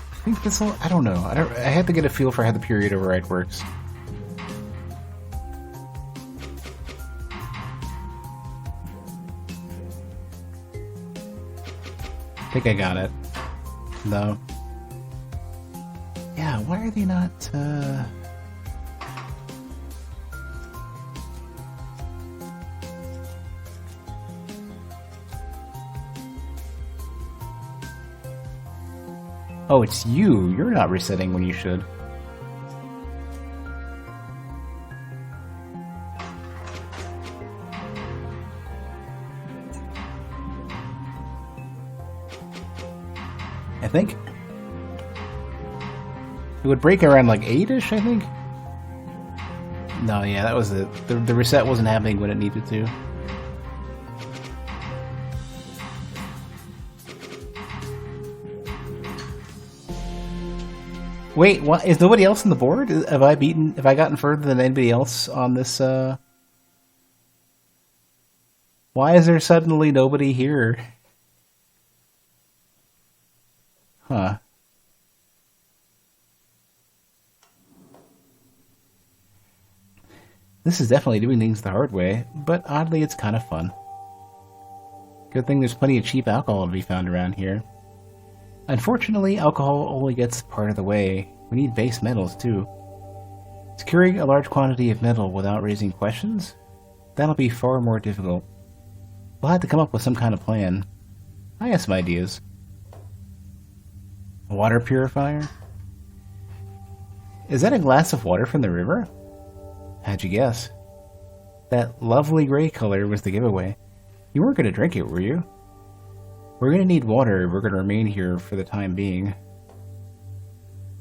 I think this'll, I don't know. I have to get a feel for how the period override works. I think I got it. No. Yeah, why are they not, Oh, it's you. You're not resetting when you should. I think. It would break around like 8-ish, I think? No, yeah, that was it. The reset wasn't happening when it needed to. Wait, what? Is nobody else on the board? Have I gotten further than anybody else on this, Why is there suddenly nobody here? Huh. This is definitely doing things the hard way, but oddly it's kind of fun. Good thing there's plenty of cheap alcohol to be found around here. Unfortunately, alcohol only gets part of the way. We need base metals, too. Securing a large quantity of metal without raising questions? That'll be far more difficult. We'll have to come up with some kind of plan. I have some ideas. A water purifier? Is that a glass of water from the river? How'd you guess? That lovely gray color was the giveaway. You weren't going to drink it, were you? We're going to need water if we're going to remain here for the time being.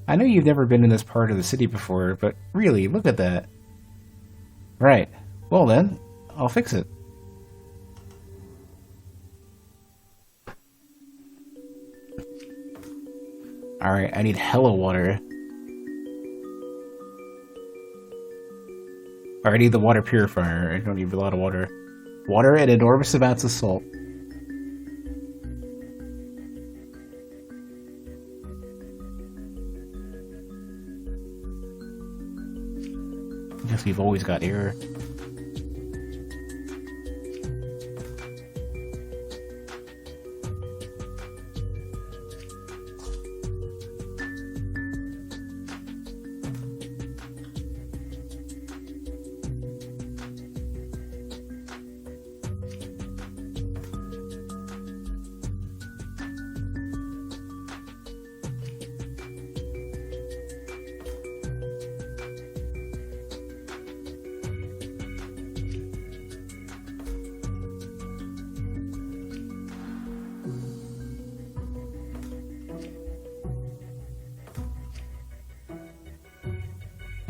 I know you've never been in this part of the city before, but really, look at that. Right. Well then, I'll fix it. Alright, I need hella water. Or I need the water purifier. I don't need a lot of water. Water and enormous amounts of salt. I guess we've always got air.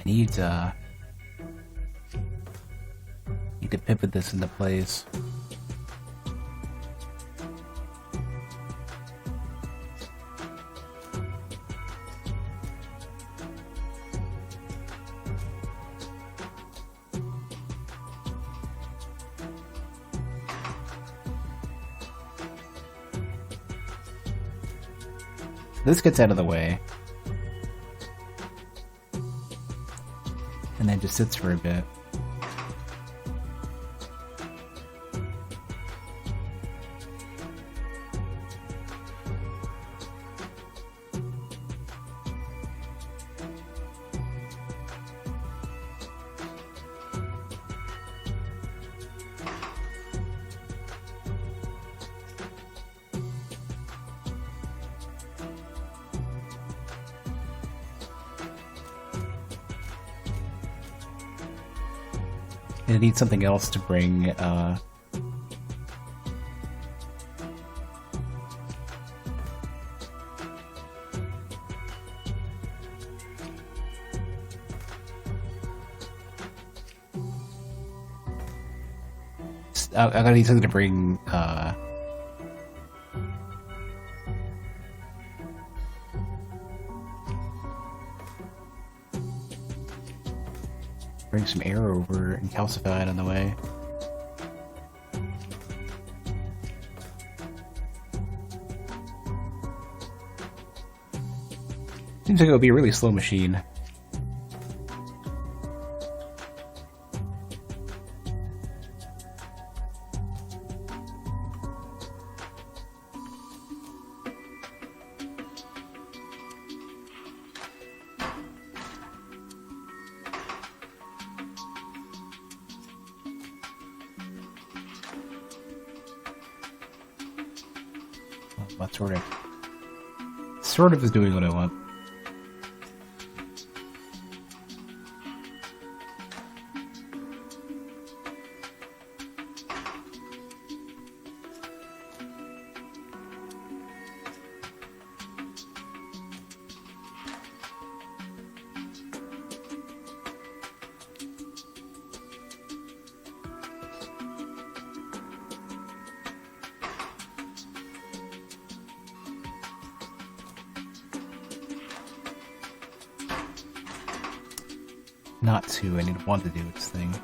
Need to pivot this into place. This gets out of the way. And then just sits for a bit. And it needs something else to bring, I'm gonna need something to bring, bring some air over and calcify it on the way. Seems like it would be a really slow machine. What sort of is doing what I want. Not to, I need one to do its thing.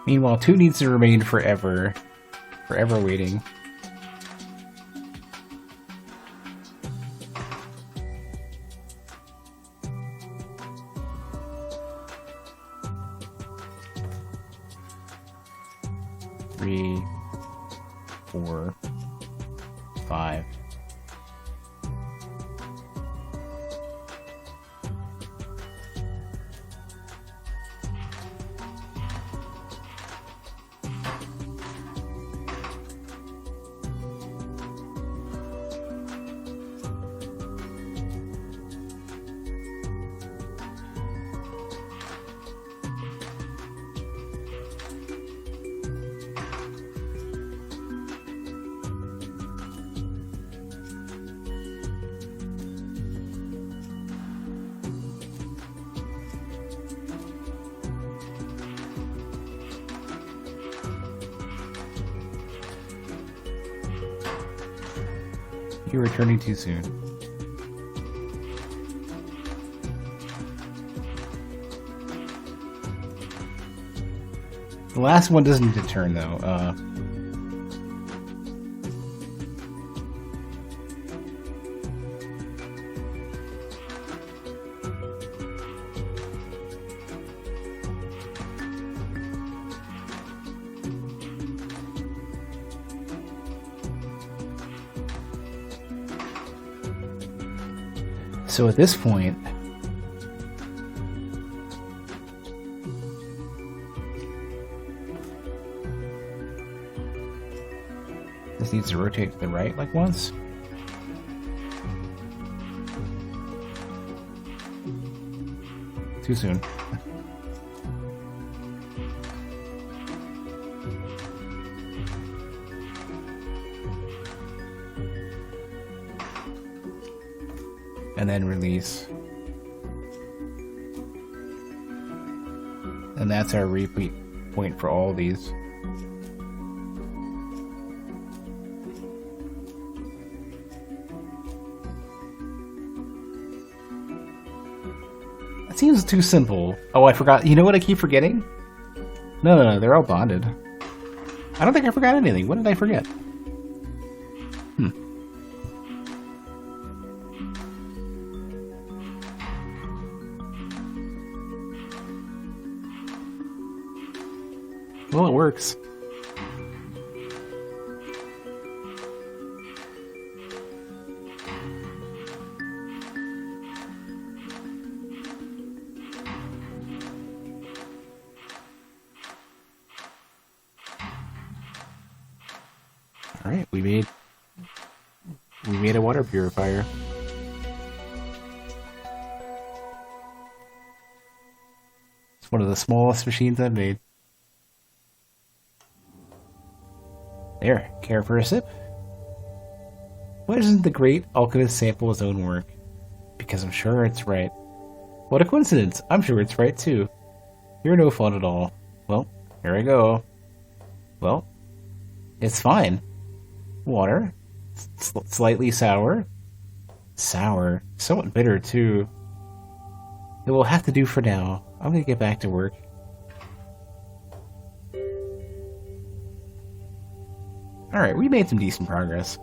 Meanwhile, 2 needs to remain forever waiting. 3, 4, 5. You're returning too soon. The last one doesn't need to turn, though. So at this point, this needs to rotate to the right like once. Too soon. And then release. And that's our repeat point for all these. That seems too simple. Oh, I forgot. You know what I keep forgetting? No, they're all bonded. I don't think I forgot anything. What did I forget? Well, it works. All right, we made a water purifier. It's one of the smallest machines I've made. There, care for a sip? Why doesn't the great alchemist sample his own work? Because I'm sure it's right. What a coincidence! I'm sure it's right too. You're no fun at all. Well, here I go. Well, it's fine. Water. Slightly sour. Sour. Somewhat bitter too. It will have to do for now. I'm gonna get back to work. Alright, we made some decent progress.